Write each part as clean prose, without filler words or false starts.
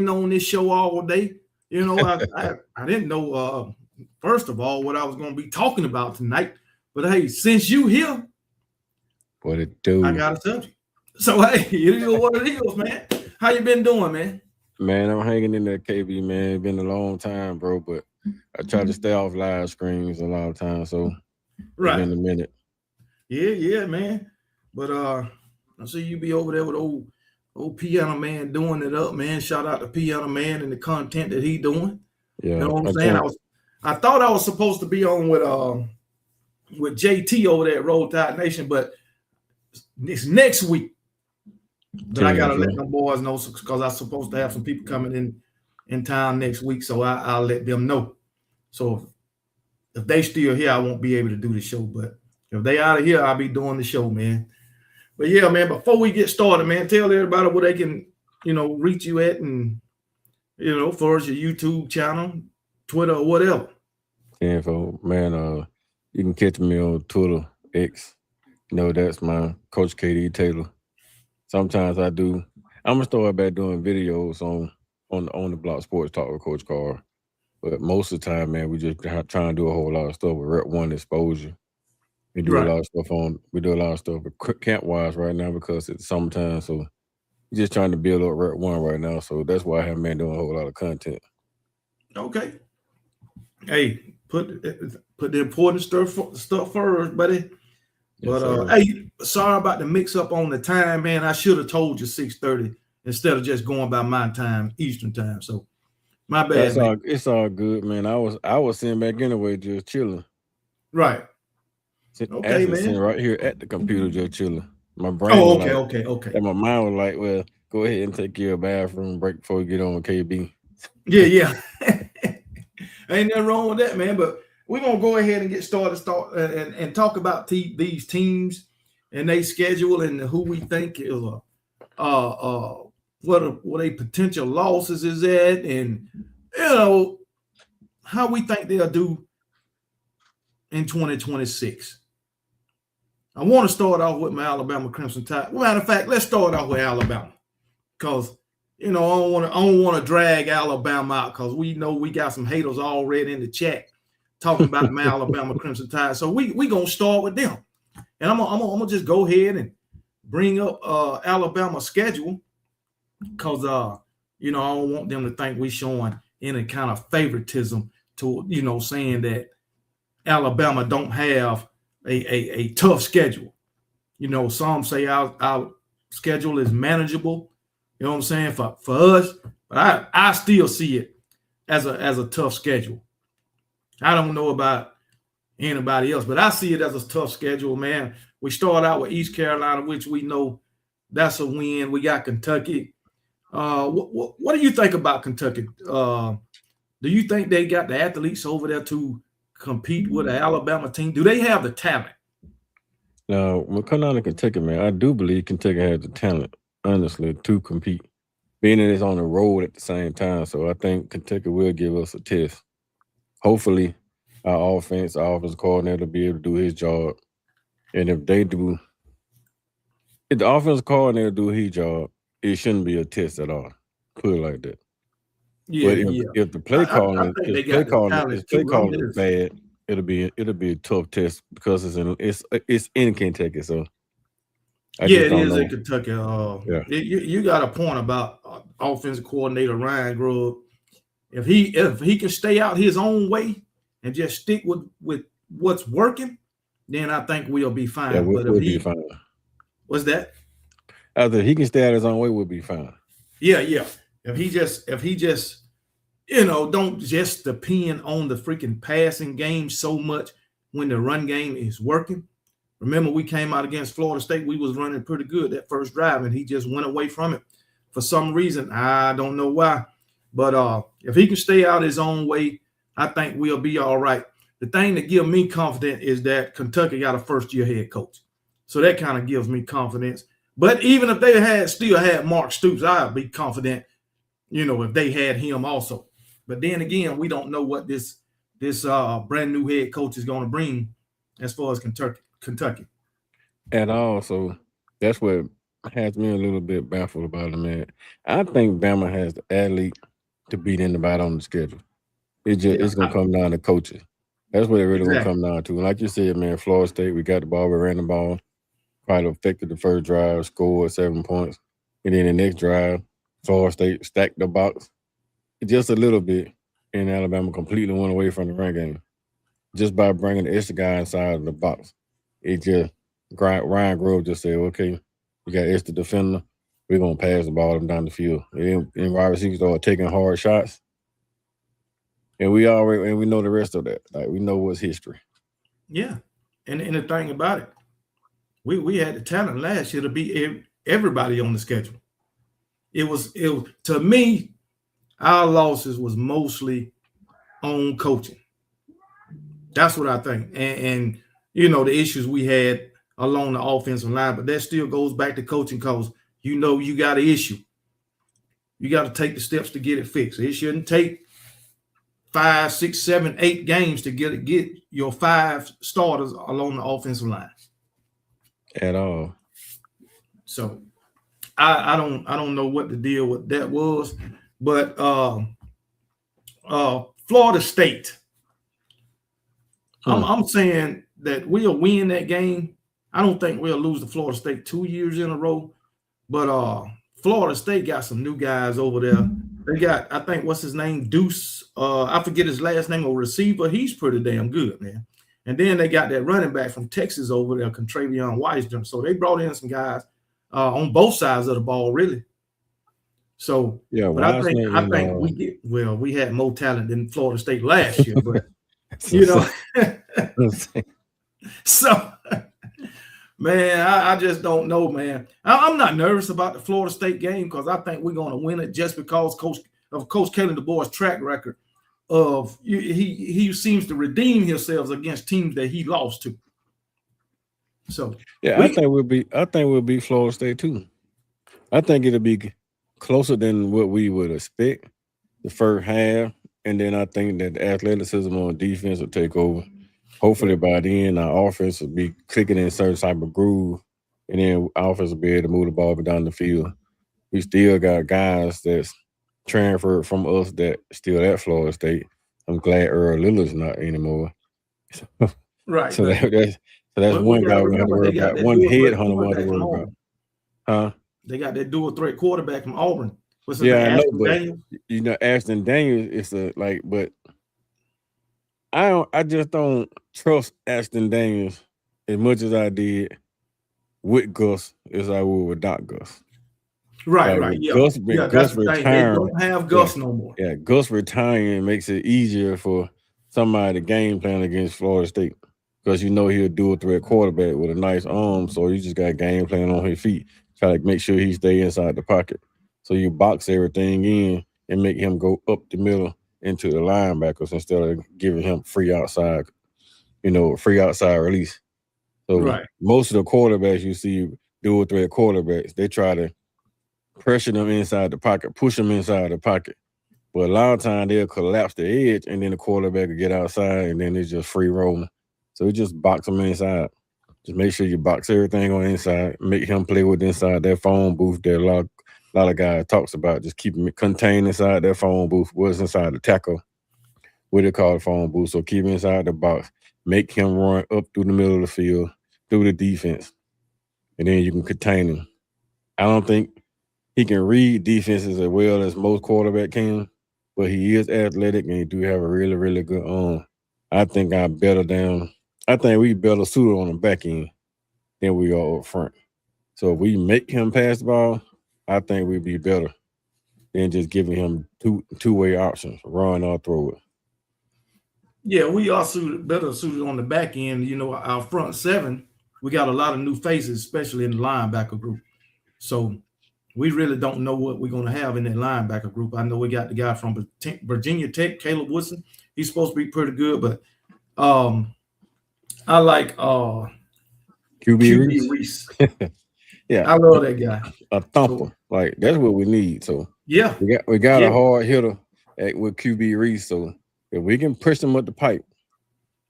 waiting on this show all day. You know, I didn't know first of all what I was going to be talking about tonight. But hey, since you here, what it do? I got a subject. So hey, it is what it is, man. How you been doing, man? Man, I'm hanging in there, KB, man. It's been a long time, bro, but I try to stay off live screens a lot of times, so it's Right. been a minute. Yeah, man. But I see you be over there with old Piano Man doing it up, man. Shout out to Piano Man and the content that he doing. You Yeah, know what I'm I saying? try. I thought I was supposed to be on with JT over there at Roll Tide Nation, but it's next week. But I gotta let them boys know because I'm supposed to have some people coming in town next week, so I'll let them know. So if they still here, I won't be able to do the show. But if they out of here, I'll be doing the show, man. But yeah, man, before we get started, man, tell everybody where they can, reach you at and, for as your YouTube channel, Twitter, or whatever. Info, man. You can catch me on Twitter, X. That's my Coach KD Taylor. Sometimes I do. I'm gonna start back doing videos on the Block Sports Talk with Coach Carr. But most of the time, man, we just trying to do a whole lot of stuff with Rep One exposure. We do a lot of stuff with camp wise right now because it's summertime. So we're just trying to build up Rep One right now. So that's why I haven't been doing a whole lot of content. Okay. Hey, put the important stuff first, buddy. Yes, but hey, sorry about the mix up on the time, man. I should have told you 6:30 instead of just going by my time, Eastern time. So my bad. It's all good, man. I was sitting back anyway, just chilling. Right. Okay, man. Sitting right here at the computer, just chilling. My brain. Oh, okay. And my mind was like, well, go ahead and take your bathroom break before we get on KB. Yeah. Ain't nothing wrong with that, man. But we're gonna go ahead and get started. And talk about these teams and their schedule and who we think is what a potential losses is at, and how we think they'll do in 2026. I want to start off with my Alabama Crimson Tide. Well, matter of fact, let's start off with Alabama because I don't want to drag Alabama out because we know we got some haters already in the chat talking about my Alabama Crimson Tide. So we gonna start with them, and I'm gonna just go ahead and bring up Alabama's schedule because I don't want them to think we showing any kind of favoritism to saying that Alabama don't have a tough schedule. Some say our schedule is manageable. You know what I'm saying, for us, but I still see it as a tough schedule. I don't know about anybody else, but I see it as a tough schedule, man. We start out with East Carolina, which we know that's a win. We got Kentucky. What do you think about Kentucky? Do you think they got the athletes over there to compete with the Alabama team? Do they have the talent? Now, when coming down to Kentucky, man, I do believe Kentucky has the talent, honestly, to compete. Being that it's on the road at the same time, so I think Kentucky will give us a test. Hopefully, our offense coordinator will be able to do his job. And if the offensive coordinator do his job, it shouldn't be a test at all. Put it like that. Yeah, but if the play calling is bad, it'll be a tough test because it's in Kentucky. So it is in Kentucky. You got a point about offensive coordinator Ryan Grubb. If he can stay out his own way and just stick with what's working, then I think we'll be fine. Yeah, we'll be fine. What's that? After he can stay out his own way, we'll be fine. Yeah. If he just don't just depend on the freaking passing game so much when the run game is working. Remember, we came out against Florida State. We was running pretty good that first drive, and he just went away from it for some reason. I don't know why. But if he can stay out his own way, I think we'll be all right. The thing that gives me confidence is that Kentucky got a first-year head coach. So that kind of gives me confidence. But even if they still had Mark Stoops, I'd be confident, if they had him also. But then again, we don't know what this brand new head coach is going to bring as far as Kentucky. And also, that's what has me a little bit baffled about it, man. I think Bama has the athlete to beat anybody on the schedule. Yeah, It's gonna come down to coaches. That's what it really gonna exactly. come down to. And like you said, man, Florida State, we got the ball, we ran the ball, probably affected the first drive, scored 7 points. And then the next drive, Florida State stacked the box just a little bit, and Alabama completely went away from the run game just by bringing the extra guy inside of the box. It just Ryan Grove just said, okay, we got extra defender. We're gonna pass the ball down the field. And wide receivers started taking hard shots. And we know the rest of that. Like we know what's history. Yeah, and the thing about it, we had the talent last year to beat everybody on the schedule. It was to me, our losses was mostly on coaching. That's what I think, and the issues we had along the offensive line, but that still goes back to coaching because you got an issue. You got to take the steps to get it fixed. It shouldn't take 5, 6, 7, 8 games to get your 5 starters along the offensive line at all. So I don't know what the deal with that was, but Florida State. I'm saying that we'll win that game. I don't think we'll lose to Florida State 2 years in a row, but Florida State got some new guys over there. They got, I think, what's his name? Deuce. I forget his last name, a receiver. He's pretty damn good, man. And then they got that running back from Texas over there, Contravion Wisdom. So they brought in some guys on both sides of the ball, really. So, yeah, but I think we had more talent than Florida State last year, but so man, I just don't know, man. I'm not nervous about the Florida State game because I think we're going to win it just because Coach Kalen DeBoer's track record of he seems to redeem himself against teams that he lost to. So yeah, I think we'll beat Florida State too. I think it'll be closer than what we would expect the first half, and then I think that the athleticism on defense will take over. Hopefully by then our offense will be clicking in certain type of groove, and then our offense will be able to move the ball down the field. We still got guys that's transferred from us that still at Florida State. I'm glad Earl Lillard's not anymore. Right. So that's one guy we have to worry about. One headhunter we have to worry about. Huh? They got that dual threat quarterback from Auburn. What's his name? I know, but Ashton Daniels is but I just don't trust Ashton Daniels as much as I did with Gus as I would with Doc Gus. Right. Yeah. Gus retiring. They don't have Gus no more. Yeah, Gus retiring makes it easier for somebody to game plan against Florida State because he'll do a threat quarterback with a nice arm, so you just got game plan on his feet. Try to make sure he stay inside the pocket. So you box everything in and make him go up the middle into the linebackers instead of giving him free outside release. So most of the quarterbacks you see dual threat quarterbacks, they try to pressure them inside the pocket, push them inside the pocket. But a lot of times they'll collapse the edge and then the quarterback will get outside and then it's just free rolling. So you just box them inside. Just make sure you box everything on the inside. Make him play with inside that phone booth that a lot of guys talks about. Just keep him contained inside that phone booth. What's inside the tackle? What they call the phone booth. So keep him inside the box. Make him run up through the middle of the field, through the defense. And then you can contain him. I don't think he can read defenses as well as most quarterback can, but he is athletic and he do have a really, really good arm. I think we better suited on the back end than we are up front. So if we make him pass the ball, I think we'd be better than just giving him two-way options, run or throw it. Yeah, we are better suited on the back end. Our front seven, we got a lot of new faces, especially in the linebacker group. So we really don't know what we're going to have in that linebacker group. I know we got the guy from Virginia Tech, Caleb Woodson. He's supposed to be pretty good, but I like QB Reese. Yeah, I love that guy. A thumper, that's what we need. So yeah, we got a hard hitter with QB Reese. So if we can push them up the pipe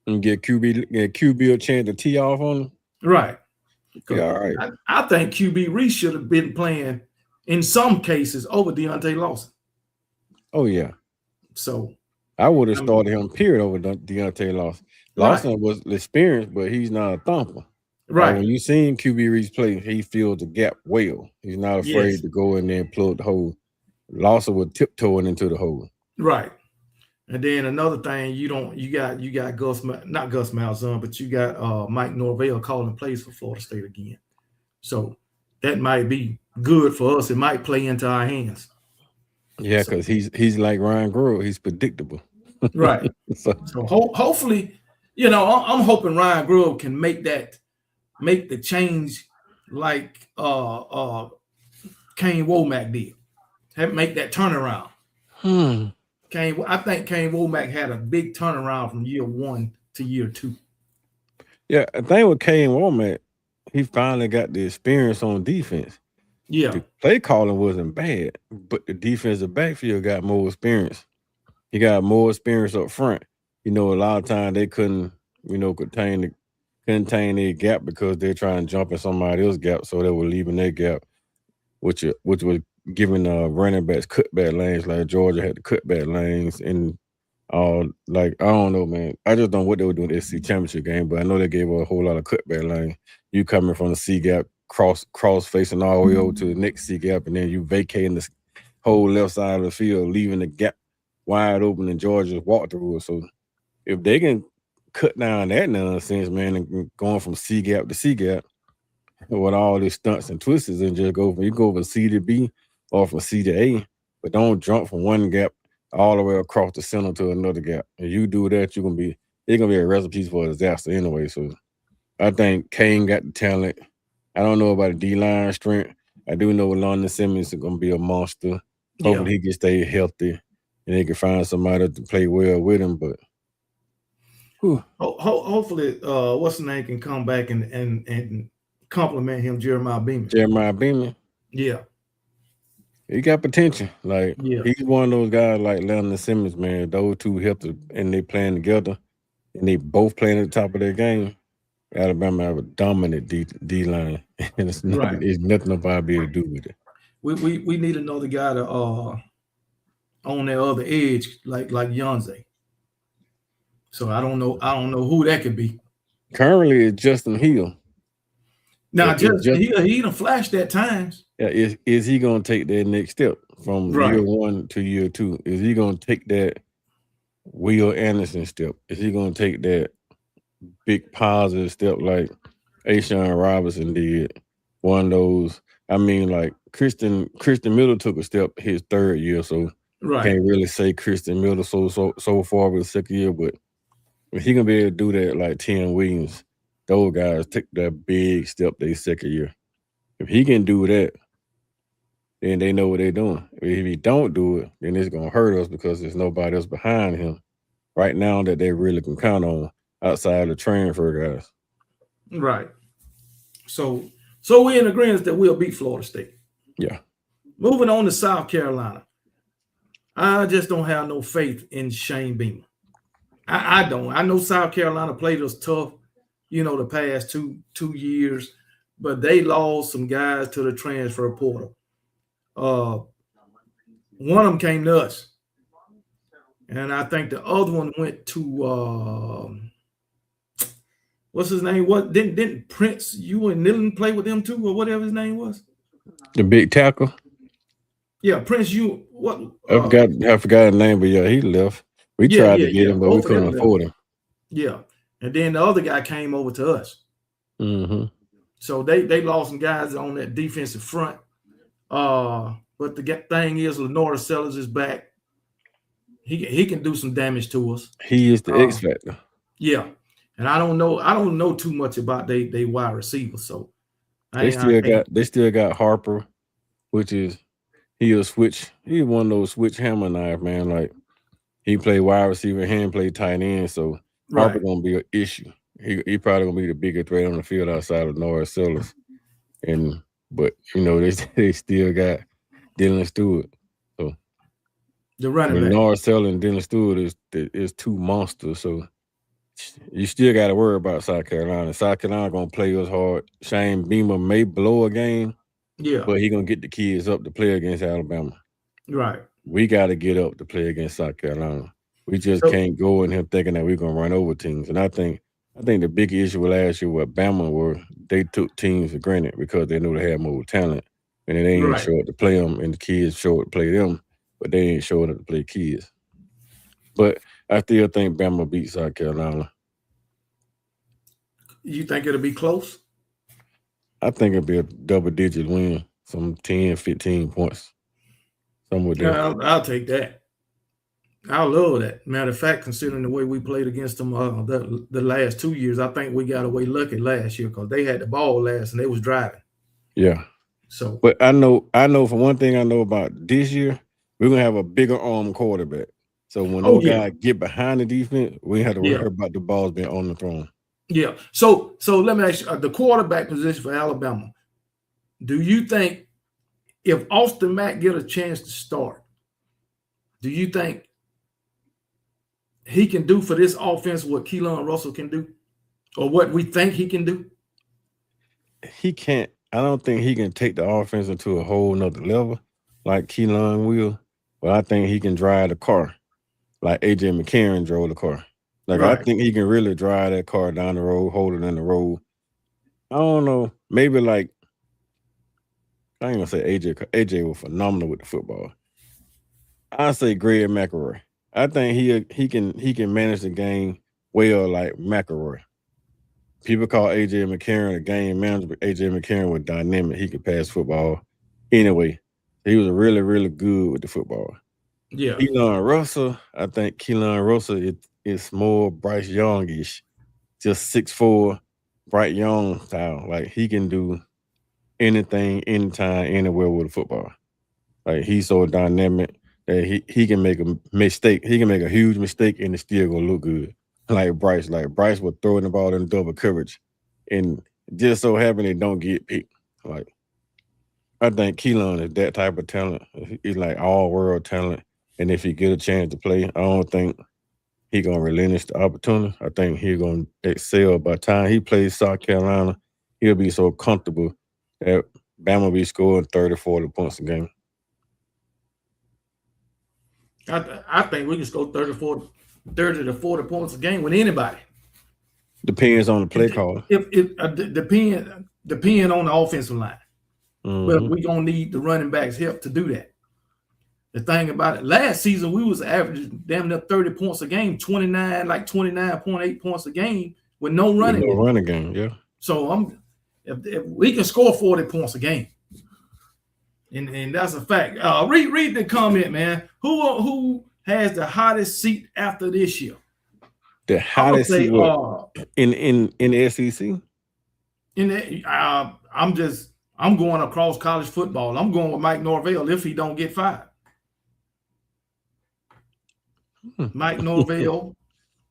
and get QB a chance to tee off on them, right? Yeah, all right. I think QB Reese should have been playing in some cases over Deontay Lawson. Oh yeah. So I would have started him period over Deontay Lawson. Lawson was experienced, but he's not a thumper. Right. Like when you seen QB Reese play, he fills the gap well. He's not afraid to go in there and plug the hole. Lawson was tiptoeing into the hole. Right. And then another thing, you got not Gus Malzahn, but you got Mike Norvell calling plays for Florida State again. So that might be good for us. It might play into our hands. Yeah, because he's like Ryan Grove. He's predictable. Right. so hopefully, I'm hoping Ryan Grove can make the change like Kane Womack did. Make that turnaround. I think Kane Womack had a big turnaround from year 1 to year 2. Yeah, the thing with Kane Womack, he finally got the experience on defense. Yeah. The play calling wasn't bad, but the defensive backfield got more experience. He got more experience up front. A lot of times they couldn't, contain their gap because they're trying to jump in somebody else's gap, so they were leaving their gap, which was giving running backs cutback lanes. Like Georgia had the cutback lanes, and I don't know, man. I just don't know what they were doing in the SEC championship game, but I know they gave a whole lot of cutback lane. You coming from the C gap, cross facing all the way over to the next C gap, and then you vacating the whole left side of the field, leaving the gap wide open, and Georgia walked through it. So if they can cut down that nonsense, man, and going from C gap to C gap with all these stunts and twists, and just go from C to B or from C to A, but don't jump from one gap all the way across the center to another gap. And you do that, it's gonna be a recipe for a disaster anyway. So I think Kane got the talent. I don't know about the D-line strength. I do know London Simmons is gonna be a monster. Hopefully he can stay healthy and they can find somebody to play well with him. But hopefully, what's the name can come back and compliment him, Jeremiah Beaman. Yeah. He got potential. He's one of those guys like London Simmons, man. Those two healthy and they playing together, and they both playing at the top of their game. Alabama have a dominant D line, and it's nothing nobody be able to do with it. We need another guy to on that other edge like Yonze. So I don't know who that could be. Currently, it's Justin Hill. Now, he done flashed at times. Yeah, is he gonna take that next step from year 1 to year 2? Is he gonna take that Will Anderson step? Is he gonna take that big positive step like Ashawn Robinson did? One of those. I mean, like Christian Miller took a step his 3rd year, so can't really say Christian Miller so far with the 2nd year, but if he gonna be able to do that like Tim Williams, those guys take that big step their 2nd year. If he can do that, then they know what they're doing. If he don't do it, then it's gonna hurt us because there's nobody else behind him right now that they really can count on outside the transfer guys. Right. So we're in agreement that we'll beat Florida State. Yeah. Moving on to South Carolina. I just don't have no faith in Shane Beamer. I don't. I know South Carolina played us tough, the past two years, but they lost some guys to the transfer portal. One of them came to us, and I think the other one went to what's his name? What didn't Prince you and Nillen play with them too, or whatever his name was? The big tackle. Yeah, Prince. You what? I forgot his name, but yeah, he left. We tried to get him, but we couldn't afford him. Yeah, and then the other guy came over to us. Mm-hmm. So they lost some guys on that defensive front. But the thing is, Lenora Sellers is back. He can do some damage to us. He is the X factor. Yeah, and I don't know too much about they wide receivers. So they still got Harper, which is he's one of those switch hammer knife, man. Like he play wide receiver and play tight end, so Harper gonna be an issue. He probably gonna be the bigger threat on the field outside of Norris Sellers. But they still got Dylan Stewart. So the running back. Norris Sellers and Dylan Stewart is two monsters. So you still got to worry about South Carolina. South Carolina gonna play us hard. Shane Beamer may blow a game, Yeah, but he gonna get the kids up to play against Alabama. right. We got to get up to play against South Carolina. We just So can't go in here thinking that we're gonna run over teams. And I think the big issue with last year with Bama were they took teams for granted because they knew they had more talent, and they ain't right. show up to play them, and the kids show up to play them, but they ain't showing up to play kids. But I still think Bama beat South Carolina. You think it'll be close? I think it'll be a double-digit win, some 10, 15 points, somewhere there. Yeah, I'll take that. I love that. Matter of fact, considering the way we played against them the last 2 years, I think we got away lucky last year because they had the ball last and they was driving. Yeah. So, But I know for one thing I know about this year, we're gonna have a bigger arm quarterback. So when those guys get behind the defense, we have to worry about the balls being on the throne. Yeah. So let me ask you, the quarterback position for Alabama. Do you think if Austin Mack get a chance to start, do you think he can do for this offense what Keelan Russell can do, or what we think he can do? He can't. I don't think he can take the offense into a whole nother level like Keelan will, but I think he can drive the car like AJ McCarron drove the car. Like I think he can really drive that car down the road, hold it in the road. I don't know. Maybe like I ain't gonna say AJ. AJ was phenomenal with the football. I say Greg McElroy. I think he can manage the game well like McElroy. People call AJ McCarron a game manager, but AJ McCarron was dynamic. He could pass football anyway. He was really, really good with the football. Yeah. Keelan Russell, I think Keelan Russell is more Bryce Youngish, just 6'4", Bryce Young style. Like he can do anything, anytime, anywhere with the football. Like he's so dynamic that he can make a mistake. He can make a huge mistake and it still gonna look good. Like Bryce would throw the ball in double coverage, and just so happen it don't get picked. Like I think Keelan is that type of talent. He's like all world talent, and if he get a chance to play, I don't think he gonna relinquish the opportunity. I think he gonna excel. By the time he plays South Carolina, he'll be so comfortable that Bama will be scoring 30, 40 points a game. I think we can score 30 to 40 points a game with anybody. Depends on the play call. If depend on the offensive line. But we're gonna need the running backs' help to do that. The thing about it, last season we was averaging damn near 30 points a game, 29.8 points a game with no running game. No running game, yeah. So if we can score 40 points a game, and that's a fact. Read the comment, man. Who has the hottest seat after this year? The hottest seat in the SEC? I'm going across college football. I'm going with Mike Norvell if he don't get fired. Mike Norvell,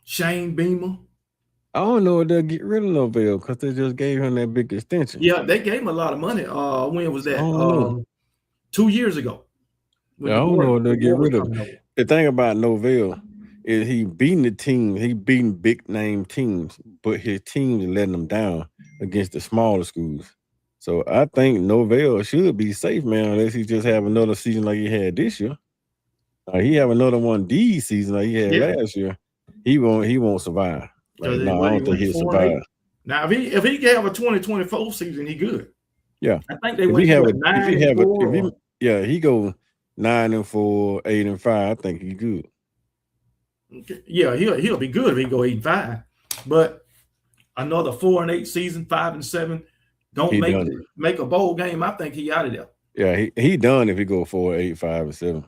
Shane Beamer. I don't know if they'll get rid of Norvell because they just gave him that big extension. Yeah, they gave him a lot of money. When was that? 2 years ago. I don't know if they'll get rid of him. The thing about Norvell is he beating the team. He beating big name teams, but his team is letting them down against the smaller schools. So I think Norvell should be safe, man, unless he just have another season like he had this year. He have another one these season like he had last year. He won't survive. Like, no, I don't think he'll survive. Now, if he can have a 2024 season, he good. Yeah, I think they went to 9-4. He go 9-4, 8-5. I think he good. Yeah, he'll be good if he go 8-5. But another 4-8 season, 5-7. Don't make a bowl game. I think he out of there. Yeah, he done if he go 4-8, 5-7.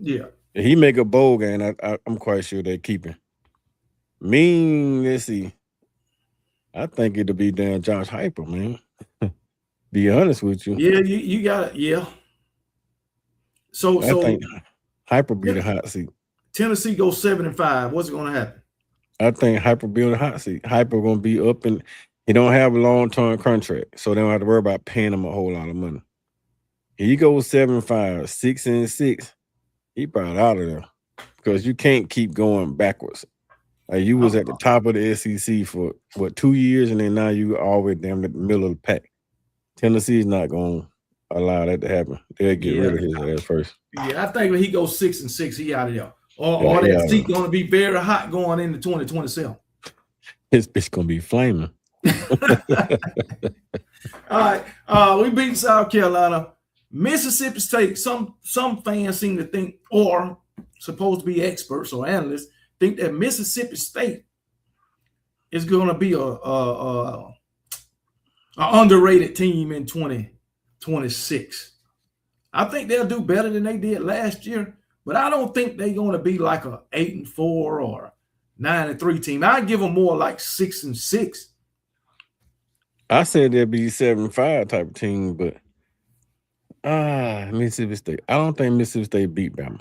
Yeah, if he make a bowl game, I'm quite sure they keep him. Let's see. I think it'll be down Josh Heupel, man. Be honest with you. Yeah, you got it. Yeah. So I think Heupel be the hot seat. Tennessee goes 7-5. What's going to happen? I think Heupel be on the hot seat. Heupel going to be up, and he don't have a long-term contract, so they don't have to worry about paying him a whole lot of money. He goes 7-5, 6-6. He probably out of there because you can't keep going backwards. Like you was at the top of the SEC for what 2 years, and then now you always damn at the middle of the pack. Tennessee's not going to allow that to happen. They'll get rid of his ass first. Yeah, I think when he goes 6-6, he out of there. Or that seat going to be very hot going into 2027. His bitch going to be flaming. All right, we beat South Carolina. Mississippi State, some fans seem to think, or supposed to be experts or analysts, think that Mississippi State is going to be a underrated team in 2026. I think they'll do better than they did last year, but I don't think they're going to be like a 8-4 or 9-3 team. I give them more like 6-6. I said they'd be 7-5 type of team, but Mississippi State. I don't think Mississippi State beat Bama.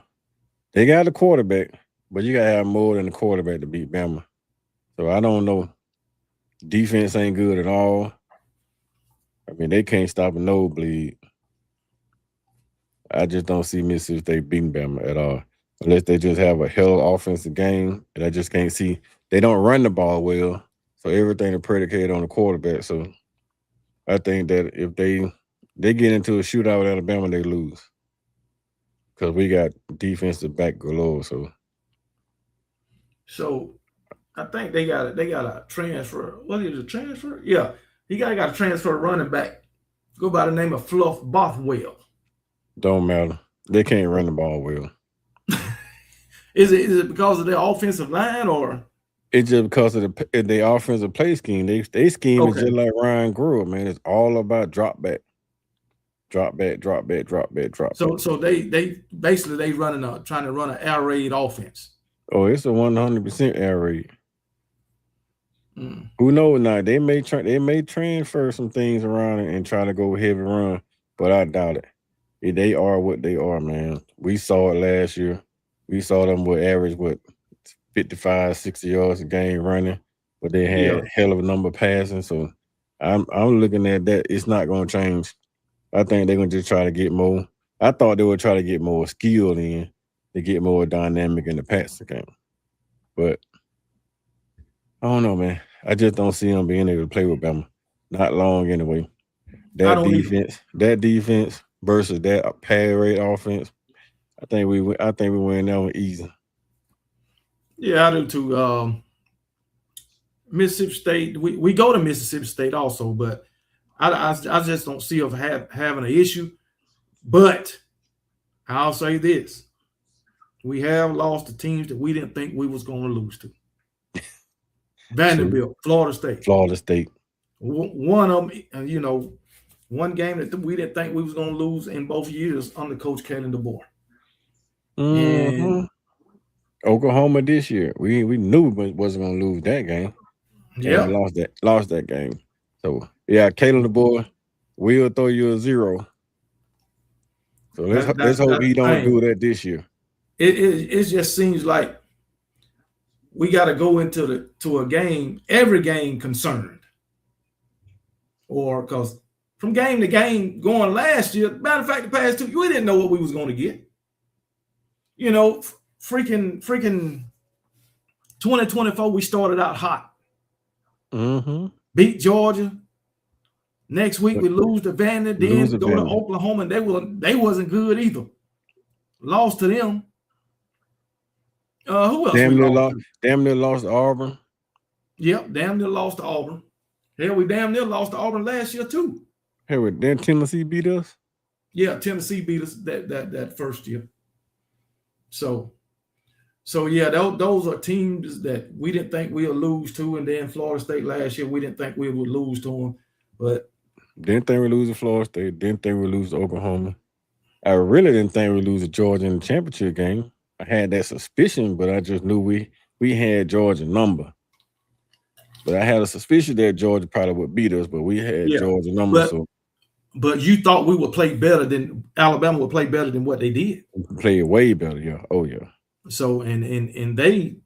They got a quarterback, but you gotta have more than a quarterback to beat Bama. So I don't know. Defense ain't good at all. I mean, they can't stop a nosebleed. I just don't see Mississippi State beating Bama at all, unless they just have a hell of offensive game, and I just can't see. They don't run the ball well, so everything is predicated on the quarterback. So I think that if they get into a shootout with Alabama, they lose because we got defensive back galore. So I think they got a transfer. What is a transfer? Yeah, he got a transfer running back. Go by the name of Fluff Bothwell. Don't matter. They can't run the ball well. Is it because of their offensive line, or it's just because of the offensive play scheme? They scheme is just like Ryan Grubb, man. It's all about drop back. So they basically trying to run an air raid offense. Oh, it's a 100% air raid. Who knows now? They may transfer some things around and try to go heavy run, but I doubt it. They are what they are, man. We saw it last year. We saw them with average 55, 60 yards a game running, but they had a hell of a number passing. So I'm looking at that. It's not going to change. I think they're going to just try to get more. I thought they would try to get more skill in to get more dynamic in the passing game. But I don't know, man. I just don't see them being able to play with Bama. Not long anyway. That defense versus that pad rate offense, I think we win that one easy. Yeah, I do too. Mississippi State, we go to Mississippi State also, but I just don't see us having an issue. But I'll say this. We have lost to teams that we didn't think we was going to lose to. Vanderbilt, Florida State. One of them, one game that we didn't think we was going to lose in both years under Coach Kalen DeBoer. And Oklahoma this year, we knew we wasn't going to lose that game. Yeah, lost that game. So yeah, Kalen DeBoer will throw you a 0. So let's hope he don't do that this year. It just seems like we got to go into a game, every game concerned, or because from game to game going last year, matter of fact, the past 2, we didn't know what we was going to get. Freaking 2024, we started out hot. Beat Georgia. Next week we lose to Vandy, then go to Oklahoma, and they wasn't good either. Lost to them. Who else? Damn near lost to Auburn. Yep, damn near lost to Auburn. Hell, we damn near lost to Auburn last year too. Hey, then Tennessee beat us? Yeah, Tennessee beat us that first year. So yeah, those are teams that we didn't think we'd lose to, and then Florida State last year, we didn't think we would lose to them, but didn't think we lose to Florida State, didn't think we lose to Oklahoma. I really didn't think we lose to Georgia in the championship game. I had that suspicion, but I just knew we had Georgia number. But I had a suspicion that Georgia probably would beat us, but we had Georgia number. But you thought we would play better than Alabama would play better than what they did. Play way better, yeah. Oh yeah. So and they,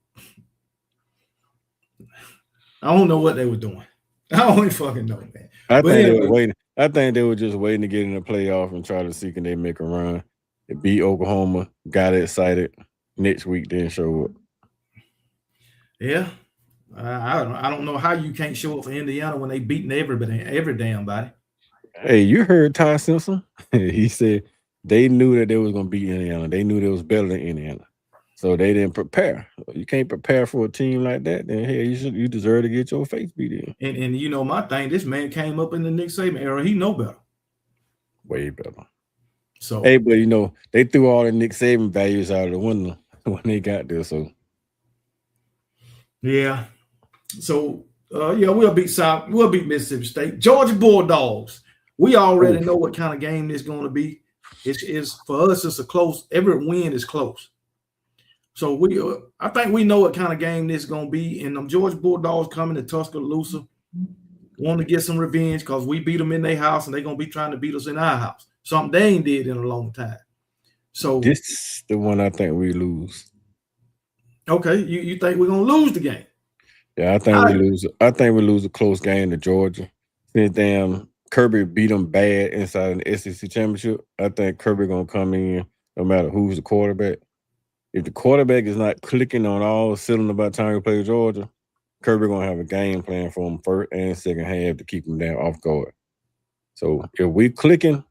I don't know what they were doing. I don't even fucking know, man. I think they were waiting. I think they were just waiting to get in the playoff and try to see can they make a run. They beat Oklahoma, got excited. Next week didn't show up. Yeah. I don't know how you can't show up for Indiana when they beating everybody, every damn body. Hey, you heard Ty Simpson? He said they knew that they was gonna beat Indiana. They knew they was better than Indiana. So they didn't prepare. You can't prepare for a team like that, then hey, you deserve to get your face beat in. And you know my thing, this man came up in the Nick Saban era. He know better. Way better. So Hey, but they threw all the Nick Saban values out of the window when they got there. So yeah. So yeah, we'll beat Mississippi State. Georgia Bulldogs. We already know what kind of game this is going to be. It's for us, it's a close, every win is close. So I think we know what kind of game this is going to be. And them Georgia Bulldogs coming to Tuscaloosa, want to get some revenge because we beat them in their house and they're going to be trying to beat us in our house. Something they ain't did in a long time. So this is the one I think we lose. Okay, you think we're going to lose the game? Yeah, I think we lose. I think we lose a close game to Georgia. Since damn Kirby beat them bad inside of the SEC championship, I think Kirby gonna come in no matter who's the quarterback. If the quarterback is not clicking on all cylinder by the time we play Georgia, Kirby gonna have a game plan for him first and second half to keep him down off guard. So if we clicking,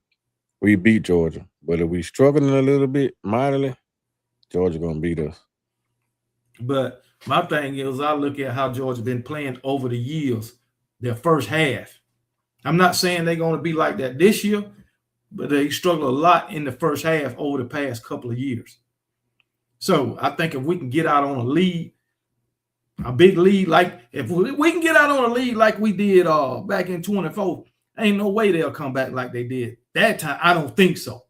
we beat Georgia. But if we struggling a little bit mightily, Georgia gonna beat us. But my thing is, I look at how Georgia been playing over the years, their first half. I'm not saying they're going to be like that this year, but they struggle a lot in the first half over the past couple of years. So I think if we can get out on a lead, a big lead, like if we can get out on a lead like we did back in 24, ain't no way they'll come back like they did that time. I don't think so.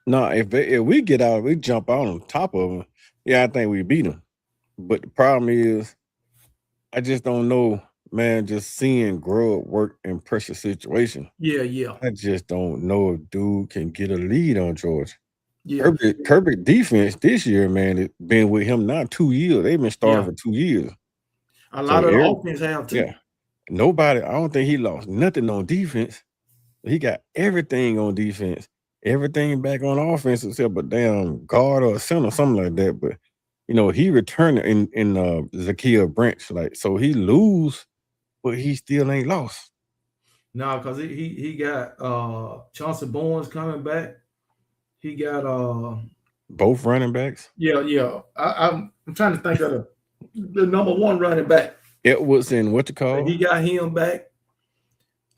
No, if we get out, we jump out on top of them. Yeah, I think we beat them. But the problem is, I just don't know, man. Just seeing Grub work in pressure situation. Yeah. I just don't know if dude can get a lead on Georgia. Yeah. Kirby defense this year, man, it's been with him now 2 years. They've been starting for 2 years. A lot of the offense have too. Yeah. Nobody, I don't think he lost nothing on defense. He got everything on defense, everything back on offense except a damn guard or a center, something like that. But he returned in Zakia Branch, so he lose, but he still ain't lost. No, because he got Chauncey Barnes coming back. He got both running backs. Yeah. I'm trying to think of the number one running back. Edwards and what you call? He got him back.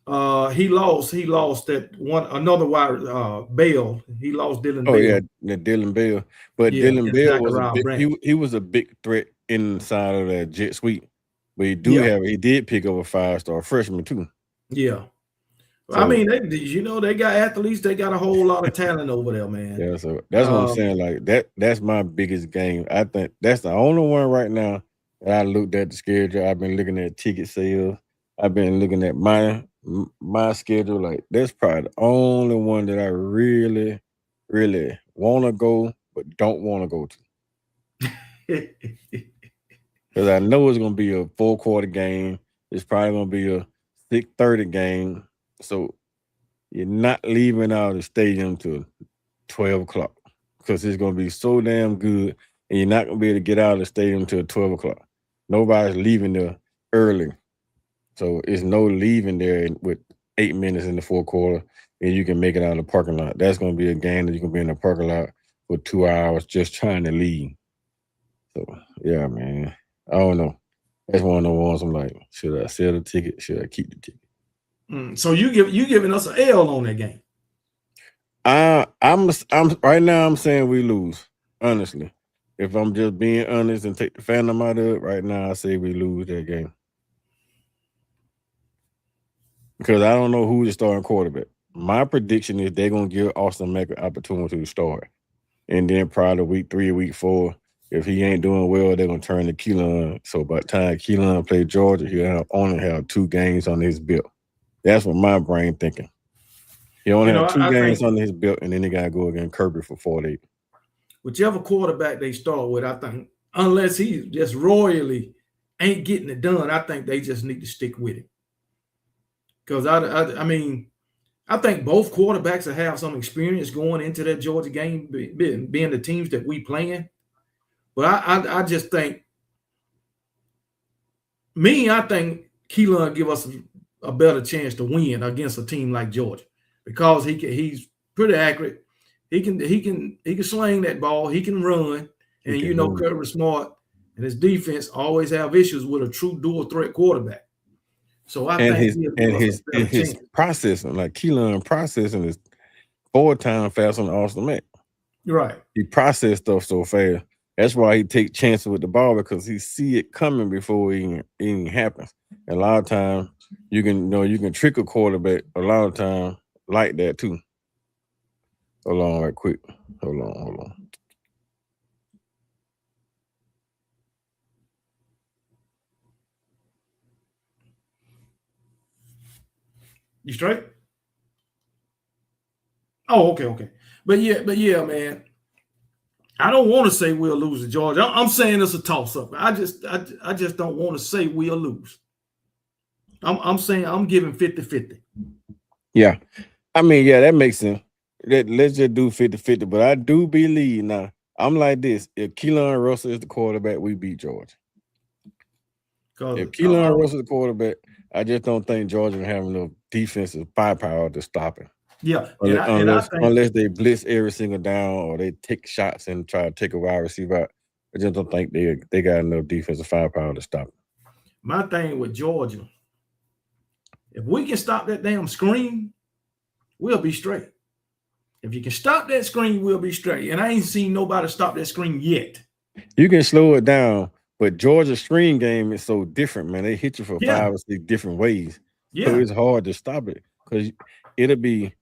He lost that one another wide Bell. He lost Dylan Bell. Oh yeah, Dylan Bell. But Dylan Bell was he was a big threat inside of that jet sweep. But he did pick up a 5-star freshman too. Yeah. So, I mean, they got athletes, they got a whole lot of talent over there, man. Yeah, so that's what I'm saying. Like that's my biggest game. I think that's the only one right now that I looked at the schedule. I've been looking at ticket sales. I've been looking at my schedule. Like that's probably the only one that I really, really want to go, but don't want to go to. Because I know it's going to be a 4-quarter game. It's probably going to be a 6:30 game. So you're not leaving out of the stadium till 12 o'clock because it's going to be so damn good, and you're not going to be able to get out of the stadium till 12 o'clock. Nobody's leaving there early. So it's no leaving there with 8 minutes in the 4th quarter, and you can make it out of the parking lot. That's going to be a game that you can be in the parking lot for 2 hours just trying to leave. So, yeah, man. I don't know. That's one of the ones I'm like, should I sell the ticket? Should I keep the ticket? So you giving us an L on that game? I'm right now. I'm saying we lose. Honestly, if I'm just being honest and take the fandom out of it, right now I say we lose that game because I don't know who's the starting quarterback. My prediction is they're gonna give Austin Mack an opportunity to start, and then probably week 3 or week 4. If he ain't doing well, they're going to turn to Keelan. So by the time Keelan play Georgia, he'll only have 2 games on his belt. That's what my brain thinking. He only have 2 games on his belt, and then they got to go against Kirby for 48. Whichever quarterback they start with, I think, unless he just royally ain't getting it done, I think they just need to stick with it. Because, I mean, I think both quarterbacks will have some experience going into that Georgia game, being the teams that we playing. But I just think I think Keelan give us a better chance to win against a team like Georgia because he's pretty accurate. He can sling that ball. He can run, and you know Kirby Smart and his defense always have issues with a true dual threat quarterback. So I think his processing, like Keelan processing, is 4 times faster than Austin Mack. Right. He processes stuff so fast. That's why he take chances with the ball because he see it coming before it even happens. And a lot of times you can trick a quarterback a lot of time like that too. Hold on right quick. Hold on. You straight? Oh, okay. But yeah, man. I don't want to say we'll lose to Georgia. I'm saying it's a toss-up. I just don't want to say we'll lose. I'm saying I'm giving 50-50. Yeah. I mean, yeah, that makes sense. Let's just do 50-50. But I do believe now, I'm like this. If Keelan Russell is the quarterback, we beat Georgia. If Keelan Russell is the quarterback, I just don't think Georgia can have enough defensive firepower to stop him. Yeah. Unless they blitz every single down or they take shots and try to take a wide receiver out. I just don't think they got enough defensive firepower to stop him. My thing with Georgia, if we can stop that damn screen, we'll be straight. If you can stop that screen, we'll be straight. And I ain't seen nobody stop that screen yet. You can slow it down, but Georgia's screen game is so different, man. They hit you for 5 or 6 different ways. Yeah. So it's hard to stop it because it'll be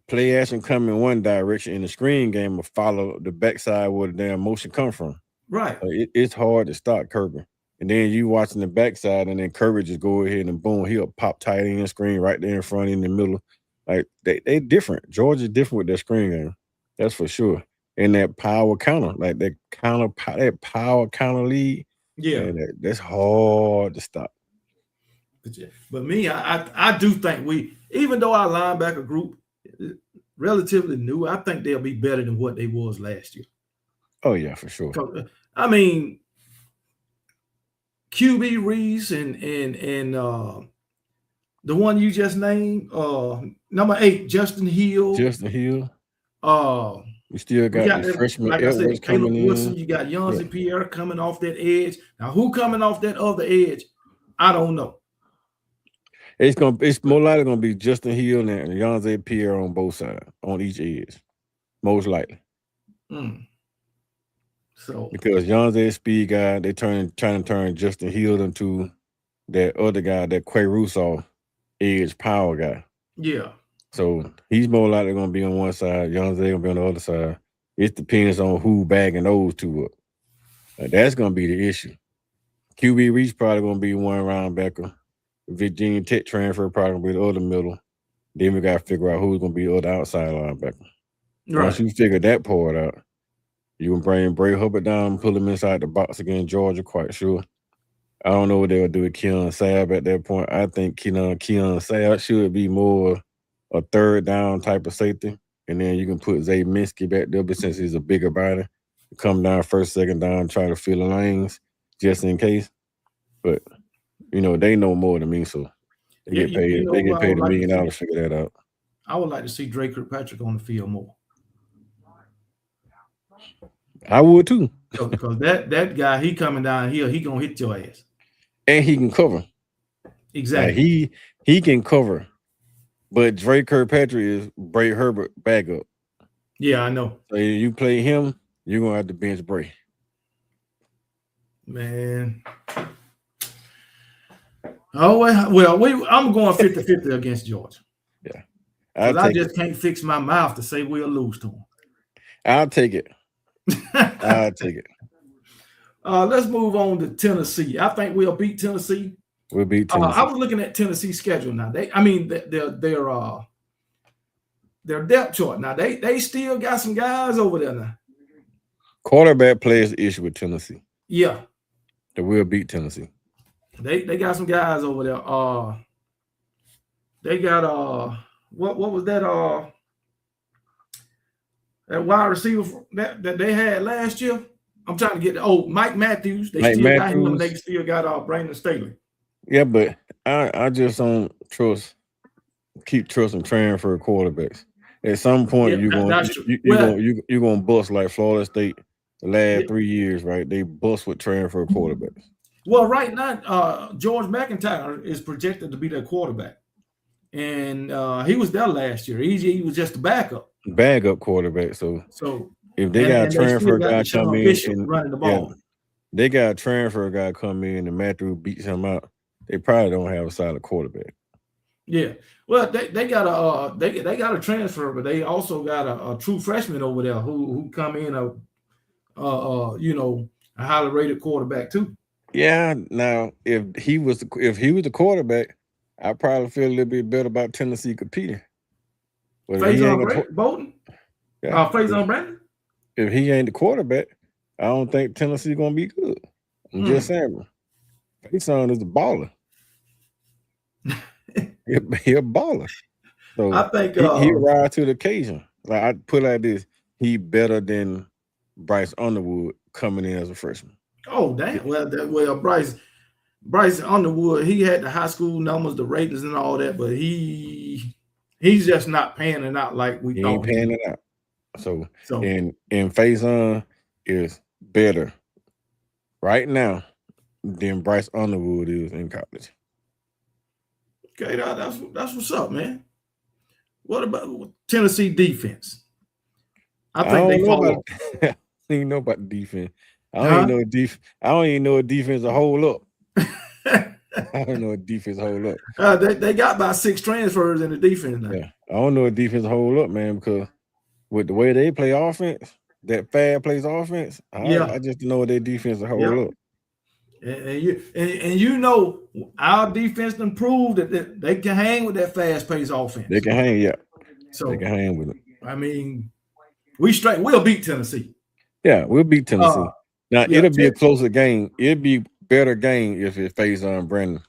play action come in one direction, and the screen game will follow the backside where the damn motion come from. Right. So it's hard to stop Kirby. And then you watching the backside, and then Kirby just go ahead and boom, he'll pop tight end screen right there in front, in the middle. Like they different. Georgia's different with their screen game. That's for sure. And that power counter, like that power counter lead. Yeah. Man, that's hard to stop. But me, I do think even though our linebacker group is relatively new, I think they'll be better than what they was last year. Oh yeah, for sure. I mean, QB Reese and the one you just named, number 8, Justin Hill. You still got the freshman like Edwards I said, Caleb coming Wilson. in. You got Yonzi Pierre coming off that edge. Now, who coming off that other edge? I don't know. It's more likely gonna be Justin Hill and Yonzi Pierre on both sides, on each edge, most likely. So because Yonzi speed guy, they trying to turn Justin Hill into that other guy, that Quay Russo edge power guy. Yeah. So he's more likely gonna be on one side, Yonzi gonna be on the other side. It depends on who bagging those two up. That's gonna be the issue. QB Reach probably gonna be one linebacker. Virginia Tech transfer probably gonna be the other middle. Then we gotta figure out who's gonna be the other outside linebacker. Right. Once you figure that part out, you can bring Bray Hubbard down and pull him inside the box against Georgia, quite sure. I don't know what they'll do with Keon Sabb at that point. I think Keon Sabb should be more a third down type of safety. And then you can put Zay Minsky back there, but since he's a bigger body, come down first, second down, try to fill the lanes just in case. But they know more than me, so they get paid. They get paid $1 million to figure that out. I would like to see Drake Kirkpatrick on the field more. I would too. Because that guy, he coming down here, he gonna hit your ass. And he can cover. Exactly. He can cover. But Drake Kirkpatrick is Bray Herbert backup. Yeah, I know. So you play him, you're gonna have to bench Bray. Man. Oh well, I'm going 50-50 against Georgia. Yeah. I just can't fix my mouth to say we'll lose to them. I'll take it. I'll take it. Let's move on to Tennessee. I think we'll beat Tennessee. We'll beat Tennessee. I was looking at Tennessee's schedule now. Their depth chart. Now they still got some guys over there now. Quarterback plays the issue with Tennessee. Yeah. They will beat Tennessee. They got some guys over there. They got what was that that wide receiver that they had last year? I'm trying to get Mike Matthews. They still got him. They still got Brandon Staley. Yeah, but I just don't keep trusting transfer quarterbacks. At some point, Yeah, that's true. you're gonna bust like Florida State the Yeah, last 3 years, right? They bust with transfer quarterbacks. well, right now, George McIntyre is projected to be their quarterback, and he was there last year. He was just a backup. Bag up quarterback. So So, if they got a and they still transfer got guy come Deshaun in Bishop and running the yeah, ball. they got a transfer guy come in and Matthew beats him out, they probably don't have a solid quarterback. Yeah, well, they got a they got a transfer, but they also got a true freshman over there who come in a highly rated quarterback too. Yeah, now if he was the quarterback, I probably feel a little bit better about Tennessee competing. But if he ain't gonna, Bolton, yeah, Faison Brandon. if he ain't the quarterback, I don't think Tennessee gonna be good. I'm just saying, Faison is a baller. He a baller. So I think he rise to the occasion. Like I put it like this, he better than Bryce Underwood coming in as a freshman. Oh damn! Well, Bryce Underwood, he had the high school numbers, the ratings, and all that, but he's just not panning out like we thought. He ain't panning out. So and Faison is better right now than Bryce Underwood is in college. Okay, that's what's up, man. What about Tennessee defense? I think they fall. I don't even know about the defense. I don't even know a defense to hold up. I don't know a defense hold up. They got about 6 transfers in the defense now. Yeah, I don't know a defense hold up, man, because with the way they play offense, that Fab plays offense, I just know their defense to hold up. And you know our defense improved that they can hang with that fast-paced offense. They can hang, yeah. So they can hang with it. I mean, we'll beat Tennessee. Yeah, we'll beat Tennessee. Now it'll be a closer game. It'll be better game if it's Faison Brandon.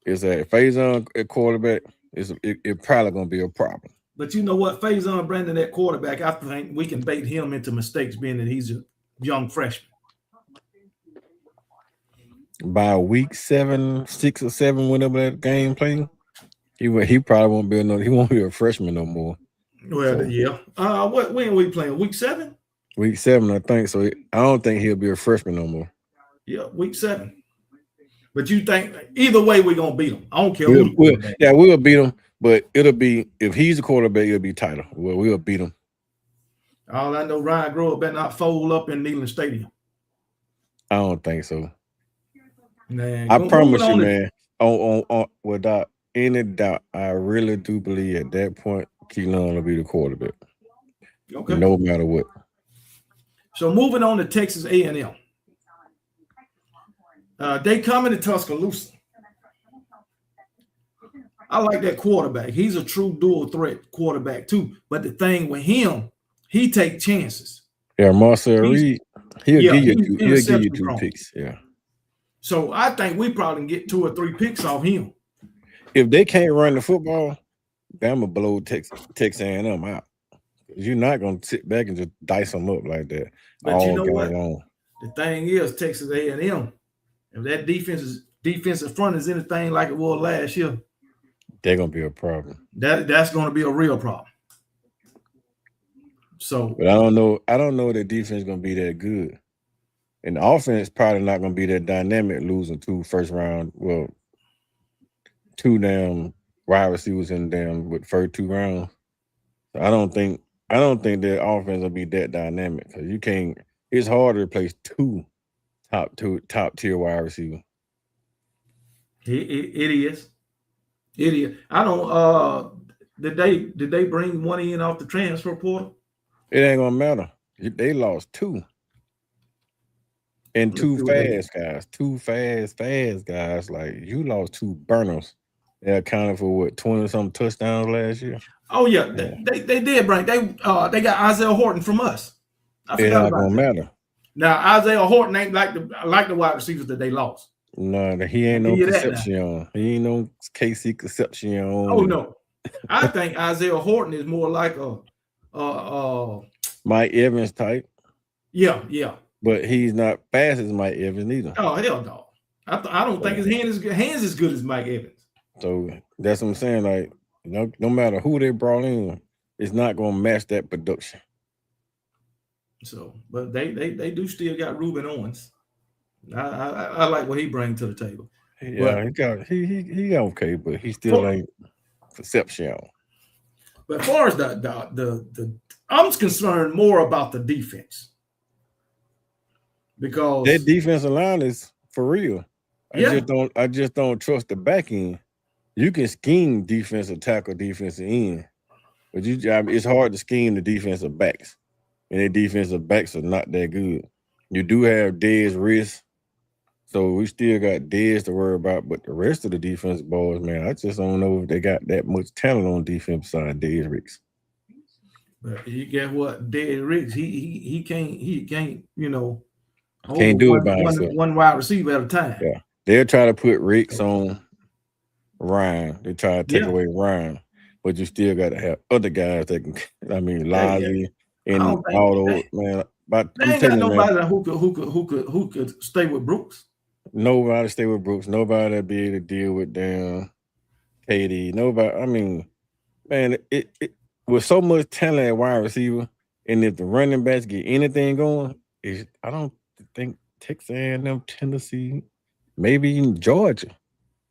Is that Faison at quarterback? It probably gonna be a problem. But you know what, Faison Brandon at quarterback, I think we can bait him into mistakes, being that he's a young freshman. By week 7, 6 or 7, whenever that game playing, he probably won't be he won't be a freshman no more. Well, yeah. When are we playing? Week 7? Week 7, I think. So I don't think he'll be a freshman no more. Yeah, week 7. But you think either way we're gonna beat him? I don't care. We'll beat him. But it'll be, if he's a quarterback, it'll be tighter. Well, we'll beat him. All I know, Ryan Grover better not fold up in Neyland Stadium. I don't think so. Man, I promise you, man. Without any doubt, I really do believe at that point, Keelan will be the quarterback. Okay. No matter what. So moving on to Texas A&M. They coming to Tuscaloosa. I like that quarterback. He's a true dual threat quarterback too. But the thing with him, he take chances. Yeah, Marcel Reed, he'll give you 2 picks. Yeah. So I think we probably can get 2 or 3 picks off him. If they can't run the football, Bama blow Texas A&M out. You're not gonna sit back and just dice them up like that. But you know what? The thing is, Texas A&M, if that defensive front is anything like it was last year, they're gonna be a problem. That's gonna be a real problem. So, but I don't know the defense is gonna be that good. And the offense probably not gonna be that dynamic, losing 2 first round, 2 damn wide receivers in damn with first 2 rounds. So I don't think their offense will be that dynamic, because you can't. It's hard to replace 2 top tier wide receivers. It is. I don't. Did they bring one in off the transfer portal? It ain't gonna matter. They lost 2. And 2 fast guys. 2 fast guys. Like, you lost 2 burners. They accounted for what, 20-something touchdowns last year. Oh yeah, they did bring. They got Isaiah Horton from us. It's not gonna matter. Now Isaiah Horton ain't like the wide receivers that they lost. No, he ain't no Concepcion. He ain't no KC Concepcion. Oh no, I think Isaiah Horton is more like a Mike Evans type. Yeah. But he's not fast as Mike Evans either. Oh hell no. I don't think his hands as good as Mike Evans. So that's what I'm saying. Like, no matter who they brought in, it's not going to match that production. So, but they do still got Ruben Owens. I like what he brings to the table. Yeah, he okay, but he still ain't exceptional. But as far as the I'm concerned more about the defense, because that defensive line is for real. I just don't trust the back end. You can scheme defensive tackle, defensive end, but it's hard to scheme the defensive backs, and the defensive backs are not that good. You do have Dez wrist, so we still got Dez to worry about, but the rest of the defense boys, man, I just don't know if they got that much talent on defense side. Dez Ricks. But you get what Dez Ricks, he can't can't do it by one wide receiver at a time. Yeah, they'll try to put Ricks on Ryan. They try to take away Ryan, but you still got to have other guys that can. I mean, Lazy and all those man. But they ain't got nobody who could stay with Brooks. Nobody stay with Brooks. Nobody be able to deal with them. KD. Nobody. I mean, man, it with so much talent at wide receiver, and if the running backs get anything going, I don't think Texas A&M, Tennessee, maybe even Georgia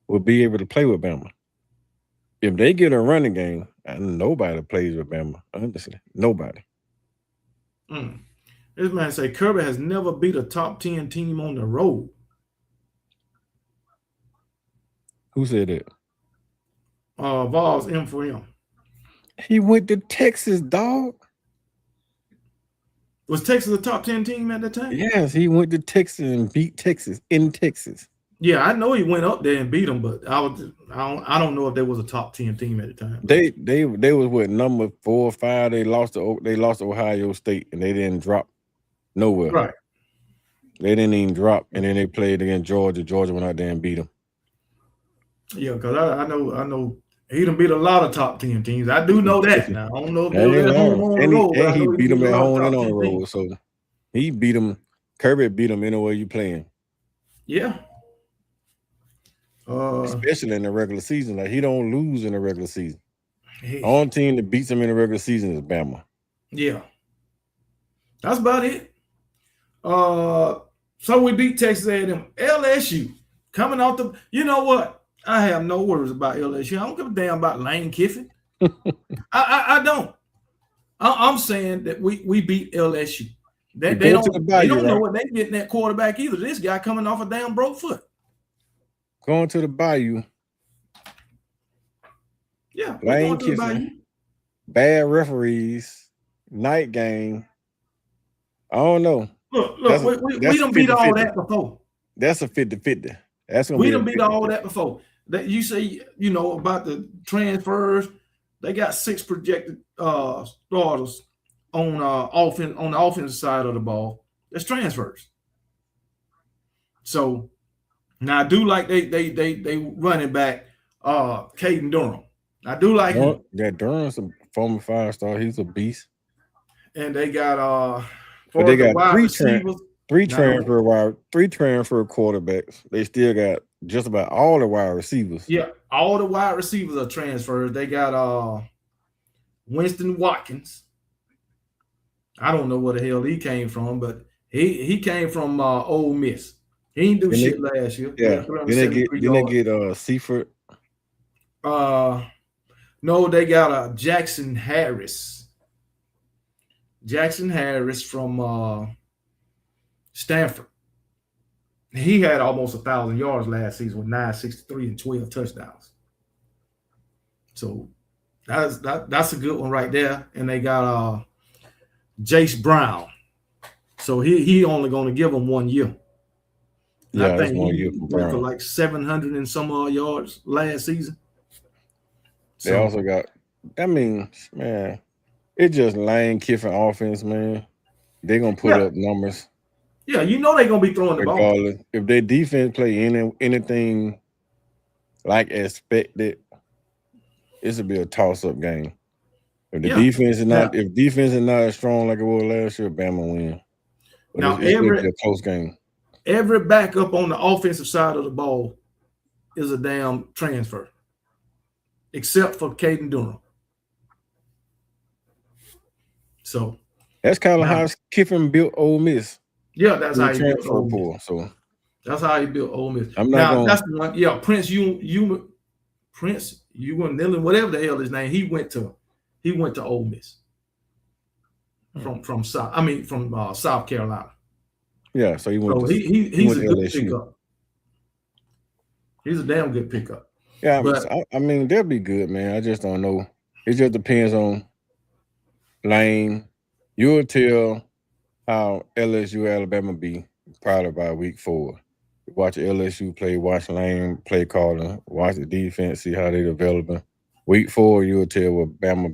will be able to play with Bama. If they get a running game, nobody plays with Bama. Honestly, nobody. This man say Kirby has never beat a top 10 team on the road. Who said that? Vols M4M. He went to Texas, dog. Was Texas a top 10 team at that time? Yes, he went to Texas and beat Texas in Texas. Yeah, I know he went up there and beat them, but I don't know if there was a top 10 team at the time. They was what, number 4 or 5. They lost to Ohio State, and they didn't drop nowhere. Right. They didn't even drop, and then they played against Georgia. Georgia went out there and beat them. Yeah, because I know he done beat a lot of top 10 teams. I do know that. Now I don't know if they're at home on the road. And he beat them at home and on the road. So he beat them. Kirby beat them anywhere you playing. Yeah. Especially in the regular season. Like, he don't lose in the regular season. The only team that beats him in the regular season is Bama. Yeah. That's about it. So we beat Texas A&M. LSU coming off the. You know what? I have no words about LSU. I don't give a damn about Lane Kiffin. I don't. I'm saying that we beat LSU. They don't know what they getting that quarterback either. This guy coming off a damn broke foot. Going to the Bayou. Yeah, Lane Kiffin. Bad referees. Night game. I don't know. Look, we done beat all that before. That's a 50-50. We done beat all that before. That you say, about the transfers. They got 6 projected starters on the offensive side of the ball. That's transfers. So now I do like they running back Caden Durham. I do like him. Yeah, Durham's a former 5-star. He's a beast. And they got but they got 3 transfer quarterbacks. They still got just about all the wide receivers. Yeah, all the wide receivers are transfers. They got Winston Watkins. I don't know where the hell he came from, but he came from Ole Miss. He didn't do shit last year. Yeah. Then they get Seifert. No, they got Jackson Harris. Jackson Harris from Stanford. He had almost 1,000 yards last season with 963 and 12 touchdowns. So that's a good one right there. And they got Jace Brown. So he only going to give them 1 year. Yeah, I think he went for like 700 and some odd yards last season. So, they also got, man, it's just Lane Kiffin offense, man. They're going to put up numbers. Yeah, they're going to be throwing the ball. If their defense play anything like expected, this will be a toss-up game. If the defense is not as strong like it was last year, Bama win. But now it'll be a close game. every backup on the offensive side of the ball is a damn transfer, except for Caden Durham. So that's kind of now, how Kiffin built Ole Miss. yeah, that's how he built Transfer Ole Miss. pool. So That's how he built Ole Miss. I'm not Now going. that's the one. Yeah, Prince Nillen, whatever the hell his name. He went to Ole Miss from South Carolina. Yeah, so he went. So to, he's a good LSU. pickup. He's a damn good pickup. Yeah, but I mean they'll be good, man. I just don't know. It just depends on Lane. You'll tell how LSU Alabama be probably by week 4. Watch LSU play, watch Lane play calling, watch the defense, see how they developing. Week 4, you'll tell what Bama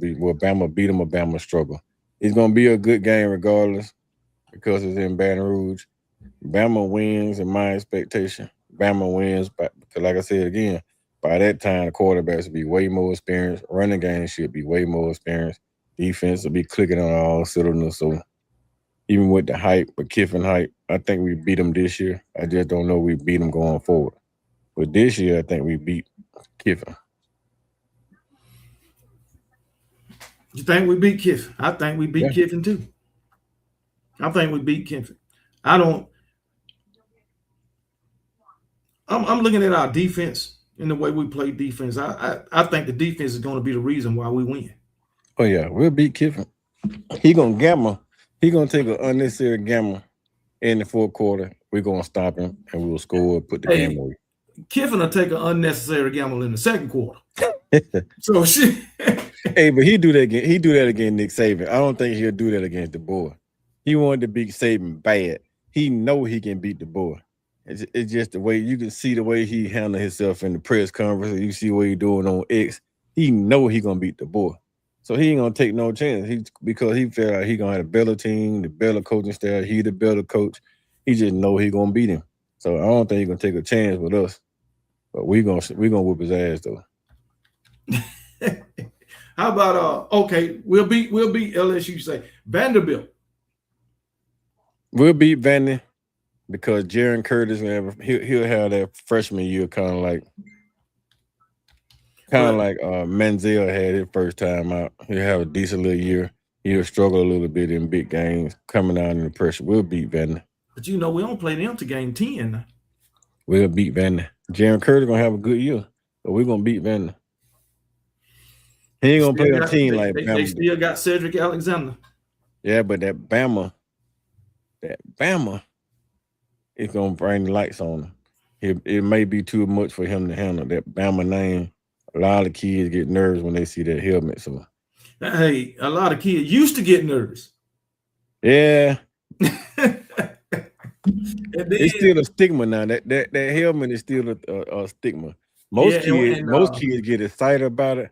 beat them or Bama struggle. It's gonna be a good game regardless because it's in Baton Rouge. Bama wins in my expectation. Bama wins, but because like I said again, by that time the quarterbacks will be way more experienced. Running game should be way more experienced. Defense will be clicking on all cylinders. So even with the hype, but Kiffin hype, I think we beat them this year. I just don't know we beat them going forward. But this year, I think we beat Kiffin. You think we beat Kiffin? I think we beat Kiffin too. I think we beat Kiffin. I'm looking at our defense and the way we play defense. I think the defense is going to be the reason why we win. Oh yeah, we'll beat Kiffin. He gonna gamble. He gonna take an unnecessary gamble in the 4th quarter. We're gonna stop him and we'll score. Put the game away. Kiffin will take an unnecessary gamble in the 2nd quarter. So shit. Hey, but he do that again. He do that against Nick Saban. I don't think he'll do that against the boy. He wanted to beat Saban bad. He know he can beat the boy. It's just the way you can see the way he handle himself in the press conference. You see what he doing on X. He know he gonna beat the boy. So he ain't gonna take no chance. Because he feel like he gonna have a better team, the better coaching staff. He the better coach. He just know he gonna beat him. So I don't think he gonna take a chance with us. But we gonna whoop his ass though. How about okay, we'll beat LSU. Say Vanderbilt. We'll beat Vandy because Jaron Curtis he'll have that freshman year kind of like Manziel had his first time out. He'll have a decent little year. He'll struggle a little bit in big games, coming out in the pressure. We'll beat Vandy. But we don't play them to game 10. We'll beat Vandy. Jaron Curtis gonna have a good year, but we're gonna beat Vandy. He ain't gonna play a team like Bama. They still got Cedric Alexander. Yeah, but that Bama is gonna bring the lights on him. It may be too much for him to handle. That Bama name. A lot of kids get nervous when they see that helmet. So, hey, a lot of kids used to get nervous. Yeah. It's still a stigma now. That helmet is still a stigma. Most kids get excited about it,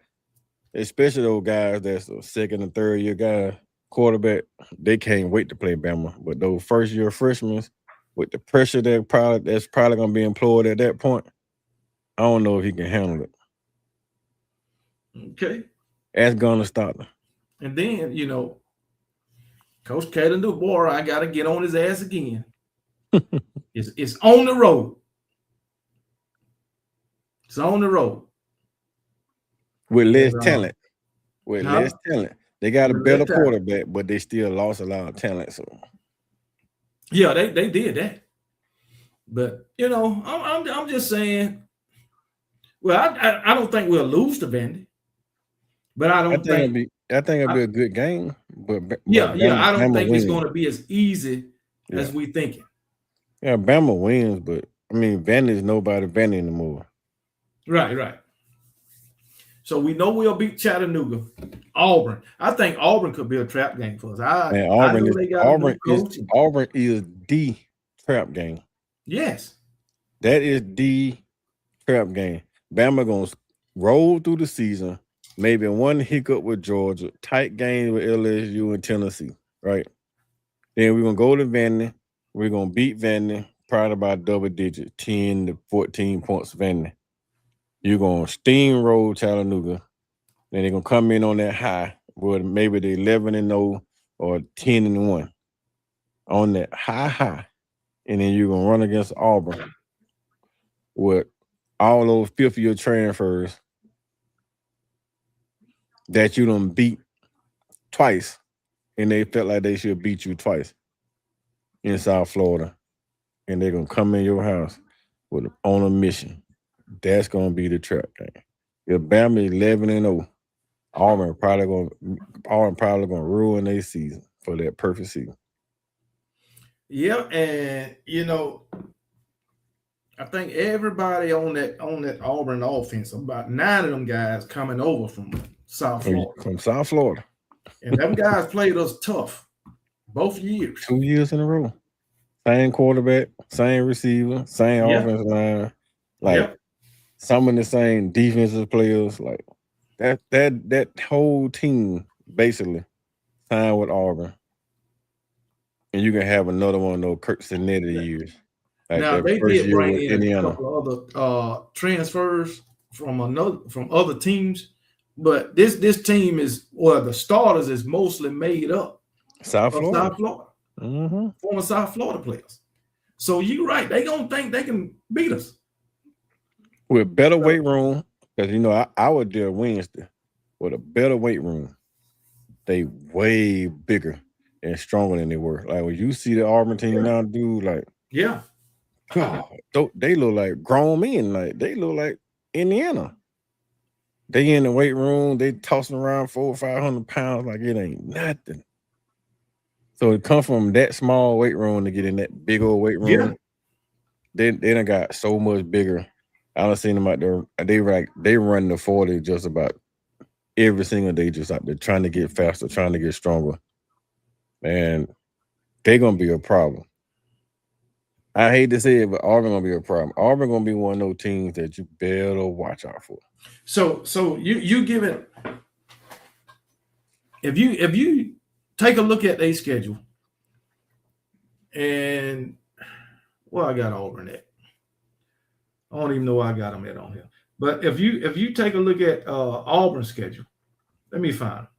especially those guys that's a 2nd and 3rd year guy, quarterback. They can't wait to play Bama. But those 1st year freshmen, with the pressure that's probably gonna be employed at that point, I don't know if he can handle it. Okay. That's gonna stop him. And then, Coach Caden DeBoer, I got to get on his ass again. It's on the road. It's on the road. With less talent. They got a better quarterback, but they still lost a lot of talent. So yeah, they did that. But I'm just saying. Well, I don't think we'll lose to Vandy. But I think it'll be a good game. But I don't think it's going to be as easy as we thinking. Yeah, Bama wins, but I mean, Vandy's nobody Vandy anymore. Right. So we know we'll beat Chattanooga. Auburn. I think Auburn could be a trap game for us. Auburn is the trap game. Yes. That is the trap game. Bama gonna roll through the season. Maybe one hiccup with Georgia, tight game with LSU and Tennessee, right? Then we're going to go to Vandy. We're going to beat Vandy, probably about double digit, 10 to 14 points Vandy. You're going to steamroll Chattanooga. Then they're going to come in on that high, with maybe the 11-0 or 10-1. On that high, and then you're gonna run against Auburn with all those fifth-year transfers that you done beat twice, and they felt like they should beat you twice in South Florida, and they're gonna come in your house on a mission. That's gonna be the trap game. If Bama 11-0, Auburn probably gonna ruin their season for that perfect season. Yeah, and I think everybody on that Auburn offense, about 9 of them guys coming over from South Florida. From South Florida. And them guys played us tough both years. 2 years in a row. Same quarterback, same receiver, same offensive line. Like some of the same defensive players. Like that whole team basically signed with Auburn. And you can have another one of those Kurt Sonnetta years. Like now they did bring in a couple other transfers from other teams, but this team is the starters is mostly made up South Florida. Mm-hmm. Former South Florida players. So you're right, they gonna think they can beat us with better weight room. Because I was there Wednesday with a better weight room. They way bigger and stronger than they were. Like when you see the Auburn team now, dude, like God, they look like grown men. Like they look like Indiana. They in the weight room, they tossing around 400 or 500 pounds like it ain't nothing. So it come from that small weight room to get in that big old weight room. They done got so much bigger. I done seen them out there. They run the 40 just about every single day, just out there trying to get faster, trying to get stronger. And they're gonna be a problem. I hate to say it, but Auburn gonna be a problem. Auburn gonna be one of those teams that you better watch out for. So you give it, if you take a look at their schedule, and I got Auburn at. I don't even know where I got them at on here. But if you take a look at Auburn's schedule, let me find it.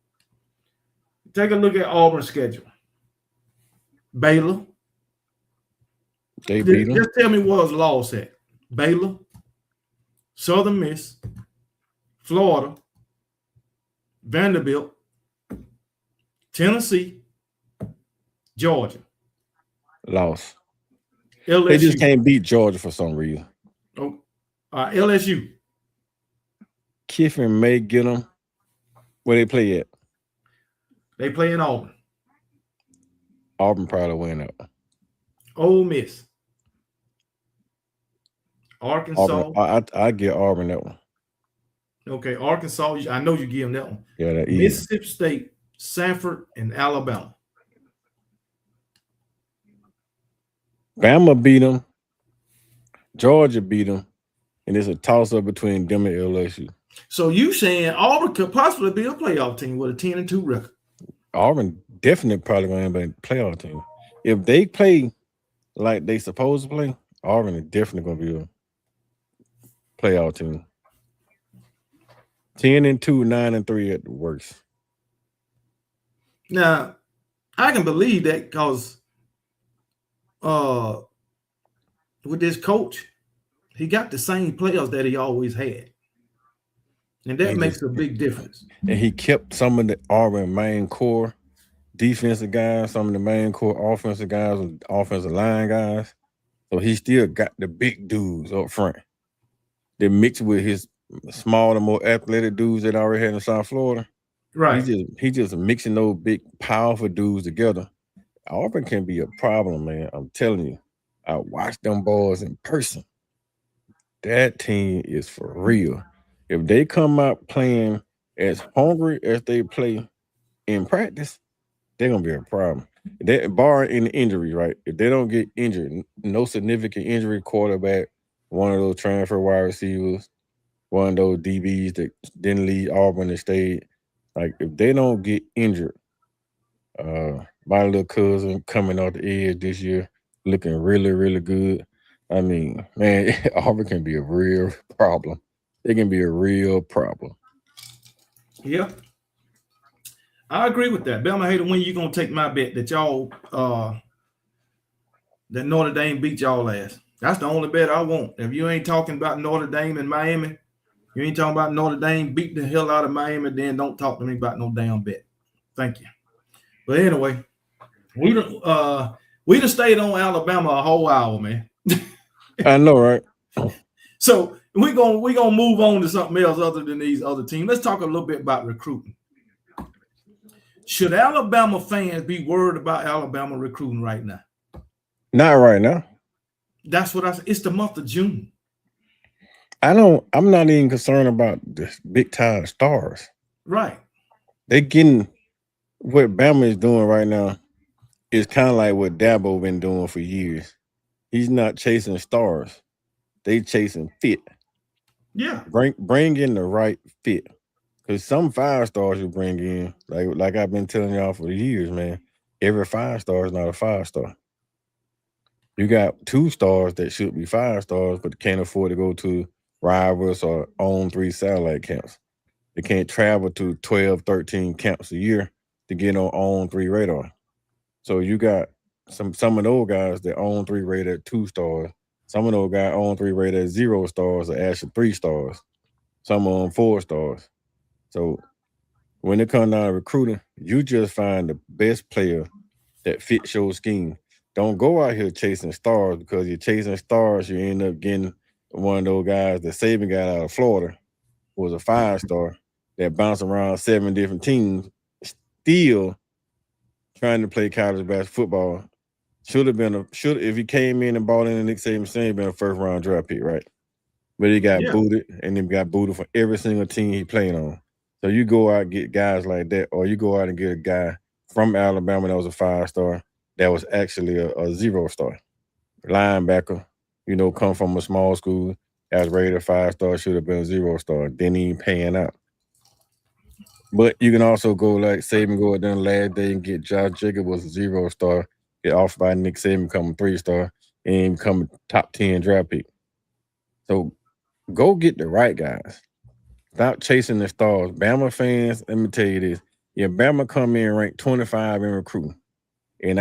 Take a look at Auburn's schedule. Baylor. They beat them. Just tell me what was lost at. Baylor, Southern Miss, Florida, Vanderbilt, Tennessee, Georgia. Lost. LSU. They just can't beat Georgia for some reason. Oh, LSU. Kiffin may get them. Where they play at? They play in Auburn. Auburn probably win that one. Ole Miss. Arkansas. Auburn. I give Auburn that one. Okay, Arkansas. I know you give them that one. Yeah, that easy. Mississippi State, Sanford, and Alabama. Bama beat them. Georgia beat them. And it's a toss-up between them and LSU. So you saying Auburn could possibly be a playoff team with a 10-2 record? Auburn definitely probably going to be a playoff team. If they play like they supposed to play, Auburn is definitely going to be a playoff team. 10-2, 9-3 at the worst. Now, I can believe that because with this coach, he got the same players that he always had. And that makes a big difference. And he kept some of the Auburn main core defensive guys, some of the main core offensive guys, and offensive line guys. So he still got the big dudes up front. They mixed with his smaller, more athletic dudes that already had in South Florida. Right. He just mixing those big, powerful dudes together. Auburn can be a problem, man. I'm telling you. I watched them boys in person. That team is for real. If they come out playing as hungry as they play in practice, they're gonna be a problem. Barring any injury, right? If they don't get injured, no significant injury, quarterback, one of those transfer wide receivers, one of those DBs that didn't leave Auburn and stayed. Like if they don't get injured, my little cousin coming off the edge this year, looking really, really good. I mean, man, Auburn can be a real problem. It can be a real problem. Yeah. I agree with that. Bama Hater, when you going to take my bet that y'all that Notre Dame beat y'all ass. That's the only bet I want. If you ain't talking about Notre Dame and Miami, you ain't talking about Notre Dame beat the hell out of Miami, then don't talk to me about no damn bet. Thank you. But anyway, we done stayed on Alabama a whole hour, man. I know, right? So we're gonna move on to something else other than these other teams. Let's talk a little bit about recruiting. Should Alabama fans be worried about Alabama recruiting right now? Not right now. That's what I said. It's the month of June. I'm not even concerned about the big time stars. Right. They getting what Bama is doing right now is kind of like what Dabo been doing for years. He's not chasing stars. They chasing fit. Yeah. Bring in the right fit. Because some 5-stars you bring in, like I've been telling y'all for years, man, every 5-star is not a 5-star. You got 2 stars that should be 5-stars, but can't afford to go to rivals or own 3 satellite camps. They can't travel to 12, 13 camps a year to get on 3 radar. So you got some of those guys that own 3 radar at 2 stars. Some of those guys own 3 radar at 0 stars or actually 3 stars. Some on 4 stars. So when it comes down to recruiting, you just find the best player that fits your scheme. Don't go out here chasing stars, because you're chasing stars, you end up getting one of those guys. The Saban guy out of Florida was a 5-star that bounced around 7 different teams, still trying to play college basketball. If he came in and bought in the Nick Saban, he'd been a 1st-round draft pick, right? But he got booted, and then got booted from every single team he played on. So you go out and get guys like that, or you go out and get a guy from Alabama that was a 5-star that was actually a 0-star. Linebacker, come from a small school, as rated a 5-star, should have been a 0-star. Didn't even pan out. But you can also go like Saban go down last day and get Josh Jacobs, was a 0-star, get offered by Nick Saban, become a 3-star, and become a top 10 draft pick. So go get the right guys. Stop chasing the stars. Bama fans, let me tell you this. Yeah, Bama come in ranked 25 in recruiting. And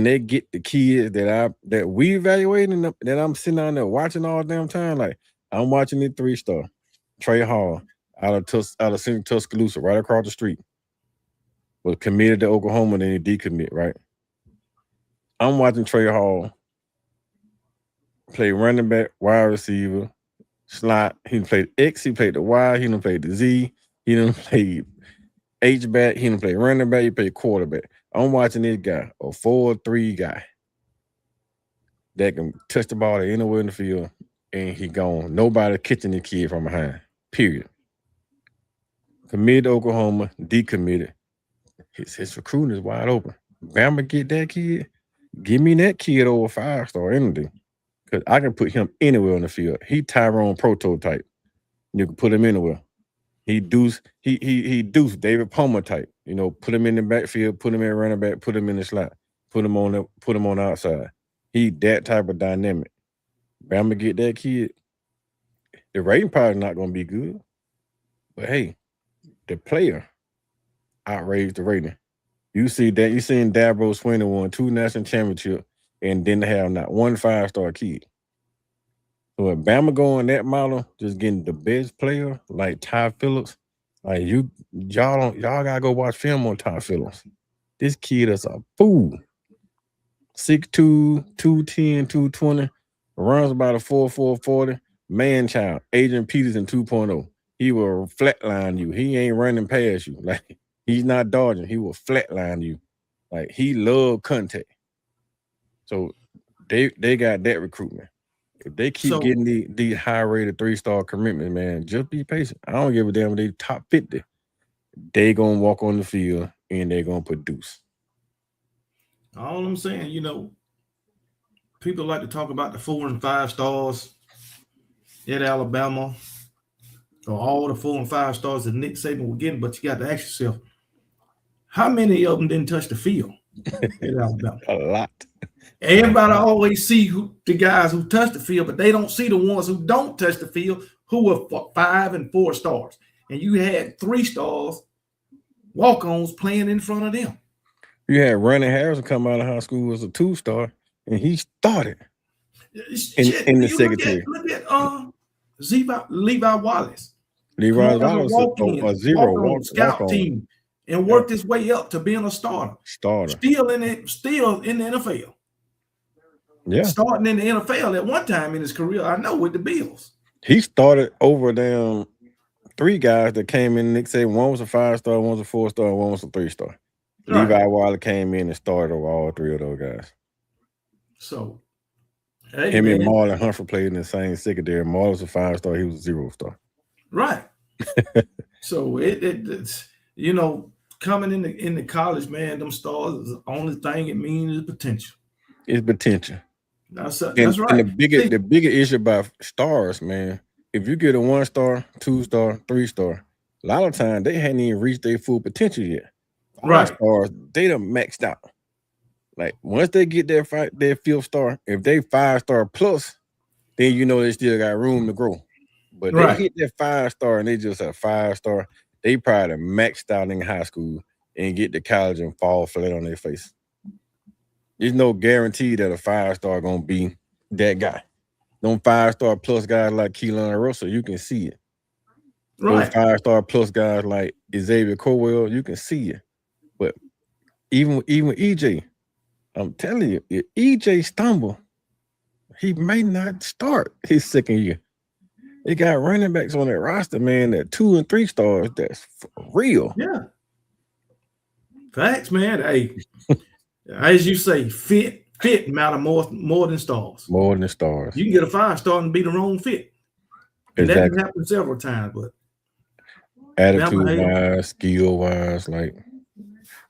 they get the kids that we evaluating, that I'm sitting down there watching all damn time. Like, I'm watching the 3-star, Trey Hall, out of Central Tuscaloosa, right across the street. Was committed to Oklahoma, then he decommit, right? I'm watching Trey Hall play running back, wide receiver, slot. He played X, he played the Y, he done played the Z, he done played H-back, he done played running back, he played quarterback. I'm watching this guy, a 4-3 guy that can touch the ball anywhere in the field, and he gone. Nobody catching the kid from behind, period. Committed to Oklahoma, decommitted. His recruiting is wide open. Bama get that kid, give me that kid over 5-star anything, because I can put him anywhere on the field. He Tyrone prototype. You can put him anywhere. He Deuce David Palmer type. Put him in the backfield, put him in running back, put him in the slot, put him on the outside. He that type of dynamic. Bama get that kid. The rating probably not gonna be good, but hey, the player outraised the rating. You seen Dabo Swinney won 2 national championships and didn't have not one 5-star kid. So if Bama going that model, just getting the best player like Ty Phillips, like y'all gotta go watch film on Ty Phillips. This kid is a fool. 6'2", 210, 220, runs about a 4.4 40. Man child, Adrian Peterson 2.0. He will flatline you. He ain't running past you. Like, he's not dodging. He will flatline you. Like, he love contact. So they got that recruitment. If they keep getting the high-rated 3-star commitment, man, just be patient. I don't give a damn if they top 50. They gonna walk on the field and they gonna produce. All I'm saying, people like to talk about the 4 and 5 stars at Alabama, or all the 4 and 5 stars that Nick Saban was getting, but you got to ask yourself, how many of them didn't touch the field at Alabama? A lot. Everybody always see the guys who touch the field, but they don't see the ones who don't touch the field, who were 5 and 4 stars. And you had 3 stars, walk-ons, playing in front of them. You had Ronnie Harrison come out of high school as a 2-star. and he started Shit, in the you secretary. look at Levi Wallace. Come Leroy on as a Wallace a zero walk on walk scout on team, and worked his way up to being a starter. starter. Still in the NFL. Yeah, Starting in the NFL at one time in his career, I know, with the Bills. he started over them 3 guys that came in. Nick said one was a 5-star, one was a 4-star, and one was a 3-star. Right. Levi Wallace came in and started over all 3 of those guys. So, hey, Him man, and Marlon Humphrey played in the same secondary. Marlon was a 5-star, he was a 0-star. right. So it's coming in the college, man, them stars, the only thing it means is potential. It's potential. That's And right. the bigger issue about stars, man, if you get a 1-star, 2-star, 3-star, a lot of times they hadn't even reached their full potential yet. 5-stars, they done maxed out. Like once they get their 5th star, if they 5-star plus, then they still got room to grow. But they hit that 5-star and they just a 5-star, they probably maxed out in high school and get to college and fall flat on their face. There's no guarantee that a 5-star gonna be that guy. Them 5-star plus guys like Keelan Russell, you can see it. Those 5-star plus guys like Xavier Cowell, you can see it. But even EJ, I'm telling you, if EJ stumble, he may not start his second year. They got running backs on that roster, man, that 2 and 3 stars. That's for real. Yeah. Facts, man. Hey, as you say, fit matter more than stars. More than stars. You can get a 5-star and be the wrong fit. And that can happen several times, but attitude-wise, skill-wise, like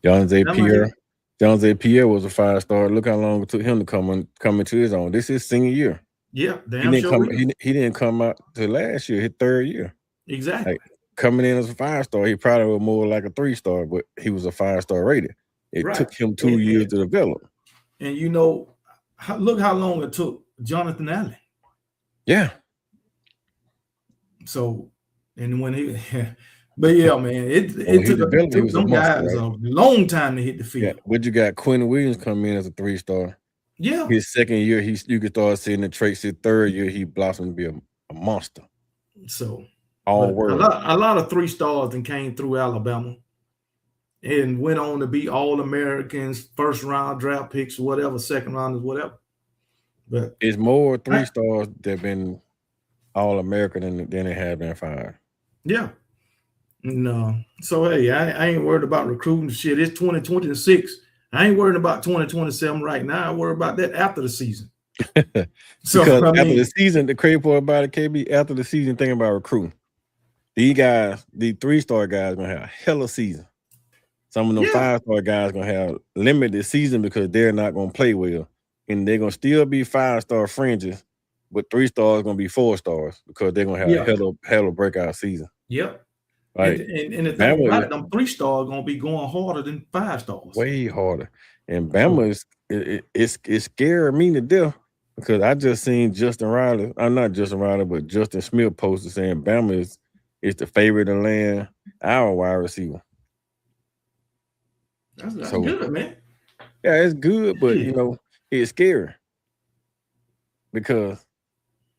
Jonze Pierre was a 5-star. Look how long it took him to come into his own. This is senior year. Yeah, he didn't come out to last year, his 3rd year. Exactly. Like, coming in as a 5-star, he probably was more like a 3-star, but he was a 5-star rated. It took him 2 years to develop. And look how long it took Jonathan Allen. Yeah. So, and when he, but yeah, man, it took some guys a long time to hit the field. Yeah, but you got Quinn Williams coming in as a 3-star. Yeah. His second year, you could start seeing the traits. His 3rd year, he blossomed to be a monster. So, all world. A lot of 3-stars and came through Alabama and went on to be All-Americans, 1st-round draft picks, whatever, 2nd rounders, whatever. But it's more 3-stars that have been All-American than they have been 5. Yeah. No. So, hey, I ain't worried about recruiting shit. It's 2026. I ain't worried about 2027 right now. I worry about that after the season. So because after the season, the crazy part about it, KB, after the season, thinking about recruiting. These guys, the 3-star guys, gonna have a hell of a season. Some of them 5-star guys gonna have limited season because they're not gonna play well, and they're gonna still be 5-star fringes, but 3-stars gonna be 4-stars because they're gonna have a hell of breakout season. Yep. Right. And the thing about it, them 3-stars gonna be going harder than 5-stars. Way harder. And Bama it's scaring me to death because I just seen Justin Riley. I'm not Justin Riley, but Justin Smith posted saying Bama is the favorite to land our wide receiver. That's good, man. Yeah, it's good, but it's scary because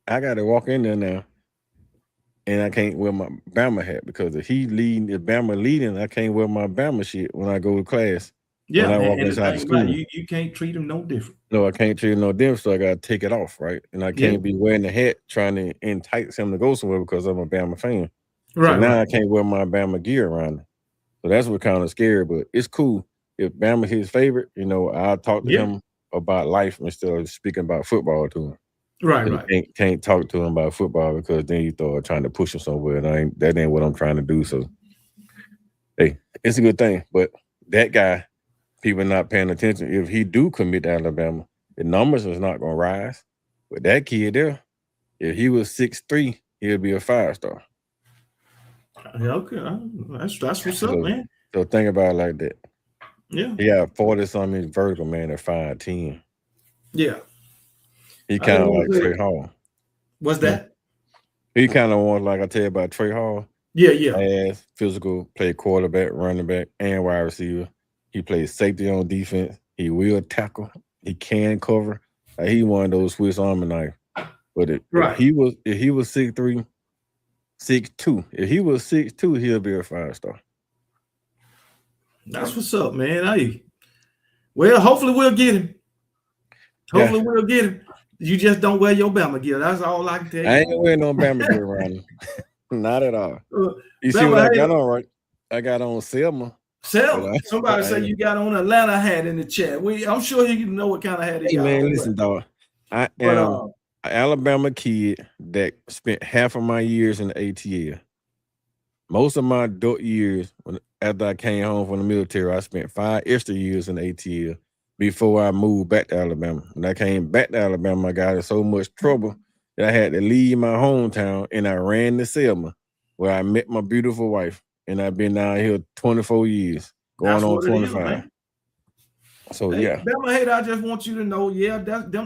I got to walk in there now, and I can't wear my Bama hat because if Bama leading, I can't wear my Bama shit when I go to class. Yeah, when I walk inside school. You can't treat him no different. No, I can't treat him no different, so I got to take it off, right? And I can't be wearing the hat trying to entice him to go somewhere because I'm a Bama fan. Right. So now I can't wear my Bama gear around him. So that's what kind of scary, but it's cool. If Bama his favorite, I'll talk to him about life instead of speaking about football to him. Right. Can't talk to him about football because then you start trying to push him somewhere, and that ain't what I'm trying to do. So, hey, it's a good thing. But that guy, people not paying attention. If he do commit to Alabama, the numbers is not gonna rise. But that kid there, if he was 6'3", he'll be a 5-star. Okay, that's what's up, man. So think about it like that. Yeah. He got 40-something vertical, man, at 5'10". Yeah. He kind of like Trey Hall. What's that? He kind of wants, like I tell you about Trey Hall. Yeah. As physical, play quarterback, running back, and wide receiver. He plays safety on defense. He will tackle. He can cover. He one of those Swiss Army knife. But if Right. he was 6'3", 6'2", if he was 6'2", he'll be a 5-star. That's what's up, man. Hey, well, hopefully we'll get him. Hopefully we'll get him. You just don't wear your Bama gear. That's all I can tell you. I ain't wearing no Bama gear around him. Not at all. You see Bama what I Hater. got on, right? I got on Selma. Selma. Somebody say you got on an Atlanta hat in the chat. I'm sure you know what kind of hat he got man, on. listen, dog. I am an Alabama kid that spent half of my years in the ATL. Most of my adult years, after I came home from the military, I spent 5 extra years in the ATL before I moved back to Alabama. When I came back to Alabama, I got in so much trouble that I had to leave my hometown, and I ran to Selma, where I met my beautiful wife, and I've been down here 24 years, going on 25. So, hey, yeah. Bama Hater, I just want you to know,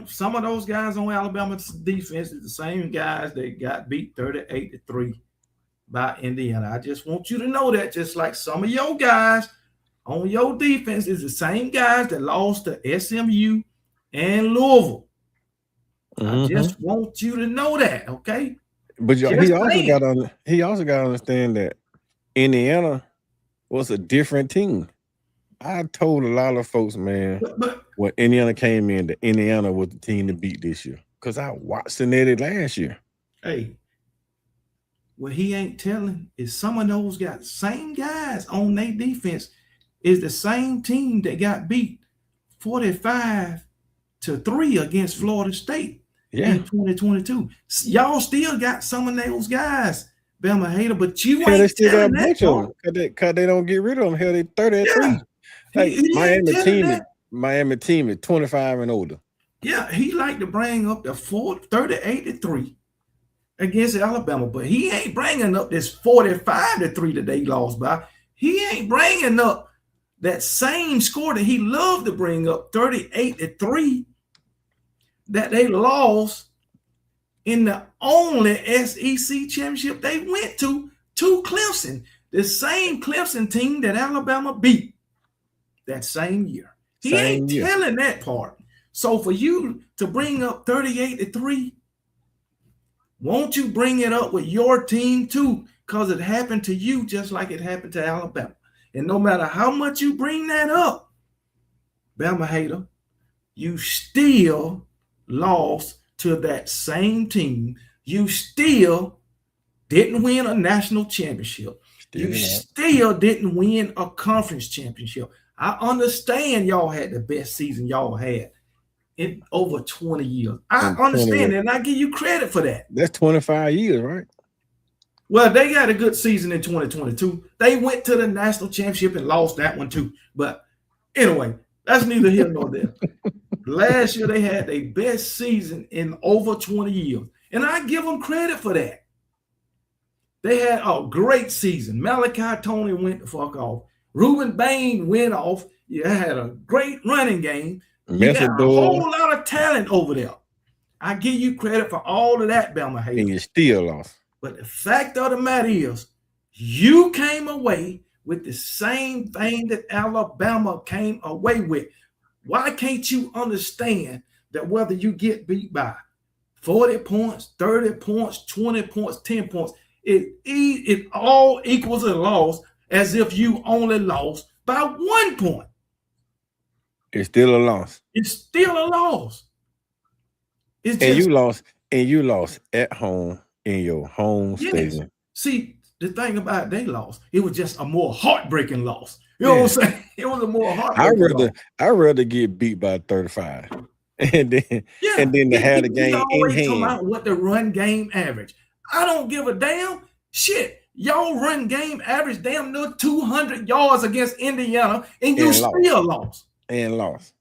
some of those guys on Alabama's defense is the same guys that got beat 38-3 by Indiana. I just want you to know that, just like some of your guys on your defense is the same guys that lost to SMU and Louisville. I just want you to know that, okay? But he also got to understand that Indiana was a different team. I told a lot of folks, man, when Indiana came in, that Indiana was the team to beat this year, because I watched Cincinnati last year. Hey, what he ain't telling is some of those same guys on their defense is the same team that got beat 45-3 against Florida State in 2022. Y'all still got some of those guys, Bama Hater, but you ain't telling that part. Because they don't get rid of them. Hell, they 30-3. Hey, Miami team is 25 and older. Yeah, he like to bring up the 38-3 against Alabama, but he ain't bringing up this 45-3 that they lost by. He ain't bringing up that same score that he loved to bring up, 38-3, that they lost in the only SEC championship they went to Clemson, the same Clemson team that Alabama beat that same year. He ain't telling that part. So for you to bring up 38-3, won't you bring it up with your team too? Because it happened to you just like it happened to Alabama. And no matter how much you bring that up, Bama Hater, you still lost to that same team. You still didn't win a national championship. Still didn't win a conference championship. I understand y'all had the best season y'all had in over 20 years. I understand that, and I give you credit for that. That's 25 years, right? Well, they got a good season in 2022. They went to the national championship and lost that one too. But anyway, that's neither here nor there. Last year, they had their best season in over 20 years. And I give them credit for that. They had a great season. Malachi Tony went the fuck off. Ruben Bain went off. You had a great running game. You got a whole lot of talent over there. I give you credit for all of that, Bama Hater. And you still lost. But the fact of the matter is, you came away with the same thing that Alabama came away with. Why can't you understand that whether you get beat by 40 points, 30 points, 20 points, 10 points, it all equals a loss as if you only lost by 1 point. It's still a loss. It's still a loss. You lost at home in your home stadium. See, the thing about they lost, it was just a more heartbreaking loss. You know what I'm saying? It was a more heartbreaking loss. I'd rather get beat by 35 and then to have the game in hand. Talking about what the run game average. I don't give a damn. Shit, y'all run game average damn near 200 yards against Indiana, and you still lost. And lost.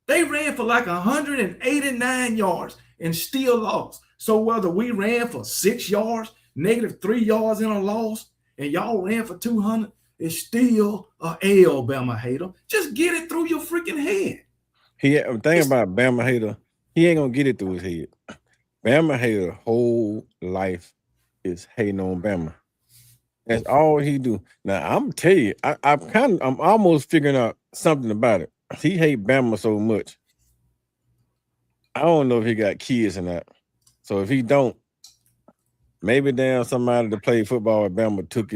They ran for like 189 yards and still lost. So whether we ran for 6 yards, -3 yards in a loss, and y'all ran for 200, it's still a L, Bama Hater. Just get it through your freaking head. The thing about Bama Hater, he ain't gonna get it through his head. Bama Hater whole life is hating on Bama. That's all he do. Now I'm tell you, I'm almost figuring out something about it. He hate Bama so much I don't know if he got kids or not. So if he don't, maybe damn somebody to play football at Bama took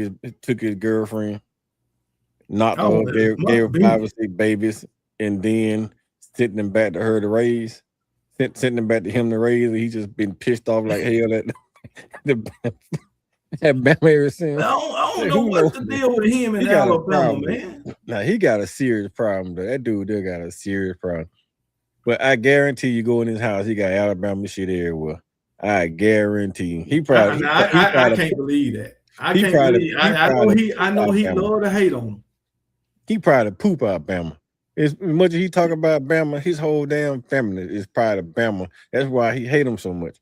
his girlfriend, knocked her Oh, up, it gave her must 5 or be. 6 babies, and then sent them back to her to raise. Sent them back to him to raise. And he just been pissed off like hell at Bama ever since. I don't know Who what's knows? the deal with him in He got a Alabama, problem. man. Now he got a serious problem though. That dude there got a serious problem. But I guarantee you go in his house, he got Alabama shit everywhere. I guarantee you. He probably I can't believe that. I can't believe. I know he love to hate on him. He probably poop out Bama. As much as he talk about Bama, his whole damn family is proud of Bama. That's why he hate him so much.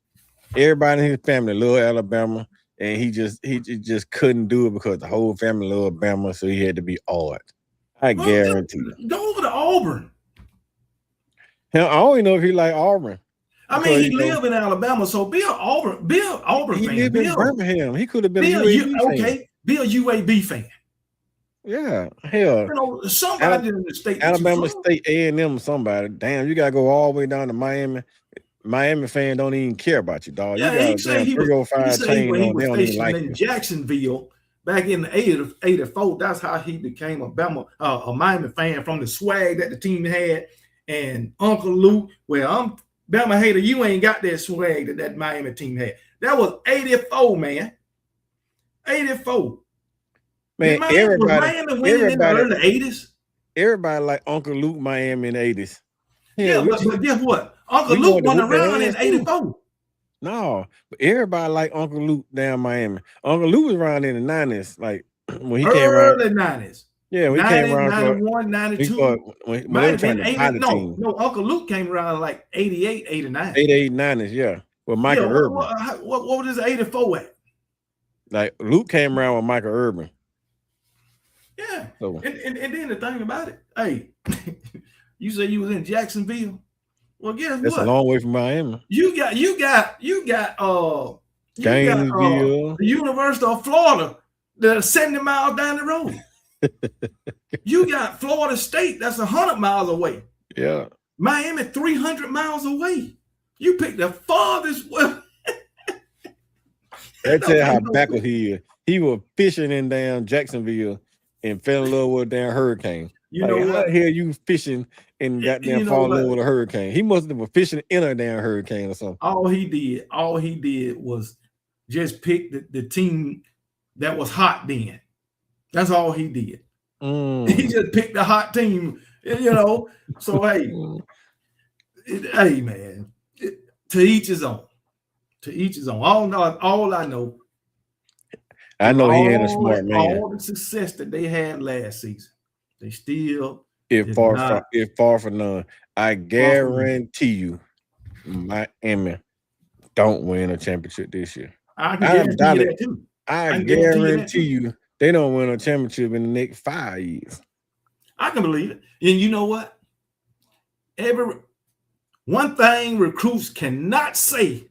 Everybody in his family love Alabama, and he just couldn't do it because the whole family loved Bama, so he had to be odd. I guarantee you. Go over to Auburn. Hell, I don't even know if he like Auburn. I mean, he live in Alabama, so be an Auburn He fan. lived in Birmingham. He could have been a UAB fan. Be a UAB fan. Yeah, hell. You know, somebody in the state. Alabama State A&M, somebody. Damn, you gotta go all the way down to Miami. Miami fan don't even care about you, dog. Yeah, you he said he was stationed in Jacksonville back in the 84. That's how he became a Miami fan, from the swag that the team had. And Uncle Luke, well, I'm Bama hater, you ain't got that swag that Miami team had. That was 84, man. 84. Man, everybody in the early 80s. Everybody like Uncle Luke Miami in the 80s. Yeah, but guess what? Uncle Luke went around in 84. No, but everybody like Uncle Luke down Miami. Uncle Luke was around in the 90s, like when he came around. Early 90s. Yeah, when he came around. 91, 92. When they were trying to buy the team. No, Uncle Luke came around like 88, 89. 88, 90s, yeah. With Michael Irvin. What was his 84 at? Like Luke came around with Michael Irvin. Yeah. So, and then the thing about it, hey, you say you was in Jacksonville. Well, guess what? That's a long way from Miami. You got Gainesville. The University of Florida that's 70 miles down the road. You got Florida State that's 100 miles away. Yeah. Miami 300 miles away. You picked the farthest. That's how backward he is. He was fishing in down Jacksonville and fell in love with a damn hurricane. You know what? How the hell you fishing and goddamn fall in love with a hurricane? He must have been fishing in a damn hurricane or something. All he did was just pick the team that was hot then. That's all he did. He just picked the hot team, you know. So hey, man, to each his own. To each his own. All I know. I know he ain't a smart man. All the success that they had last season, they still far from none. I guarantee you, Miami don't win a championship this year. I guarantee that too. I guarantee you they don't win a championship in the next 5 years. I can believe it. And you know what? One thing recruits cannot say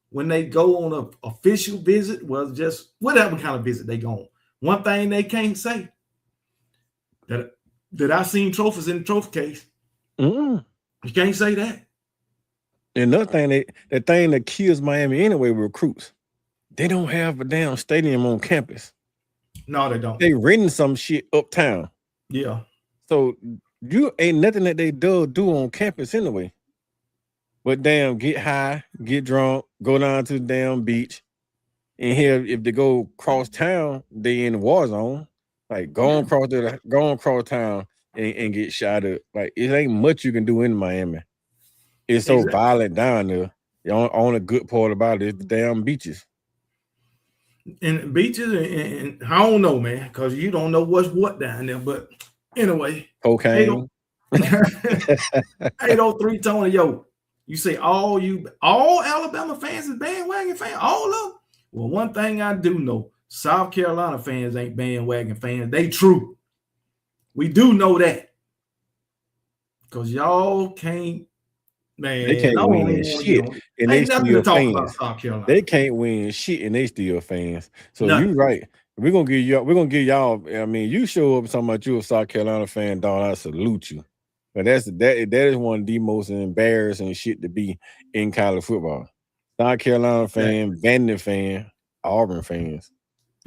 when they go on an official visit, well, just whatever kind of visit they go on. One thing they can't say that I seen trophies in the trophy case. You can't say that. And another thing, the thing that kills Miami anyway with recruits, they don't have a damn stadium on campus. No, they don't. They renting some shit uptown. Yeah. So you ain't nothing that they do on campus anyway. But damn, get high, get drunk, go down to the damn beach. And here, if they go cross town, they in the war zone. Like go across town and get shot up. Like it ain't much you can do in Miami. It's so violent down there. The only good part about it is the damn beaches. And beaches, and I don't know, man, because you don't know what's what down there. But anyway, cocaine. 803 Tony, yo. You say all Alabama fans is bandwagon fans, all of them. Well, one thing I do know, South Carolina fans ain't bandwagon fans. They true. We do know that. Because y'all can't, man. They can't win shit. And they still fans. They can't win shit and they still fans. So you right. We're gonna give y'all. I mean, you show up talking about you a South Carolina fan, dog. I salute you. But that is one of the most embarrassing shit to be in college football. South Carolina fan, Vandy fan, Auburn fans.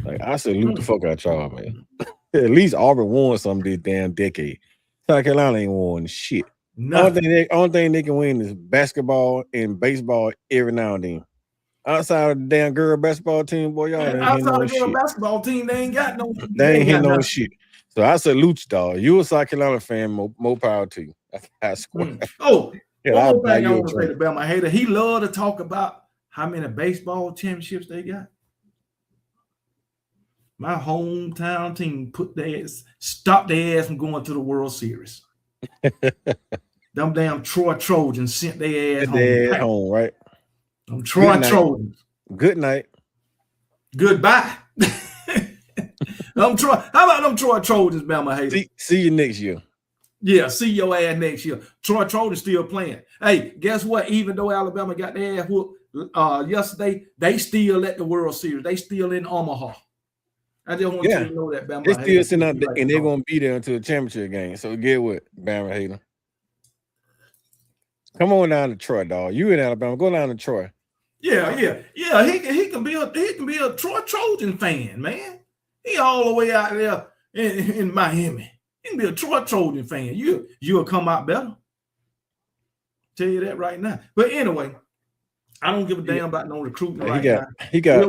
Like I salute the fuck out y'all, man. At least Auburn won some this damn decade. South Carolina ain't won shit. Only thing they can win is basketball and baseball every now and then. Outside of the damn girl basketball team, boy, y'all ain't hitting no shit. Basketball team, they ain't got no. They ain't hitting no shit. So I salute you, dog. You a South Carolina fan, more power to you. I swear. Oh, yeah, one more thing I want to say to Bama Hater. He love to talk about how many baseball championships they got. My hometown team stopped their ass from going to the World Series. Them damn Troy Trojans sent their ass home. Right? Them Troy Trojans. Good night. Goodbye. How about them Troy Trojans, Bama Hater? See you next year. Yeah, see your ass next year. Troy Trojans still playing. Hey, guess what? Even though Alabama got their ass whooped yesterday, they still at the World Series. They still in Omaha. I just want you to know that Bama. They still sitting out there, and they're gonna be there until the championship game. So get what, Bama Hater. Come on down to Troy, dog. You in Alabama? Go down to Troy. Yeah. He can be a Troy Trojan fan, man. He all the way out there in Miami. He can be a Troy Trojan fan. You'll come out better. Tell you that right now. But anyway, I don't give a damn about no recruiting now. He got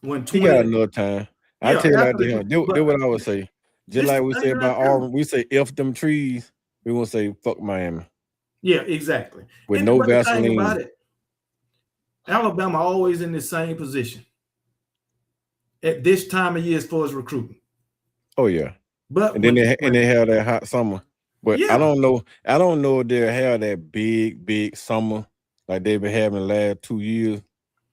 another time. I tell you like that. Do what I would say. Just like we say about Auburn, we say F them trees. We won't say fuck Miami. Yeah, exactly. With no Vaseline. About it, Alabama always in the same position at this time of year as far as recruiting. Oh yeah, but then they have that hot summer. But I don't know if they'll have that big summer like they've been having the last 2 years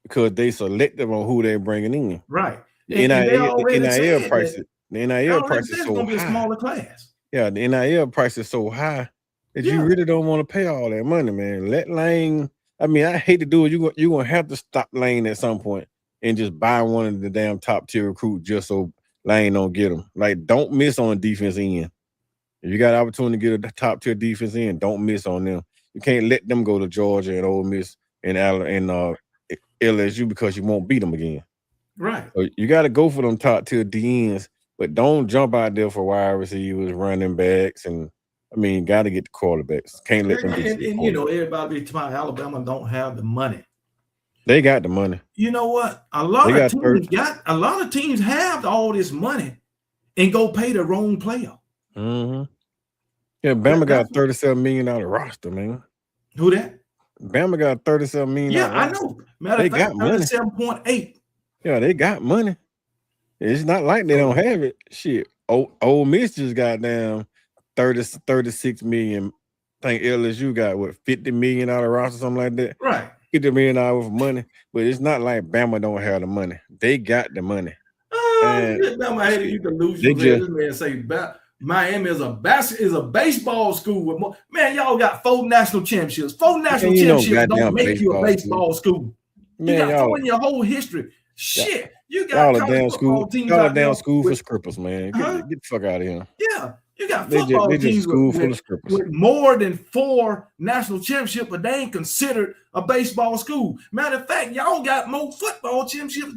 because they selective on who they're bringing in. Right. The NIL prices. The NIL price is so gonna be a high. smaller class. Yeah, the NIL price is so high that you really don't want to pay all that money, man. Let Lane. I mean, I hate to do it. You're gonna have to stop Lane at some point and just buy one of the damn top tier recruits just so Lane don't get them. Like, don't miss on the defense end. If you got an opportunity to get a top tier defense in, don't miss on them. You can't let them go to Georgia and Ole Miss and LSU because you won't beat them again. Right. So you got to go for them top tier DNs, but don't jump out there for wide receivers, running backs, and got to get the quarterbacks. Can't let them get and everybody talking about Alabama don't have the money. They got the money. You know what? A lot of teams have all this money and go pay the wrong player. Mm-hmm. Yeah, Bama got $37 million roster, man. Who that? Bama got $37 million. Yeah, I know. Matter of fact, 37.8. Yeah, they got money. It's not like they don't have it. Shit. Ole Miss just got down 36 million. I think LSU got $50 million roster, something like that. Right. $50 million of money, but it's not like Bama don't have the money. They got the money. Bama, you can lose your head. This man say Miami is a baseball school. Man, y'all got 4 national championships. 4 national championships don't make you a baseball school. You got 4 in your whole history. Shit, you got y'all a damn school. Y'all a damn school for scrippers, man. Get the fuck out of here. Yeah, you got football teams with more than 4 national championships, but they ain't considered a baseball school. Matter of fact, y'all got more football championships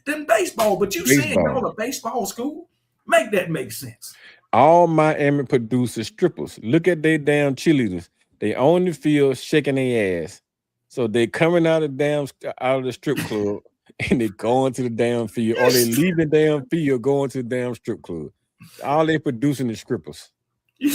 than baseball. But you saying y'all a baseball school? Make that make sense. All Miami produces strippers. Look at their damn cheerleaders. They on the field shaking their ass. So they coming out of the strip club and they going to the damn field, or they leaving the damn field going to the damn strip club. All they producing is strippers. You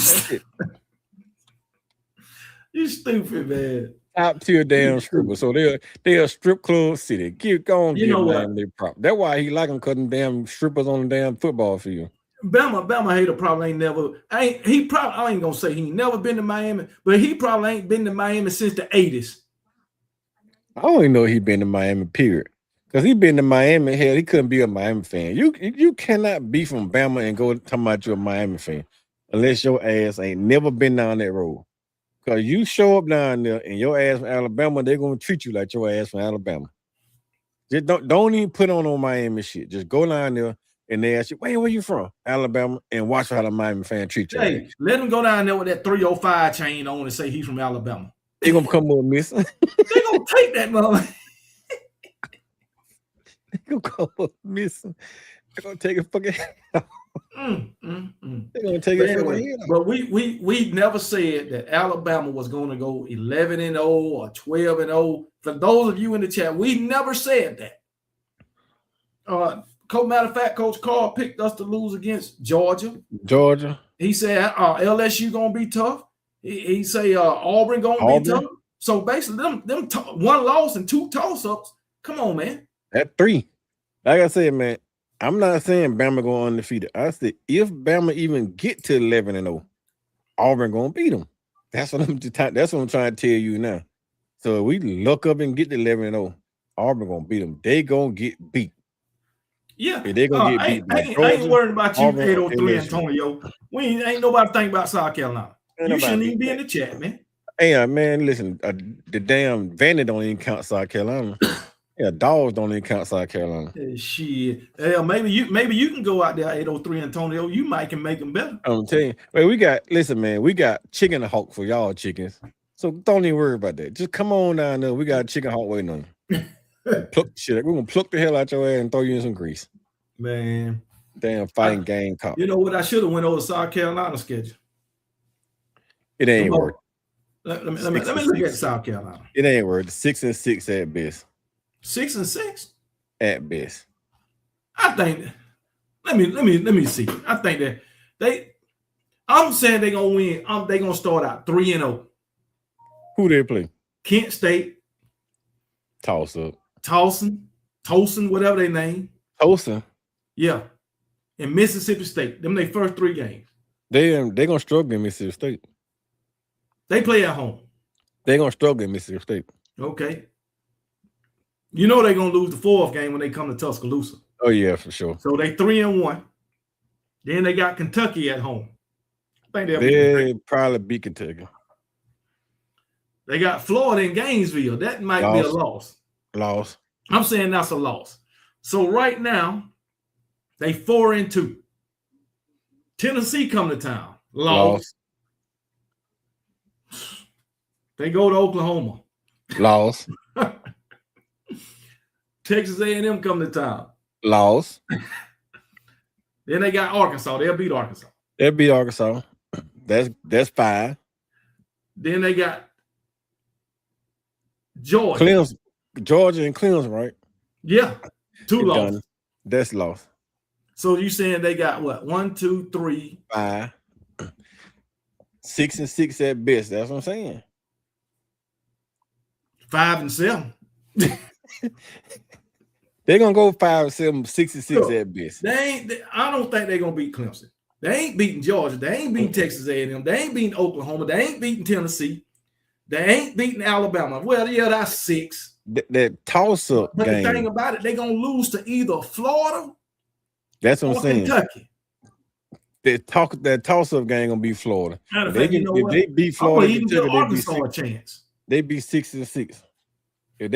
stupid, man. Top tier damn strippers. So they're a strip club city. Keep going. You know what? That's why he like them cutting damn strippers on the damn football field. Bama hater probably ain't never. I ain't gonna say he ain't never been to Miami, but he probably ain't been to Miami since the 80s. I don't even know he been to Miami, period. Because he been to Miami, hell, he couldn't be a Miami fan. You cannot be from Bama and go talking about you a Miami fan unless your ass ain't never been down that road. Because you show up down there and your ass from Alabama, they're gonna treat you like your ass from Alabama. Just don't even put on Miami shit. Just go down there, and they ask you, where you from? Alabama, and watch how the Miami fan treat you. Hey, let him go down there with that 305 chain on and say he's from Alabama. They gonna come up missing. They gonna take that mother. They gonna come up missing. They're gonna take a fucking They're gonna take it anyway, but we never said that Alabama was going to go 11-0 or 12-0. For those of you in the chat, we never said that. Matter of fact, Coach Carl picked us to lose against Georgia. He said LSU gonna be tough. He say Auburn gonna be tough. So basically, them one loss and 2 toss-ups. Come on, man. At 3. Like I said, man, I'm not saying Bama going undefeated. I said if Bama even get to 11-0, Auburn gonna beat them. That's what I'm trying to tell you now. So if we look up and get to 11-0, Auburn gonna beat them. They gonna get beat. Yeah, they're gonna get beat. I ain't worried about you, Auburn, 803 Antonio. Ain't nobody thinking about South Carolina. You shouldn't even be in the chat, man. Hey, man, listen, the damn Vandy don't even count South Carolina. Yeah, dogs don't even count South Carolina. Shit. Hell, maybe you can go out there, 803 Antonio. You might can make them better. I'm telling you. We got chicken and hawk for y'all chickens. So don't even worry about that. Just come on down there. We got a chicken hawk waiting on you. Pluck shit. We're gonna pluck the hell out your ass and throw you in some grease. Man. Damn fighting game cop. You know what? I should have went over South Carolina schedule. It ain't worth. Let me look at South Carolina. It ain't worth. 6-6 at best. 6-6 at best. I think. Let me see. I think that I'm saying they're gonna win. They're gonna start out 3-0. Who they play? Kent State. Towson, whatever they name. Towson. Yeah. And Mississippi State. Them their first 3 games. They gonna struggle in Mississippi State. They play at home. They're gonna struggle in Mississippi State. Okay. You know they're gonna lose the 4th game when they come to Tuscaloosa. Oh yeah, for sure. So they 3-1. Then they got Kentucky at home. I think they'll probably beat Kentucky. They got Florida in Gainesville. That might be a loss. I'm saying that's a loss. So right now, they 4-2. Tennessee come to town. Loss. They go to Oklahoma. Loss. Texas A&M come to town. Loss. Then they got Arkansas. They'll beat Arkansas. That's 5. Then they got Georgia. Georgia and Clemson, right? Yeah. 2 losses. That's lost. So you saying they got what? 1, 2, 3, 5. 6-6 at best. That's what I'm saying. 5-7. They're gonna go 5-7, 6-6 at best. I don't think they're gonna beat Clemson. They ain't beating Georgia. They ain't beating Texas A&M. They ain't beating Oklahoma. They ain't beating Tennessee. They ain't beating Alabama. Well, yeah, that's 6. That toss-up but game. The thing about it, they're gonna lose to either Florida. That's what I'm saying. Kentucky. That toss-up game gonna be Florida. If they beat Florida, even give Arkansas a chance. They be 6-6. If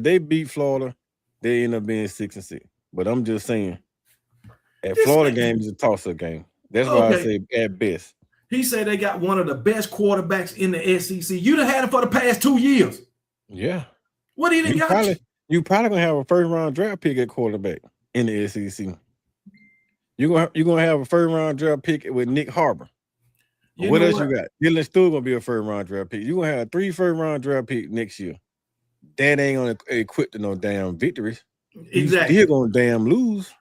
they beat Florida, they end up being 6-6. But I'm just saying, Florida game is a toss-up game. That's why I say at best. He said they got one of the best quarterbacks in the SEC. You done had him for the past 2 years. Yeah. What do you got? You probably gonna have a first-round draft pick at quarterback in the SEC. You're gonna have a first-round draft pick with Nick Harbor. What else you got? Dylan Stewart gonna be a first-round draft pick. You're gonna have 3 first-round draft picks next year. That ain't gonna equip to no damn victories. Exactly. You're gonna damn lose.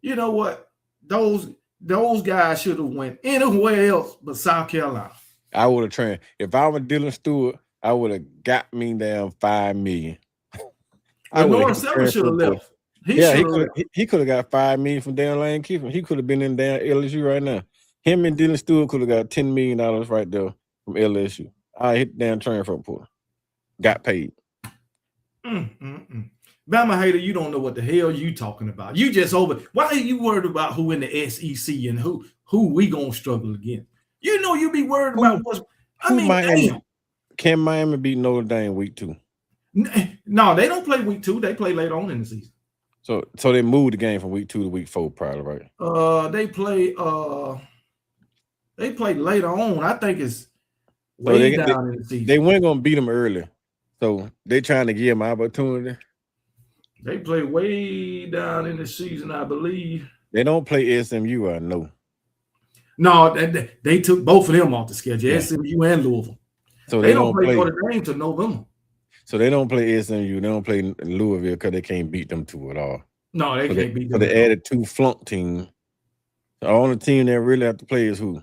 You know what? Those guys should have went anywhere else but South Carolina. I would have trained. If I was Dylan Stewart, I would have got me down $5 million. North Southern should have left. He could have got $5 million from Dan Lane Kiffin. He could have been in down LSU right now. Him and Dylan Stewart could have got $10 million right there from LSU. I hit the damn transfer portal. Got paid. Bama hater, you don't know what the hell you talking about. You just over. Why are you worried about who in the SEC and who we gonna struggle against? You know you be worried about what's. Miami. Can Miami beat Notre Dame week 2? No, they don't play week 2. They play later on in the season. So they moved the game from week 2 to week 4, probably, right? They play later on. I think it's So way down in the season. They weren't gonna beat them early, so they trying to give them opportunity. They play way down in the season, I believe. They don't play SMU, I know. No, they took both of them off the schedule, SMU and Louisville. So they don't play Notre Dame till November. So they don't play SMU. They don't play Louisville because they can't beat them two at all. No, they can't beat them. So they added 2 flunk teams. The only team that really have to play is who?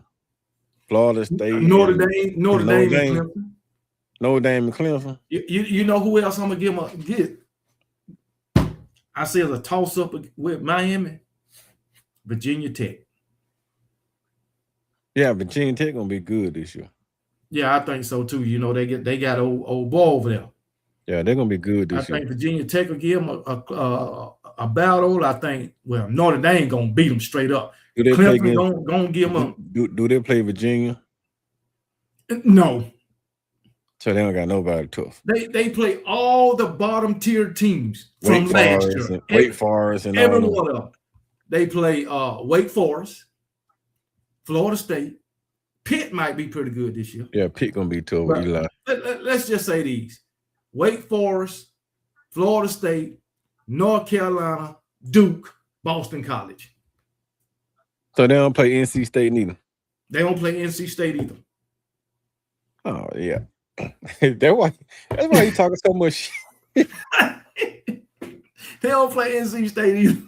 Florida State. Notre Dame and Clemson. Notre Dame and Clemson. You know who else I'm gonna get? I say it's a toss up with Miami, Virginia Tech. Yeah, Virginia Tech gonna be good this year. Yeah, I think so too. You know, they got old boy over there. Yeah, they're gonna be good this year. I think Virginia Tech will give them a battle. I think Notre Dame gonna beat them straight up. Do they Clemson gonna give them do they play Virginia? No. So they don't got nobody tough. They play all the bottom tier teams from last year. Wake Forest and every one of them. They play Wake Forest, Florida State. Pitt might be pretty good this year. Yeah, Pitt gonna be tough. Eli. Let's just say these: Wake Forest, Florida State, North Carolina, Duke, Boston College. So they don't play NC State neither. They don't play NC State either. Oh yeah, that's why you talking so much shit. They don't play NC State either.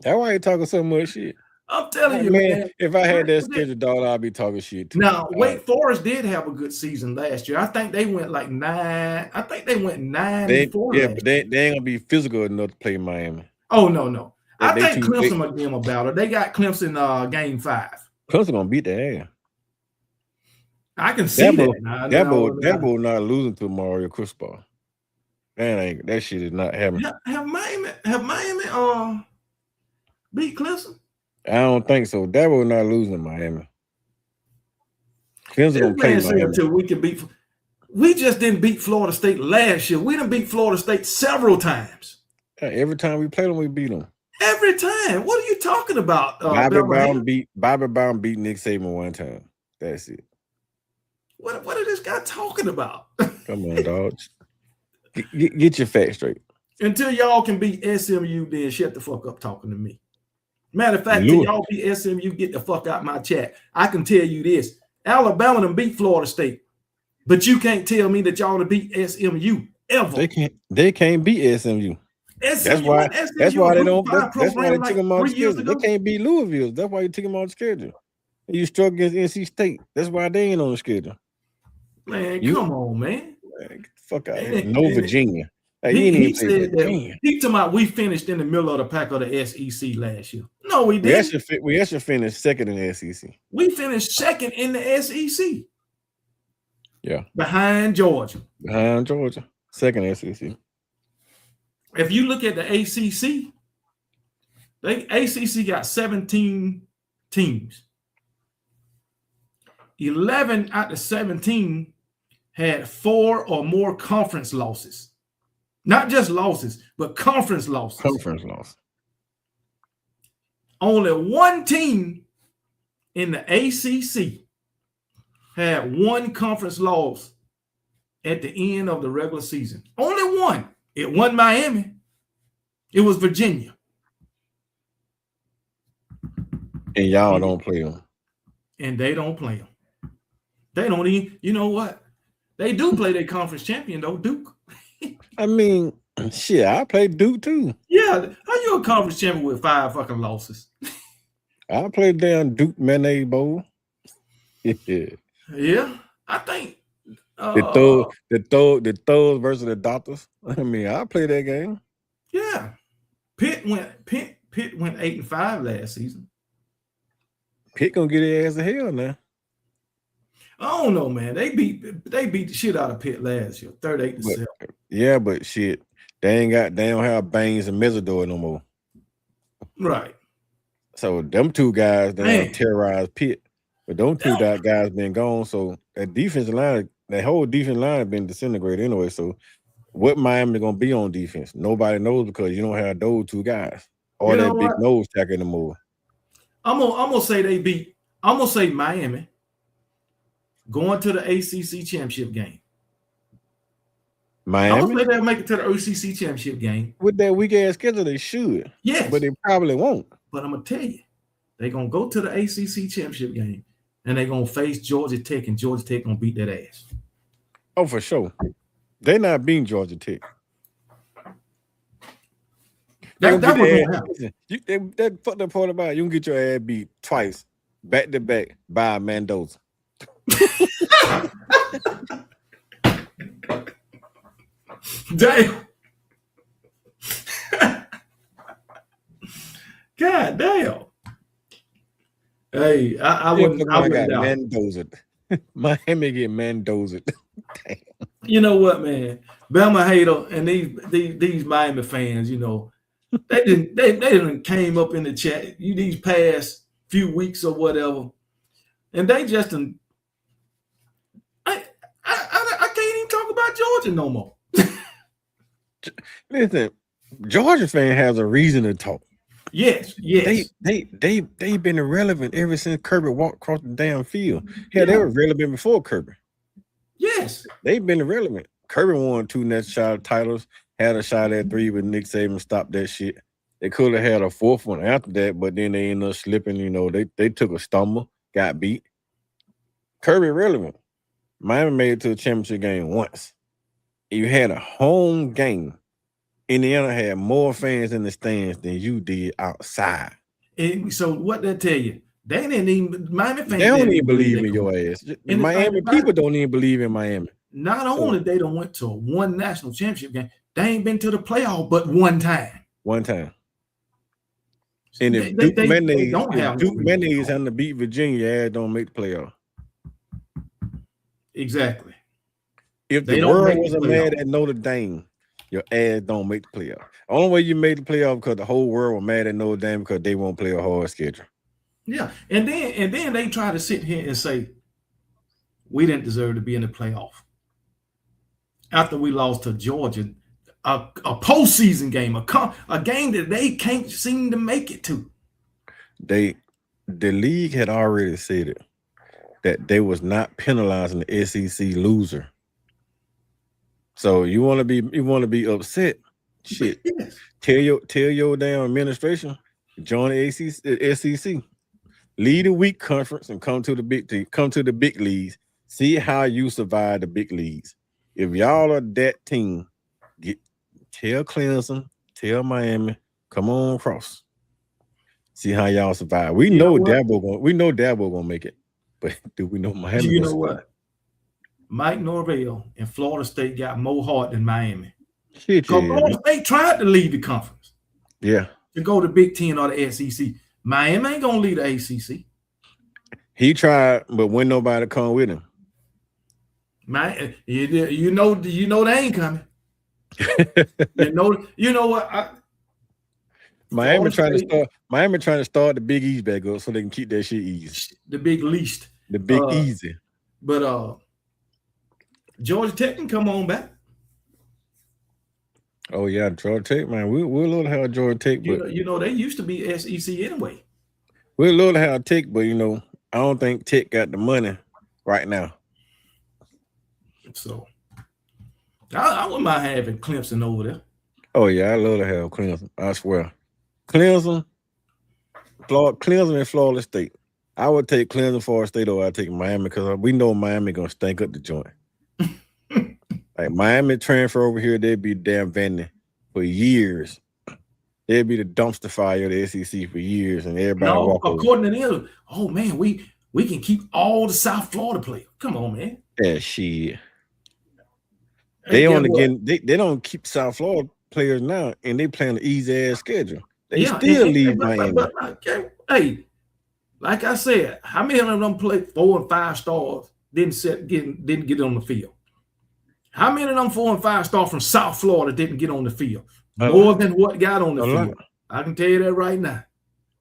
That's why you talking so much shit. I'm telling you, man. If I had that schedule, dog, I'd be talking shit too. Now, Wake Forest did have a good season last year. I think they went like 9. I think they went 9-4. Yeah, but they ain't gonna be physical enough to play Miami. Oh no. I think Clemson will give them a battle. They got Clemson game 5. Clemson gonna beat their ass. I can see that. That boy not losing to Mario Cristobal. That shit is not happening. Have Miami beat Clemson? I don't think so. That boy not losing Miami. Clemson gonna play Miami until we can beat. We just didn't beat Florida State last year. We didn't beat Florida State several times. Every time we play them, we beat them. Every time. What are you talking about? Bobby Brown beat Nick Saban one time. That's it. What is this guy talking about? Come on, dog. Get your facts straight. Until y'all can beat SMU, then shut the fuck up talking to me. Matter of fact, until y'all beat SMU, get the fuck out my chat. I can tell you this. Alabama done beat Florida State. But you can't tell me that y'all to beat SMU ever. They can't beat SMU. That's why they don't. That's why they took them off the schedule. They can't beat Louisville. That's why you took them off the schedule. You struck against NC State. That's why they ain't on the schedule. Man, come on, man. Fuck out here. No Virginia. He said that he talking about we finished in the middle of the pack of the SEC last year. No, we didn't. We actually finished second in the SEC. We finished second in the SEC. Yeah. Behind Georgia. Second SEC. If you look at the ACC, ACC got 17 teams. 11 out of 17 had 4 or more conference losses. Not just losses, but conference losses. Conference loss. Only one team in the ACC had one conference loss at the end of the regular season. Only one. It wasn't Miami. It was Virginia. And y'all don't play them. And they don't play them. They don't even, you know what? They do play their conference champion, though, Duke. I mean, shit, I played Duke, too. Yeah. How you a conference champion with 5 fucking losses? I played down Duke Mayonnaise Bowl. Yeah. I think the Throws versus the Doctors. I mean, I played that game. Yeah. Pitt went 8-5 last season. Pitt gonna get their ass to hell now. I don't know, man. They beat the shit out of Pitt last year, 38-7. Yeah, but shit, they don't have Baines and Mesidor no more. Right. So them two guys they terrorized Pitt, but them two guys been gone. So that defensive line, that whole defensive line has been disintegrated anyway. So what Miami gonna be on defense? Nobody knows because you don't have those two guys or You know that big what? nose tackle anymore. I'm gonna say they beat. I'm gonna say Miami going to the ACC championship game. I'm Miami gonna say they'll make it to the ACC championship game. with that weak ass schedule, they should. Yes, But they probably won't. but I'm gonna tell you, they're gonna go to the ACC championship game and they're gonna face Georgia Tech, and Georgia Tech gonna beat that ass. Oh, for sure. They're not beating Georgia Tech. That was gonna happen. That fuck the part about it, you can get your ass beat twice, back to back by Mendoza. Damn. God damn. Hey, I wouldn't got doubt. Mendoza. Miami get Mendoza. Damn. You know what, man? Bama hater and these Miami fans, you know, they didn't came up in the chat these past few weeks or whatever, and they just I can't even talk about Georgia no more. Listen, Georgia fan has a reason to talk. Yes. They've been irrelevant ever since Kirby walked across the damn field. Hell, they were relevant before Kirby. Yes. They've been irrelevant. Kirby won 2 national titles, had a shot at 3, but Nick Saban stopped that shit. They could have had a 4th one after that, but then they ended up slipping. You know, they took a stumble, got beat. Kirby relevant. Miami made it to a championship game once. You had a home game. Indiana had more fans in the stands than you did outside. And so what that tell you? They didn't even Miami fans. They don't even believe in your ass. Miami people don't even believe in Miami. Not only they don't went to one national championship game, they ain't been to the playoff but one time. One time. And if Duke Mayonnaise having to beat Virginia, ass don't make the playoff. Exactly. If the world wasn't mad at Notre Dame, your ass don't make the playoff. Only way you made the playoff because the whole world was mad at Notre Dame because they won't play a hard schedule. Yeah, and then they try to sit here and say we didn't deserve to be in the playoff after we lost to Georgia, a postseason game, a game that they can't seem to make it to. The league had already said it that they was not penalizing the SEC loser. So you want to be upset? Shit, yes. Tell your damn administration join the SEC. Lead a weak conference and come to the big leagues. See how you survive the big leagues. If y'all are that team, tell Clemson, tell Miami, come on across. See how y'all survive. We know Dabo gonna make it, but do we know Miami? You know what? Mike Norvell in Florida State got more heart than Miami. Shit, yeah. Florida State tried to lead the conference. Yeah. To go to Big Ten or the SEC. Miami ain't gonna lead the ACC. He tried, but when nobody come with him. You know they ain't coming. you know what? Miami trying to start the Big East back up so they can keep that shit easy. The big least. The big easy. But Georgia Tech can come on back. Oh yeah, Georgia Tech, man. We'll love to have Georgia Tech, but you know they used to be SEC anyway. We'll love to have Tech, but you know, I don't think Tech got the money right now. So I wouldn't mind having Clemson over there. Oh yeah, I love to have Clemson. I swear. Clemson and Florida State. I would take Clemson, Florida State, or I'd take Miami because we know Miami gonna stink up the joint. Like Miami transfer over here, they'd be damn Vandy for years. They'd be the dumpster fire of the SEC for years, and everybody walk over. According to them, oh man, we can keep all the South Florida players. Come on, man. Yeah, shit. They don't keep South Florida players now, and they playing an easy ass schedule. They still leave Miami. But, hey, like I said, how many of them played 4 and 5 stars didn't get on the field? How many of them 4 and 5 stars from South Florida didn't get on the field? More than what got on the field. I can tell you that right now.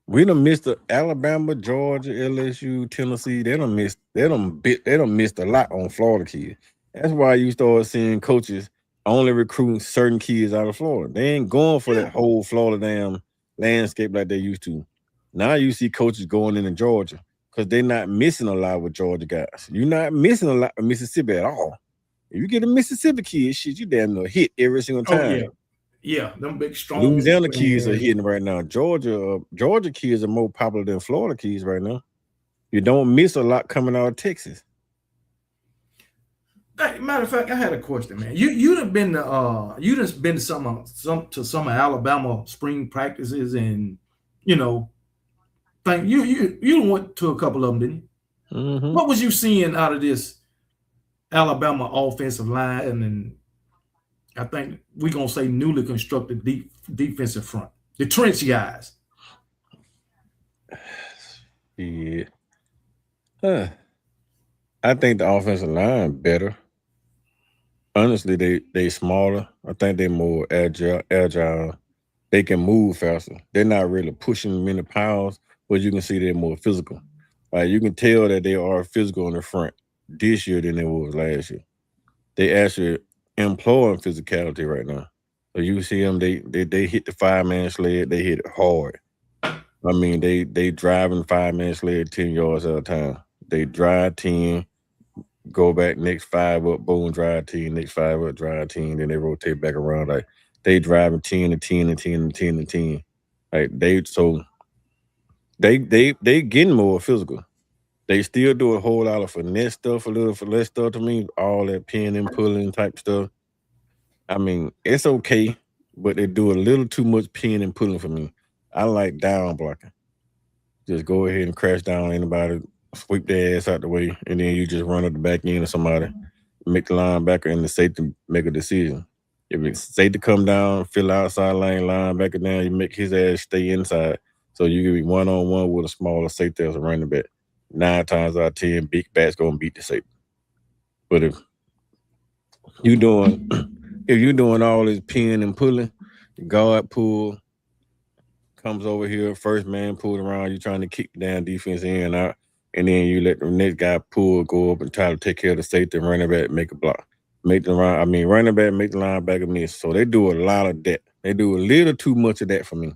We done missed Alabama, Georgia, LSU, Tennessee. They done missed a lot on Florida kids. That's why you start seeing coaches only recruiting certain kids out of Florida. They ain't going for that whole Florida damn landscape like they used to. Now you see coaches going into Georgia because they're not missing a lot with Georgia guys. You're not missing a lot of Mississippi at all. If you get a Mississippi kid, shit, you damn near hit every single time. Yeah, them big strong Louisiana kids are hitting right now. Georgia kids are more popular than Florida kids right now. You don't miss a lot coming out of Texas. Hey, matter of fact, I had a question, man. You'd have been to some of Alabama spring practices, and think you went to a couple of them, didn't you? Mm-hmm. What was you seeing out of this Alabama offensive line, and I think we're gonna say newly constructed defensive front, the trench guys? Yeah. I think the offensive line better. Honestly, they smaller. I think they're more agile. They can move faster. They're not really pushing many pounds, but you can see they're more physical. Like you can tell that they are physical in the front this year than they was last year. They actually employing physicality right now. So you see them, they hit the 5-man sled, they hit it hard. I mean, they driving 5-man sled 10 yards at a time. They drive 10, go back next 5 up, boom, drive 10, next 5 up, drive 10, then they rotate back around. Like they driving 10 and 10 and 10 and 10 and 10. Like they getting more physical. They still do a whole lot of finesse stuff, a little finesse stuff to me, all that pin and pulling type stuff. I mean, it's okay, but they do a little too much pin and pulling for me. I like down blocking. Just go ahead and crash down on anybody, sweep their ass out the way, and then you just run up the back end of somebody, make the linebacker and the safety make a decision. If it's safety come down, fill outside lane, linebacker down, you make his ass stay inside. So you can be one-on-one with a smaller safety as a running back. 9 times out of 10, big bats gonna beat the safety. But if you're doing all this pin and pulling, guard pull comes over here, first man pulled around, you trying to kick the damn defense in and out, and then you let the next guy pull, go up and try to take care of the safety and running back, make a block. Running back, make the linebacker miss. So they do a lot of that. They do a little too much of that for me.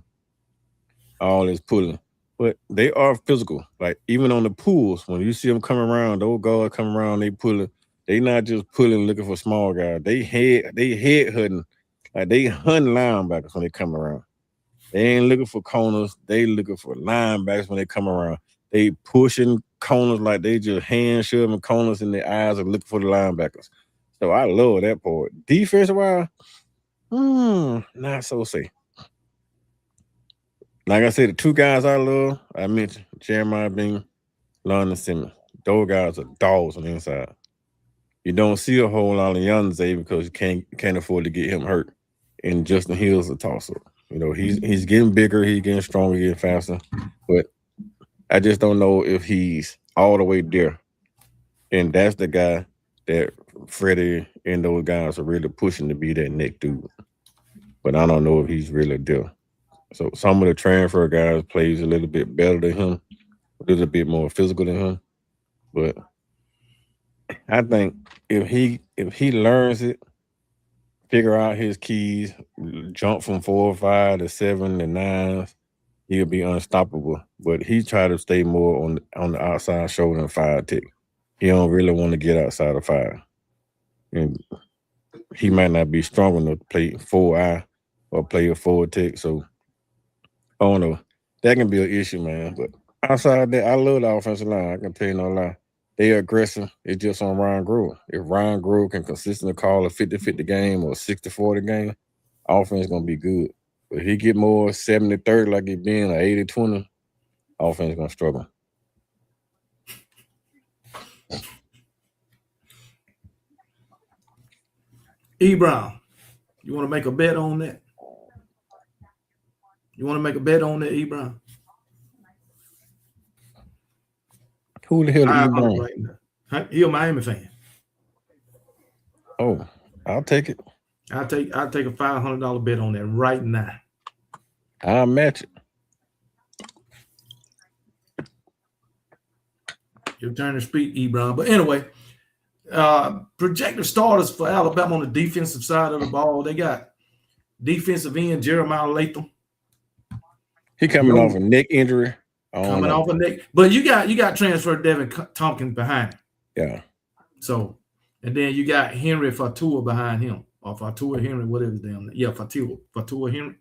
All this pulling. But they are physical. Like even on the pulls, when you see them come around, those guards come around, they pulling. They not just pulling looking for small guys. They head hunting. Like they hunt linebackers when they come around. They ain't looking for corners. They looking for linebackers when they come around. They pushing corners like they just hand shoving corners in their eyes and looking for the linebackers. So I love that part. Defensive wise, not so safe. Like I said, the 2 guys I love, I mentioned Jeremiah Bean, London Simmons. Those guys are dogs on the inside. You don't see a whole lot of Yonzay because you can't afford to get him hurt. And Justin Hill's a toss-up. He's getting bigger, he's getting stronger, getting faster. But I just don't know if he's all the way there. And that's the guy that Freddie and those guys are really pushing to be that next dude. But I don't know if he's really there. So some of the transfer guys plays a little bit better than him, a little bit more physical than him. But I think if he learns it, figure out his keys, jump from 4 or 5 to 7 to 9, he'll be unstoppable. But he try to stay more on the outside shoulder and 5 tick. He don't really want to get outside of 5. And he might not be strong enough to play 4-eye or play a 4 tick. So I don't know. That can be an issue, man. But outside that, I love the offensive line. I can tell you no lie. They are aggressive. It's just on Ryan Grove. If Ryan Grove can consistently call a 50-50 game or 60-40 game, offense is going to be good. But if he get more 70-30 like he been, or 80-20, offense is going to struggle. E. Brown, you want to make a bet on that? You want to make a bet on that, E. Brown? Who the hell is E. Brown? Right, he a Miami fan. Oh, I'll take it. I'll take a $500 bet on that right now. I'll match it. Your turn to speak, E. Brown. But anyway, Projected starters for Alabama on the defensive side of the ball. They got defensive end Jeremiah Latham. He coming off a neck injury. Coming off a neck, but you got transfer Devin Tompkins behind him. Yeah. So, and then you got Henry Fatua behind him, or Fatua Henry, whatever his damn name. Yeah, Fatua Henry.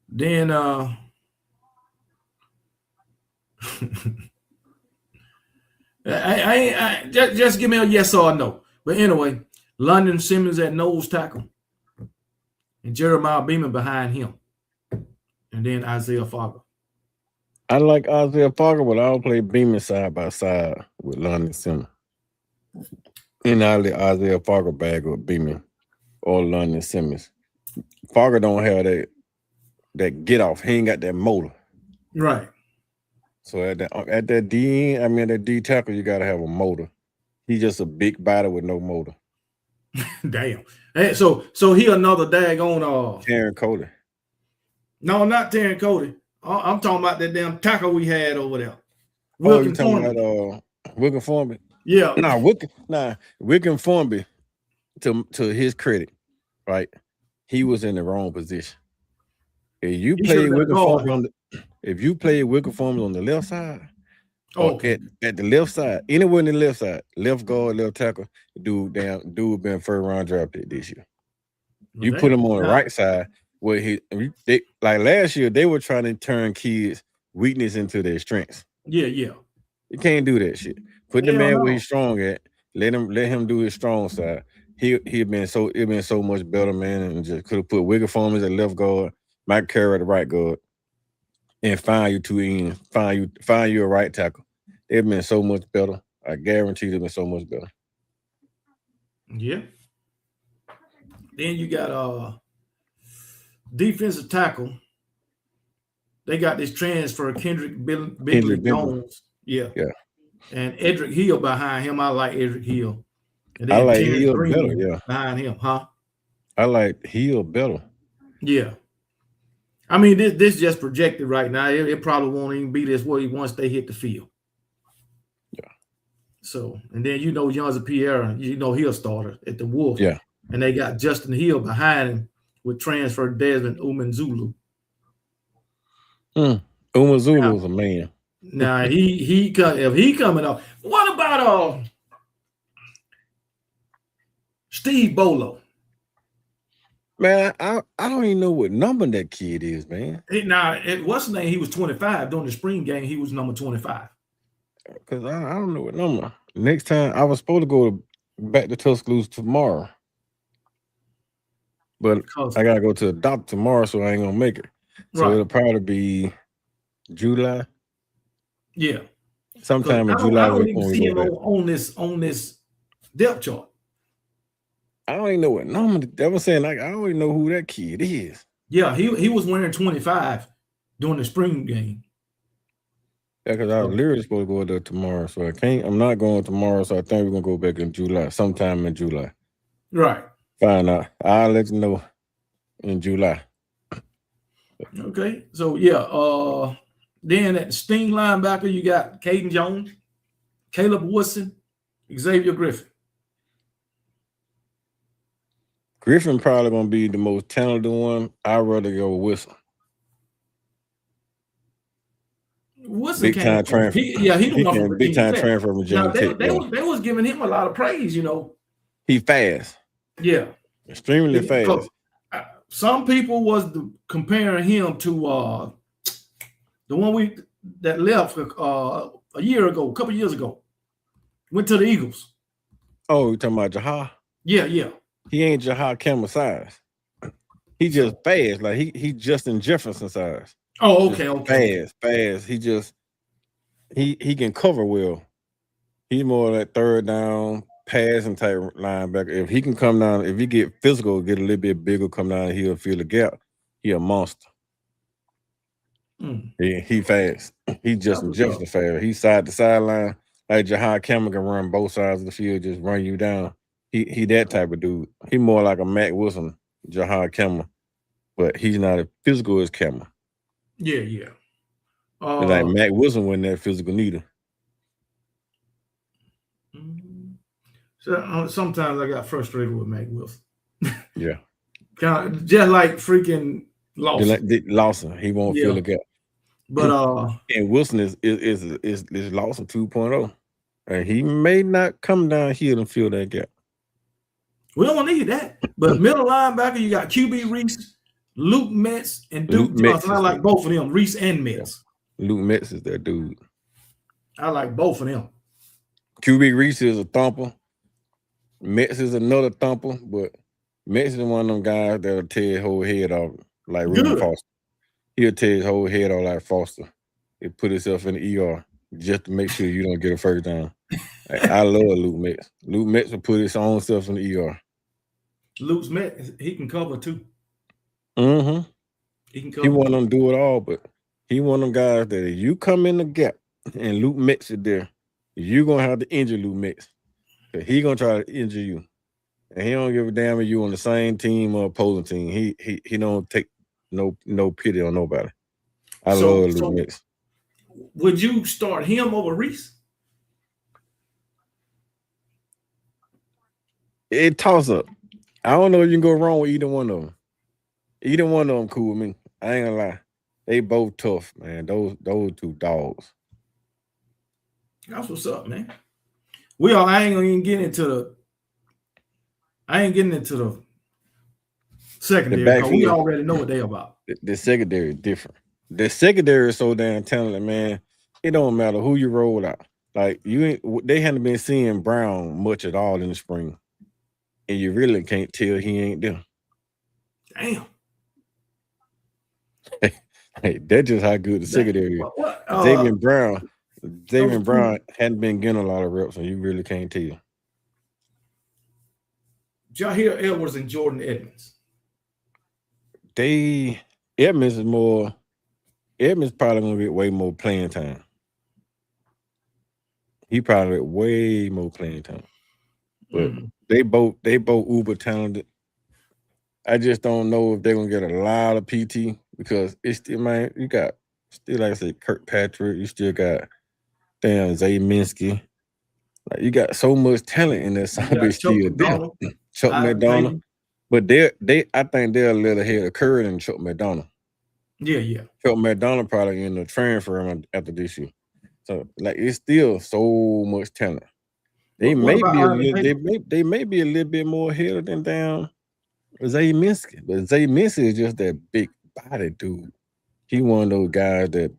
Then I just give me a yes or a no. But anyway, London Simmons at nose tackle, and Jeremiah Beaman behind him, and then Isaiah Fargo. I like Isaiah Fargo, but I'll play Beaman side by side with London Simmons. And I'll let Isaiah Fargo bag up Beaman or London Simmons. Fargo don't have that get off. He ain't got that motor. Right. So at that D end, that D tackle, you gotta have a motor. He's just a big body with no motor. Damn. Hey, so he another daggone Taryn Cody. No, not Taryn Cody. I'm talking about that damn tackle we had over there. You talking about Wilkin Formby? Yeah. Wilkin Formby, to his credit, right? He was in the wrong position. If you play Wilkin Formby on the left side, at the left side, anywhere in the left side, left guard, left tackle, dude been first round draft pick this year. You put him on the right side. Like last year, they were trying to turn kids' weakness into their strengths. Yeah. You can't do that shit. Put the man where he's strong at. Let him do his strong side. It been so much better, man, and just could have put Wilkin Formby as a left guard, Mike Carey at the right guard, and find you two ends. Find you a right tackle. It'd been so much better. I guarantee it'd been so much better. Yeah. Then you got defensive tackle. They got this transfer, Kendrick Bentley Jones. Yeah. And Edric Hill behind him. I like Edric Hill. And then I like Hill better, yeah. Behind him, huh? I like Hill better. Yeah. I mean, this just projected right now. It probably won't even be this way once they hit the field. Yeah. So, and then Yonza Pierre, he'll a starter at the Wolf. Yeah. And they got Justin Hill behind him with transfer Desmond Umanzulu. Umanzulu's a man. Now if he coming up, what about Steve Bolo? Man, I don't even know what number that kid is, man. What's his name? He was 25 during the spring game. He was number 25. Because I don't know what number. Next time I was supposed to go back to Tuscaloosa tomorrow, but I gotta go to the doctor tomorrow, so I ain't gonna make it. So it'll probably be July. Yeah, sometime in July. I don't even see him on this depth chart. I don't even know what number. They were saying I don't even know who that kid is. Yeah, he was wearing 25 during the spring game. Yeah, because I was literally supposed to go there tomorrow, so I can't. I'm not going tomorrow, so I think we're gonna go back in July, sometime in July. Right. Find out. I'll let you know in July. Okay, so yeah. Then at the Sting linebacker, you got Caden Jones, Caleb Woodson, Xavier Griffin. Griffin probably gonna be the most talented one. I'd rather go with Woodson. Woodson big time transfer. He the big time transfer from Virginia Tech. They was giving him a lot of praise, He fast. Yeah, extremely fast. Some people was comparing him to the one that left a year ago, a couple years ago, went to the Eagles. Oh, you talking about Jahar? Yeah. He ain't Jahar Campbell size. He just fast, like he Justin Jefferson size. Oh, okay. Fast. He can cover well. He's more like third down passing type linebacker. If he can come down, if he get physical, get a little bit bigger, come down, he'll fill the gap. He a monster. He fast. He Justin Jefferson fast. He side to sideline. Like Jahar Campbell can run both sides of the field, just run you down. He that type of dude. He more like a Mack Wilson, Jahar Campbell, but he's not as physical as Campbell. Yeah. Like Mack Wilson wasn't that physical neither. So sometimes I got frustrated with Mac Wilson. Yeah. Kind of just like freaking Lawson. Lawson, he won't fill the gap. But and Wilson is Lawson 2.0. And he may not come down here and fill that gap. We don't need that. But middle linebacker, you got QB Reese, Luke Metz, and Duke Johnson. I like both of them, Reese and Metz. Yeah. Luke Metz is that dude. I like both of them. QB Reese is a thumper. Metz is another thumper, but Metz is one of them guys that'll tear his whole head off like Reuben Foster. He'll tear his whole head off like Foster. He put himself in the ER just to make sure you don't get a first down. I love Luke Metz. Luke Metz will put his own self in the ER. Luke Metz, he can cover too. Mm-hmm. He can cover. He want them to do it all, but he one of them guys that if you come in the gap and Luke Metz is there, you're gonna have to injure Luke Metz. He gonna try to injure you. And he don't give a damn if you on the same team or opposing team. He don't take no pity on nobody. I love Luke Metz. Would you start him over Reese? It toss up. I don't know if you can go wrong with either one of them. Either one of them cool with me. I ain't gonna lie. They both tough, man. Those two dogs. That's what's up, man. I ain't gonna get into the secondary. We already know what they about. The secondary is different. The secondary is so damn talented, man. It don't matter who you roll out. Like they hadn't been seeing Brown much at all in the spring, and you really can't tell he ain't there. Damn. Hey, that's just how good the secondary is. David Brown hadn't been getting a lot of reps, and you really can't tell. Jair Edwards and Jordan Edmonds. Edmonds probably gonna get way more playing time. He probably get way more playing time. But they both uber talented. I just don't know if they're gonna get a lot of PT because it's still, man, you got still, like I said, Kirkpatrick, you still got damn Zay Minsky. Like you got so much talent in that side still there. Chuck McDonald. But I think they're a little ahead of curve than Chuck McDonald. Yeah. Chuck McDonald probably in the transfer after this year. So like it's still so much talent. They may be a little bit more ahead than down Zay Minsky. But Zay Minsky is just that big body dude. He one of those guys that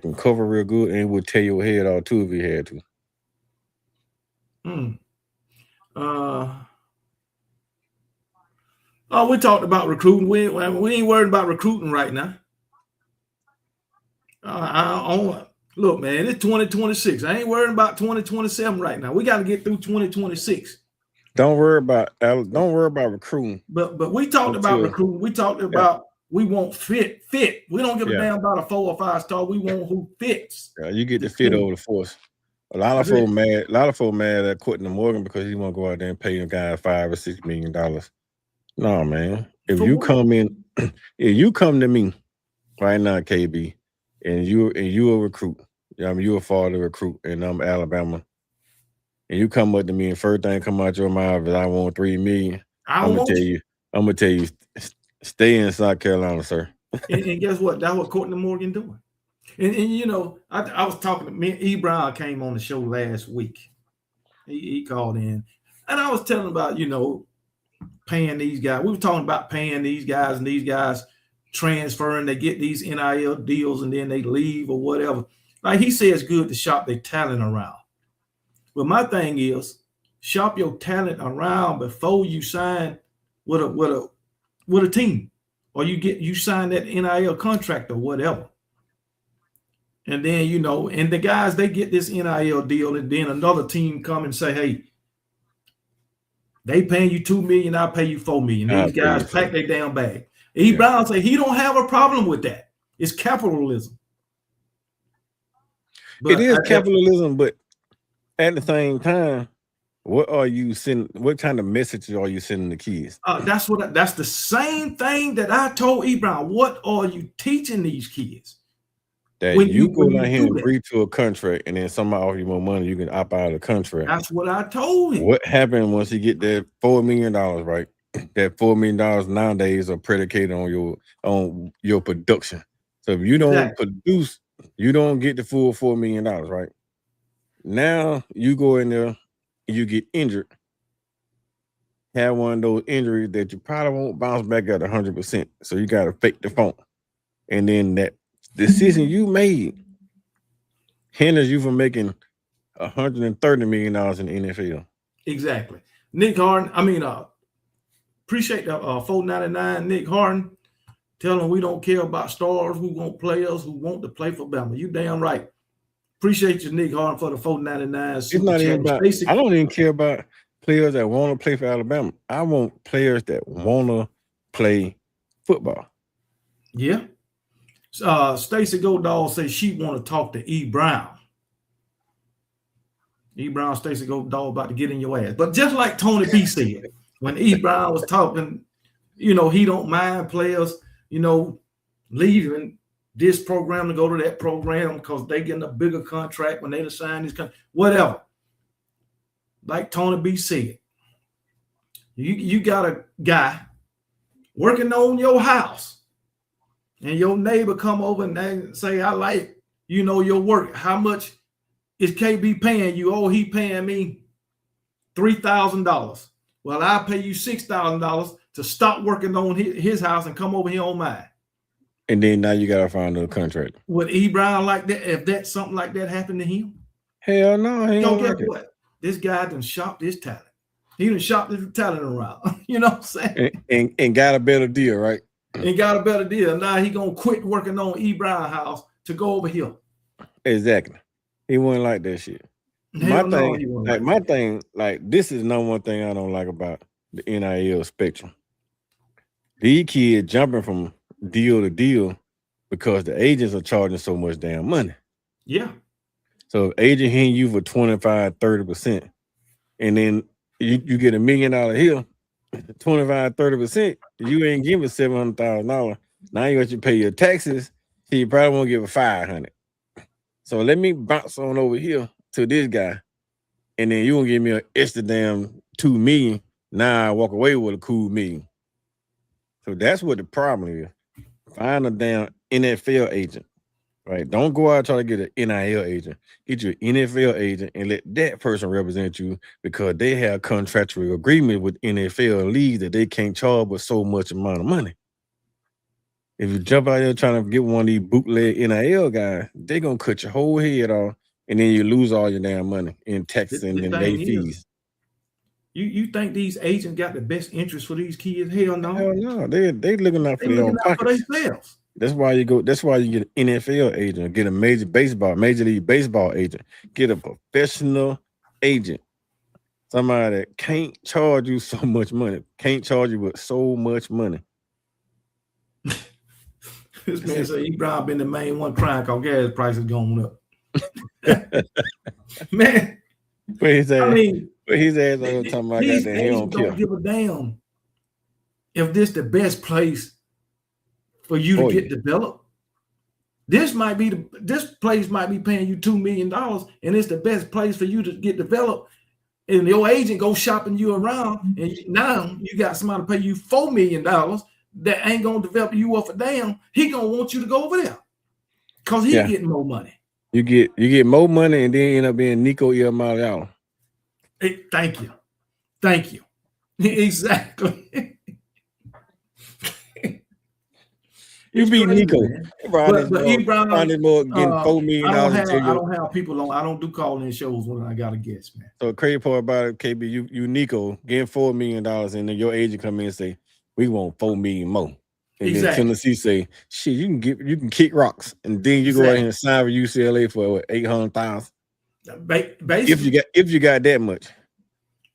can cover real good and would tear your head off too if he had to. We talked about recruiting. We ain't worried about recruiting right now. Look, man, it's 2026. I ain't worried about 2027 right now. We got to get through 2026. Don't worry about recruiting. But we talked about recruiting. We talked about we want fit. We don't give a damn about a 4 or 5 star. We want who fits. Yeah, you get the fit over the force. A lot of folk mad at Courtney Morgan because he want to go out there and pay a guy $5 or $6 million. No, man. If you come to me right now, KB, and you a recruit, you a father recruit, and I'm Alabama, and you come up to me and first thing come out your mouth is I want $3 million. I'm gonna tell you, stay in South Carolina, sir. and guess what? That's what Courtney Morgan doing. And you know, I was talking to me. E. Brown came on the show last week. He called in, and I was telling about paying these guys. We were talking about paying these guys, and these guys transferring. They get these NIL deals, and then they leave or whatever. Like he says, it's good to shop their talent around. But my thing is, shop your talent around before you sign with a team, or you sign that NIL contract or whatever. And then, and the guys, they get this NIL deal, and then another team come and say, hey, they paying you $2 million, I'll pay you $4 million. These guys pack their damn bag. E. Brown say he don't have a problem with that. It's capitalism. But it is capitalism, but at the same time, what are you sending? What kind of message are you sending the kids? That's the same thing that I told E. Brown. What are you teaching these kids? that when you go you down here do and that. agree to a contract, and then somebody offer you more money, you can opt out of the contract. That's what I told him. What happened once you get that $4 million, right? That $4 million nowadays are predicated on your production. So if you don't produce, you don't get the full $4 million, right? Now you go in there, you get injured, have one of those injuries that you probably won't bounce back at 100%. So you got to fake the funk, and then that decision you made hinders you from making $130 million in the NFL. Exactly. Nick Harden, appreciate the 499 Nick Harden telling we don't care about stars who want players who want to play for Bama. You damn right. Appreciate you, Nick Harden, for the 499. It's not even about, I don't even care about players that want to play for Alabama. I want players that want to play football. Yeah. Stacey Goldall says she want to talk to E. Brown. E. Brown, Stacey Goldall about to get in your ass. But just like Tony B said, when E. Brown was talking, he don't mind players, leaving this program to go to that program because they getting a bigger contract when they sign this contract, whatever. Like Tony B said, you got a guy working on your house, and your neighbor come over and they say, I like, your work. How much is KB paying you? Oh, he paying me $3,000. Well, I'll pay you $6,000 to stop working on his house and come over here on mine. And then now you gotta find another contract. Would E. Brown like that if that something like that happened to him? Hell no. Guess what? This guy done shopped his talent. He done shopped his talent around. You know what I'm saying? And got a better deal, right? And got a better deal. Now he gonna quit working on E. Brown house to go over here. Exactly. He wouldn't like that shit. My thing, this is number one thing I don't like about the NIL spectrum. These kids jumping from deal to deal because the agents are charging so much damn money. Yeah. So if agent hitting you for 25-30%, and then you get $1 million here, 25-30%, you ain't giving $700,000. Now you got to pay your taxes, so you probably won't give a $500. So let me bounce on over here to this guy, and then you gonna give me an extra damn $2 million. Now I walk away with a cool $1 million. So that's what the problem is. Find a damn NFL agent, right? Don't go out and try to get an NIL agent. Get you an NFL agent and let that person represent you because they have contractual agreement with NFL leagues that they can't charge with so much amount of money. If you jump out here trying to get one of these bootleg NIL guys, they're going to cut your whole head off, and then you lose all your damn money in taxes and late fees. You think these agents got the best interest for these kids? Hell no. Hell no. They looking out for their own pockets. That's why you get an NFL agent, get a Major League Baseball agent, get a professional agent. Somebody that can't charge you so much money, can't charge you with so much money. This man said E. Brown been the main one crying because gas prices going up. Man, but his ass talking about these that he don't care. Give a damn if this the best place for you to get developed. This place might be paying you $2 million, and it's the best place for you to get developed. And your agent go shopping you around, and now you got somebody to pay you $4 million that ain't gonna develop you up a damn. He gonna want you to go over there because he getting more money. You get more money, and then end up being Nico Iamaleava. Hey, thank you. Exactly. You beat Nico. But E. Brown, getting $4 million. I don't have people on. I don't do call-in shows when I got a guest, man. So the crazy part about it, KB, you Nico getting $4 million, and then your agent come in and say, we want $4 million more. And then Tennessee say, shit, you can kick rocks, and then you go out here and sign with UCLA for $800,000. If you got that much.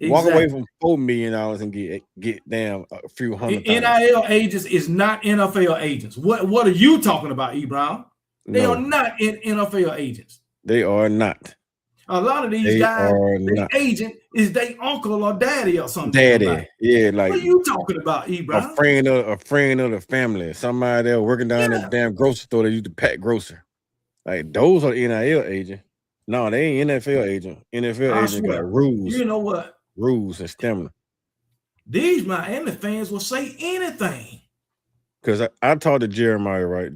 Walk away from $4 million and get down a few $100,000. NIL agents is not NFL agents. What are you talking about, E. Brown? They are not NFL agents. They are not. A lot of these guys, their agent is their uncle or daddy or something. Daddy, yeah, like what are you talking about, E. Brown? A friend of the family, somebody there working down at the damn grocery store that used to pack grocery. Like those are NIL agent. No, they ain't NFL agent. NFL I agent got swear. rules, You know what? rules and stamina. These Miami fans will say anything. Because I talked to Jeremiah Wright,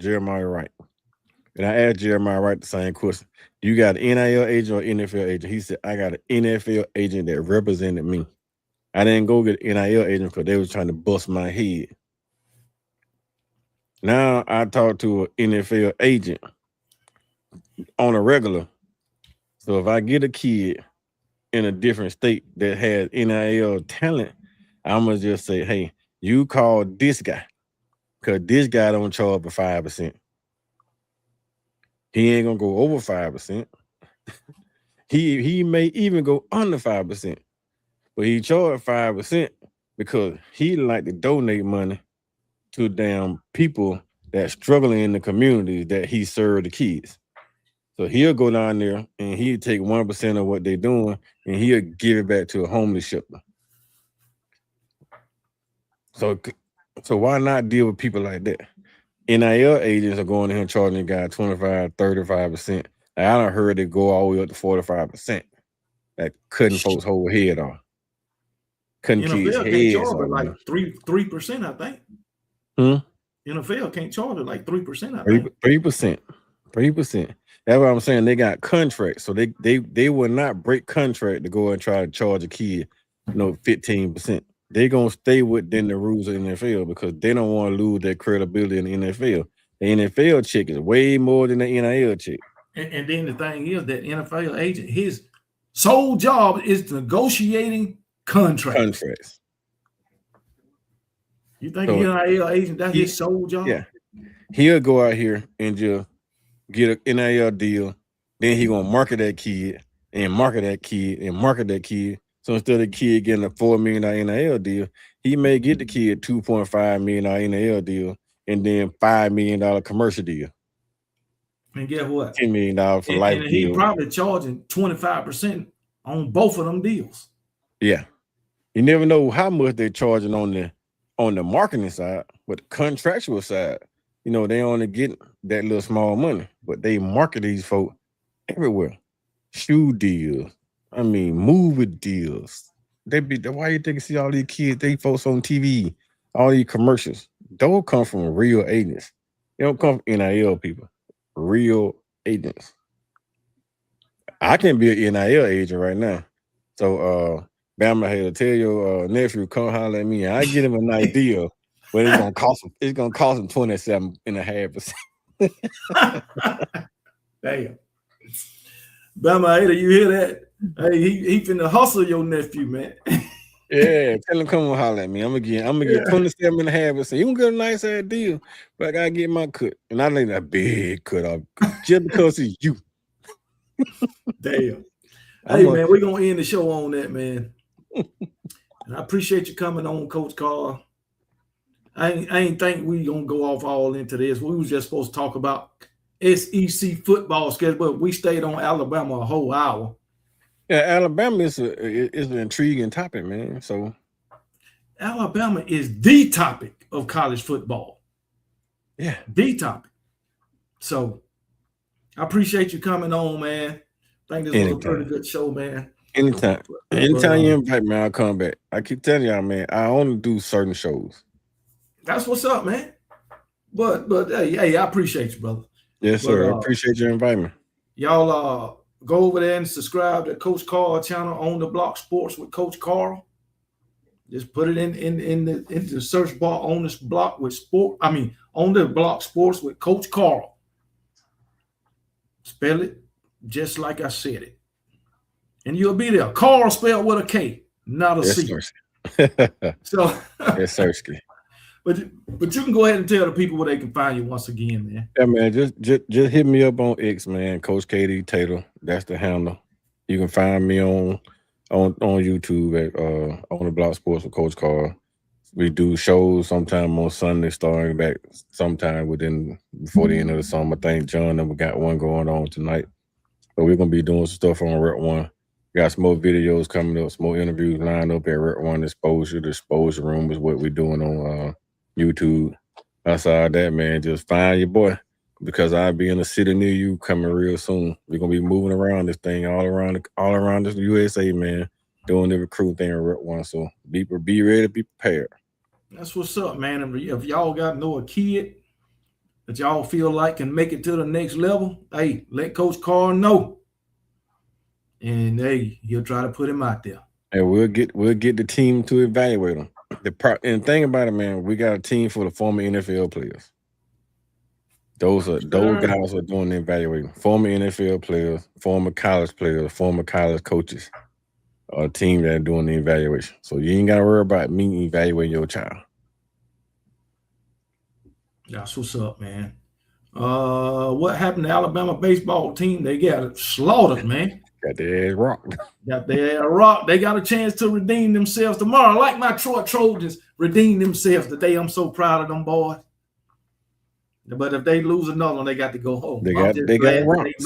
and I asked Jeremiah Wright the same question. You got an NIL agent or NFL agent? He said, I got an NFL agent that represented me. I didn't go get an NIL agent because they was trying to bust my head. Now I talk to an NFL agent on a regular. So if I get a kid in a different state that has NIL talent, I'm going to just say, hey, you call this guy because this guy don't charge for 5%. He ain't going to go over 5%. He may even go under 5%, but he charged 5% because he like to donate money to damn people that struggling in the communities that he served the kids. So he'll go down there and he'll take 1% of what they're doing and he'll give it back to a homeless shelter. So why not deal with people like that? NIL agents are going in here charging the guy 25, 35%. I done heard it go all the way up to 45%. That cutting folks' whole head off. Cutting kids' heads off. Like 3%, I think. NFL can't charge it like 3%, I think. 3%. 3%. That's what I'm saying. They got contracts. So they will not break contract to go and try to charge a kid, 15%. They're gonna stay within the rules of the NFL because they don't want to lose their credibility in the NFL. The NFL check is way more than the NIL check. And then the thing is that NFL agent, his sole job is negotiating contracts. You think so, NIL agent, that's his sole job? Yeah. He'll go out here and just get an NIL deal. Then he gonna market that kid and market that kid and market that kid. So instead of the kid getting a $4 million NIL deal, he may get the kid $2.5 million NIL deal and then $5 million commercial deal. And guess what? $10 million for life and deal. He probably charging 25% on both of them deals. Yeah. You never know how much they're charging on the marketing side, but the contractual side, they only get that little small money, but they market these folk everywhere. Shoe deals. I mean, movie deals. Why you think you see all these kids, they folks on TV, all these commercials? Those come from real agents. They don't come from NIL people. Real agents. I can be an NIL agent right now. So Bama had to tell your nephew, come holler at me, and I get him a nice deal, but it's gonna cost him 27.5%. Damn. Bama hater, you hear that? Hey, he finna hustle your nephew, man. Yeah, tell him come holler at me. I'm gonna get 27.5%. You can get a nice ass deal, but I gotta get my cut. And I like that big cut off just because it's you. Damn. Hey man, we're gonna end the show on that, man. And I appreciate you coming on, Coach Carl. I ain't think we gonna go off all into this. We was just supposed to talk about SEC football schedule, but we stayed on Alabama a whole hour. Yeah, Alabama is an intriguing topic, man. So Alabama is the topic of college football. Yeah, the topic. So I appreciate you coming on, man. I think this was a pretty good show, man. Anytime you invite me, I'll come back. I keep telling y'all, man, I only do certain shows. That's what's up, man. But hey, I appreciate you, brother. Yes, sir. I appreciate you inviting me. Y'all go over there and subscribe to Coach Carl channel On the Block Sports with Coach Carl. Just put it in the search bar On the Block with Sport. I mean, On the Block Sports with Coach Carl. Spell it just like I said it, and you'll be there. Carl spelled with a K, not a C. So yes, sir. But you can go ahead and tell the people where they can find you once again, man. Yeah, man. Just hit me up on X, man. Coach KD Taylor. That's the handle. You can find me on YouTube at On the Block Sports with Coach Carl. We do shows sometime on Sunday, starting back sometime before the end of the summer. I think John and we got one going on tonight. But we're gonna be doing some stuff on Rep One. We got some more videos coming up, some more interviews lined up at Rep One Exposure. The Exposure Room is what we're doing on YouTube. Outside that, man, just find your boy. because I'll be in a city near you coming real soon. We're gonna be moving around this thing all around this USA, man, doing the recruit thing in Rep One. So be ready, be prepared. That's what's up, man. If y'all got know a kid that y'all feel like can make it to the next level, hey, let Coach Carr know. And hey, he'll try to put him out there. And we'll get the team to evaluate them. And think about it, man. We got a team for the former NFL players. Those guys are doing the evaluating. Former NFL players, former college players, former college coaches, a team that are doing the evaluation. So you ain't got to worry about me evaluating your child. That's what's up, man. What happened to Alabama baseball team? They got slaughtered, man. Got their ass rocked. Got their ass rocked. They got a chance to redeem themselves tomorrow. Like my Trojans redeemed themselves today. I'm so proud of them boys. But if they lose another one, they got to go home. They got rocked. They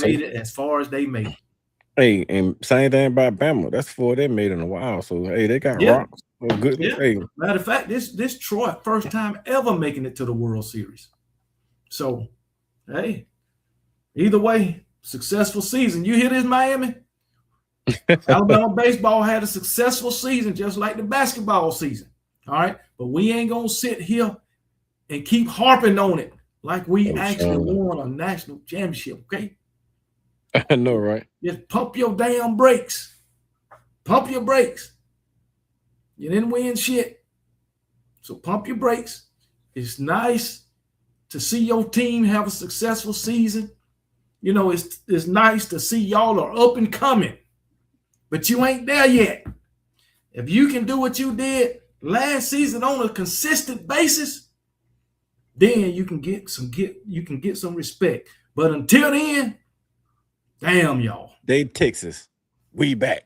made it as far as they made it. Hey, and same thing about Bama. That's before they made it in a while. So hey, they got rocked. So good. Yeah. Hey. Matter of fact, this Troy first time ever making it to the World Series. So, hey, either way, successful season. You hear this, Miami? Alabama baseball had a successful season, just like the basketball season. All right, but we ain't gonna sit here and keep harping on it like we actually won a national championship. Okay, I know, right? Just pump your damn brakes. Pump your brakes. You didn't win shit, so pump your brakes. It's nice to see your team have a successful season. You know, it's nice to see y'all are up and coming. But you ain't there yet. If you can do what you did last season on a consistent basis, then you can get some respect. But until then, damn y'all. They Texas. We back.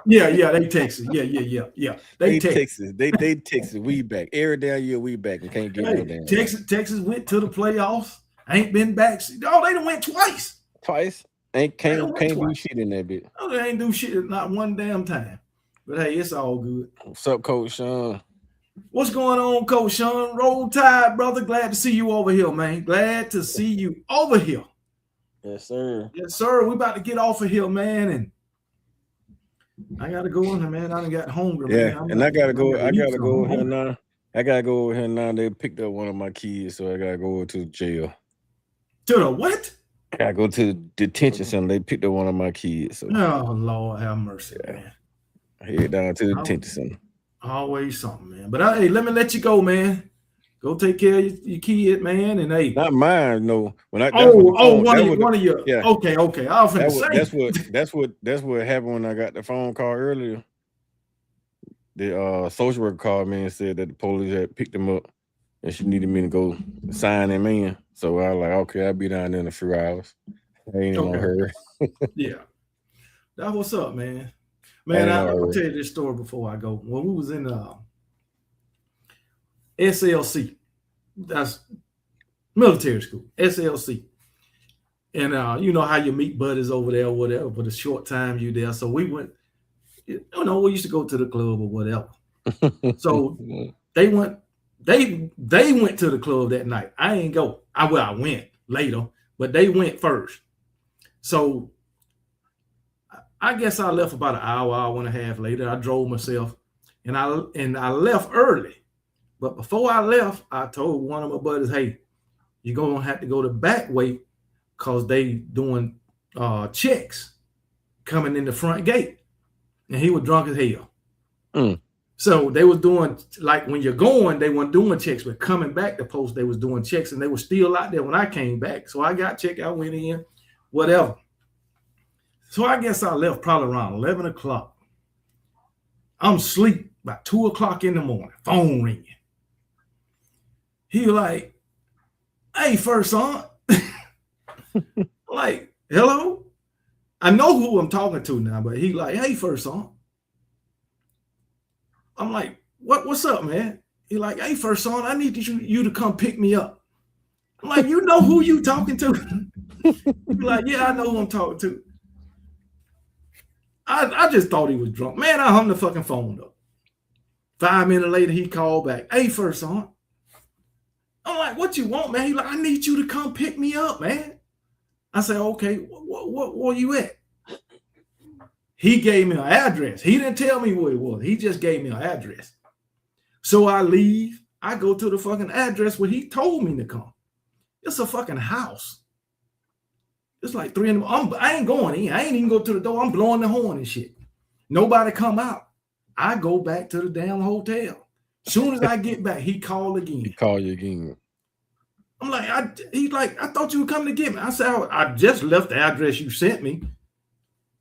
Yeah, they Texas. Yeah. They Texas. They Texas. We back. Every damn year we back and can't get no damn. Texas went to the playoffs. Ain't been back. Oh, they done went twice. Can't do shit in that bit. Oh, they ain't do shit not one damn time. But hey, it's all good. What's up, Coach Sean? What's going on, Coach Sean? Roll Tide, brother. Glad to see you over here, man. Glad to see you over here. Yes, sir. Yes, sir. We about to get off of here, man. And I gotta go in there, man. I done got hungry, man. And I gotta go over here now. I gotta go over here now. They picked up one of my kids, so I gotta go to jail. To the what? I go to the detention center. They picked up one of my kids. So. Oh, Lord, have mercy, man. I head down to the detention center. Always something, man. But hey, let me let you go, man. Go take care of your kid, man. And hey, not mine, no. When I one of your. Yeah. Okay. I was say that's what happened when I got the phone call earlier. The social worker called me and said that the police had picked him up and she needed me to go sign him in. So I was like, okay, I'll be down there in a few hours. I ain't in no hurry. Yeah. That's what's up, man. Man, I'll tell you this story before I go. When we was in SLC, that's military school, SLC. And you know how you meet buddies over there or whatever, but a short time you there. So we went, we used to go to the club or whatever. So they went to the club that night. I ain't go. I went later, but they went first. So I guess I left about an hour and a half later. I drove myself and I left early. But before I left, I told one of my buddies, hey, you're going to have to go the back way because they doing checks coming in the front gate. And he was drunk as hell. So they was doing, like when you're going, they weren't doing checks, but coming back the post, they was doing checks and they were still out there when I came back. So I got checked, I went in, whatever. So I guess I left probably around 11 o'clock. I'm asleep by 2 o'clock in the morning, phone ringing. He like, hey, first son. Like, hello? I know who I'm talking to now, but he like, hey, first son. I'm like, what's up, man? He like, hey, first son, I need you to come pick me up. I'm like, you know who you talking to? He like, yeah, I know who I'm talking to. I just thought he was drunk. Man, I hung the fucking phone up. 5 minutes later, he called back. Hey, first son. I'm I'm like, what you want, man? He like, I need you to come pick me up, man. I said, okay, where you at? He gave me an address. He didn't tell me where it was. He just gave me an address. So I leave. I go to the fucking address where he told me to come. It's a fucking house. It's like 3 in the morning. I ain't going in. I ain't even go to the door. I'm blowing the horn and shit. Nobody come out. I go back to the damn hotel. Soon as I get back, he called again. He called you again. I'm like, he's like, I thought you were coming to get me. I said, I just left the address you sent me.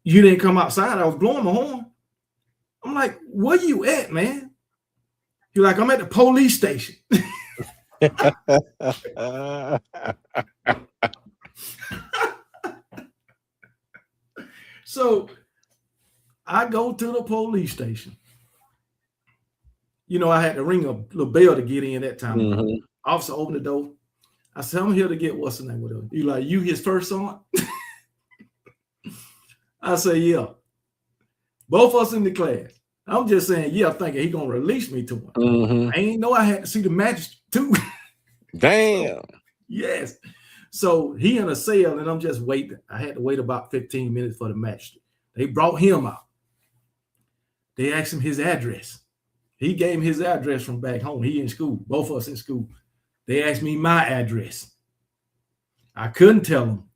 You didn't come outside. I was blowing my horn. I'm like, where you at, man? You're like, I'm at the police station. So I go to the police station. You know, I had to ring a little bell to get in that time. Mhm. Officer opened the door. I said, I'm here to get what's the name of it? He like, you his first son? I say, yeah. Both of us in the class. I'm just saying, yeah, thinking he gonna release me to him. Mhm. I ain't know I had to see the magistrate too. Damn. Yes. So he in a cell and I'm just waiting. I had to wait about 15 minutes for the magistrate. They brought him out. They asked him his address. He gave him his address from back home. He in school. Both of us in school. They asked me my address. I couldn't tell them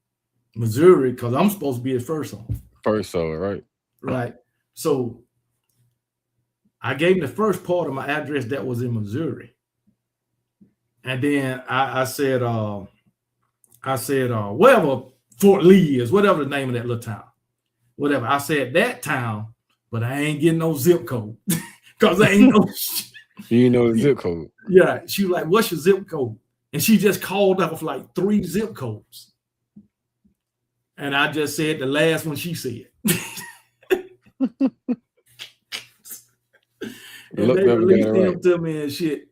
Missouri because I'm supposed to be his first son. First son, right? Right. So I gave him the first part of my address that was in Missouri. And then I said, wherever Fort Lee is, whatever the name of that little town, whatever. I said that town, but I ain't getting no zip code because I ain't no shit. You know the zip code. Yeah. She was like, what's your zip code? And she just called off like 3 zip codes. And I just said the last one she said. And they released him to me and shit.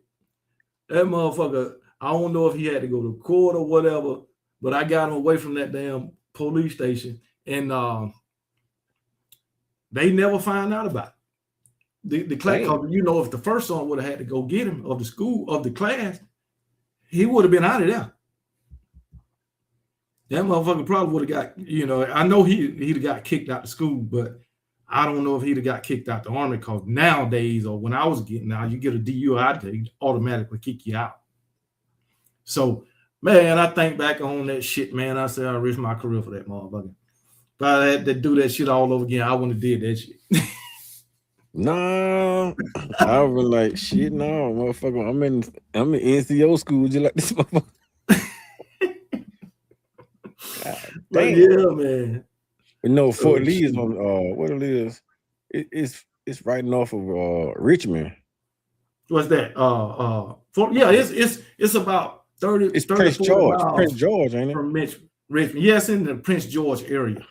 That motherfucker, I don't know if he had to go to court or whatever, but I got him away from that damn police station. And they never find out about it. The class, you know, if the first son would have had to go get him of the school, of the class, he would have been out of there. That motherfucker probably would have got, you know, I know he'd have got kicked out of school, but I don't know if he'd have got kicked out the army because nowadays, or when I was getting out, you get a DUI, they automatically kick you out. So, man, I think back on that shit, man. I said I risked my career for that motherfucker. If I had to do that shit all over again, I wouldn't have did that shit. No, I was like, shit, no, motherfucker. I'm in NCO school just like this motherfucker. But yeah, man. But no, Fort Lee is on what it is. It's right north of Richmond. What's that? It's about 30. It's Prince George. Prince George, ain't it? From Richmond. Yes, in the Prince George area.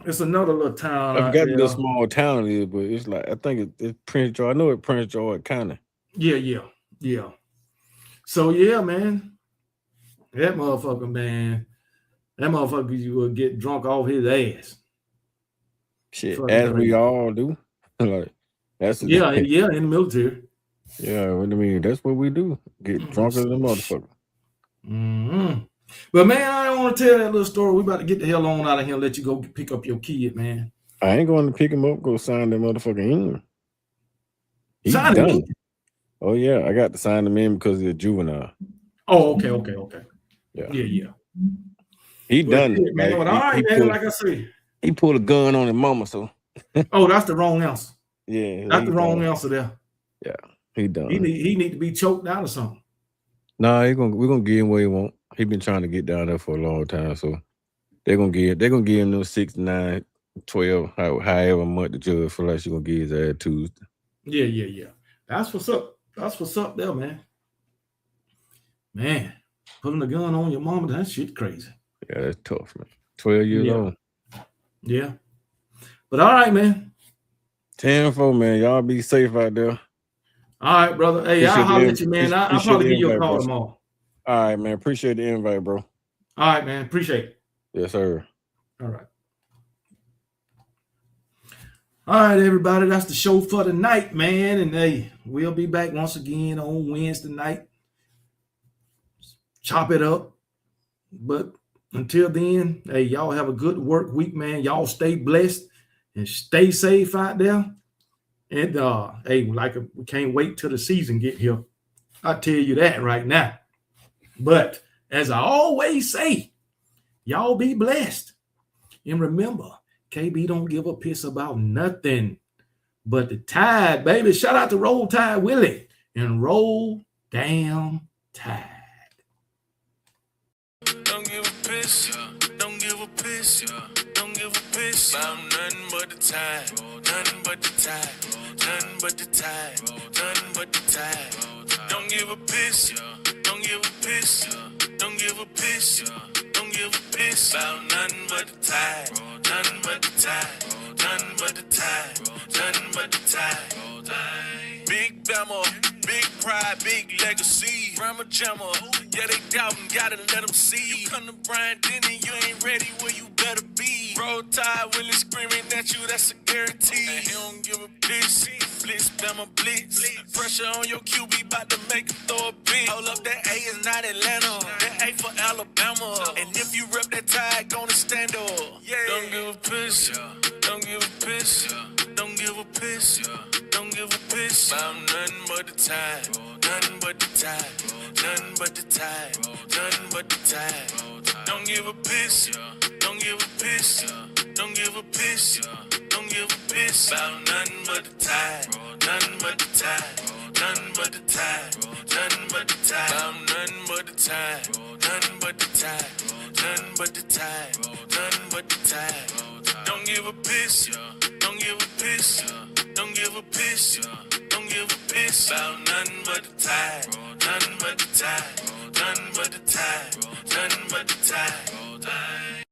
It's another little town. I forgot the small town it is, but it's like I think it's Prince George. I know it's Prince George County. Yeah. So yeah, man. That motherfucker, man. That motherfucker, you will get drunk off his ass. Shit, as we all do. Like that's in the military. Yeah, what I mean, that's what we do. Get drunk as a motherfucker. Mm-hmm. But man, I don't want to tell that little story. We about to get the hell on out of here and let you go pick up your kid, man. I ain't going to pick him up, go sign that motherfucker in. He's sign done. Him? Oh yeah, I got to sign him in because he's a juvenile. Oh, okay. Yeah. He done it. Man, all right, man. Like I say, he pulled a gun on his mama, so. Oh, that's the wrong answer. Yeah, that's the wrong answer there. Yeah, he done. He need to be choked out or something. Nah, we're gonna give him what he want. He been trying to get down there for a long time, so they're gonna give him those 6, 9, 12, however much the judge feel like she gonna give his ass Tuesday. Yeah. That's what's up. That's what's up there, man. Man, putting a gun on your mama, that shit crazy. Yeah, that's tough, man. 12 years old. Yeah. But all right, man. 10-4, man. Y'all be safe out there. All right, brother. Hey, I'll holler at you, man. I'll probably give you a call tomorrow. All right, man. Appreciate the invite, bro. All right, man. Appreciate it. Yes, sir. All right. All right, everybody, that's the show for tonight, man. And hey, we'll be back once again on Wednesday night. Chop it up. But until then, hey, y'all have a good work week, man. Y'all stay blessed and stay safe out there. And hey, we can't wait till the season get here. I tell you that right now. But as I always say, y'all be blessed. And remember, KB don't give a piss about nothing but the Tide, baby. Shout out to Roll Tide Willie and Roll Damn Tide. Don't give a piss, don't give a piss, don't give a piss about nothing but the Tide, nothing but the Tide, nothing but the Tide, nothing but the Tide. Don't give a piss, don't give a piss, don't give a piss, don't give a piss about nothing but the Tide, nothing but the Tide, nothing but the Tide, nothing but the Tide. Big Bama, big pride, big legacy. Rama Jamma, yeah, they doubting, gotta let them see. You come to Brian Denny, you ain't ready, where you better be. Roll Tide, Willie screaming at you, that's a guarantee. And he don't give a piss, blitz, Bama blitz. Pressure on your QB, bout to make him throw a bit. Hold up, that A is not Atlanta, that A for Alabama. And if you rep that Tide, gonna stand up. Yeah. Don't give a piss, don't give a piss, don't give a piss, don't give a piss about nothing but the Tide, nothing but the Tide, nothing but the Tide, nothing but the Tide. Don't give a piss, don't give a piss, don't give a piss, don't give a piss about nothing but the Tide, nothing but the Tide, nothing but the Tide, nothing but the Tide, about nothing but the Tide, nothing but the Tide, nothing but the Tide, nothing but the Tide. Don't give a piss, don't give a piss, don't give a piss, don't give a piss about nothing but the Tide, nothing but the Tide, nothing but the Tide, nothing but the Tide.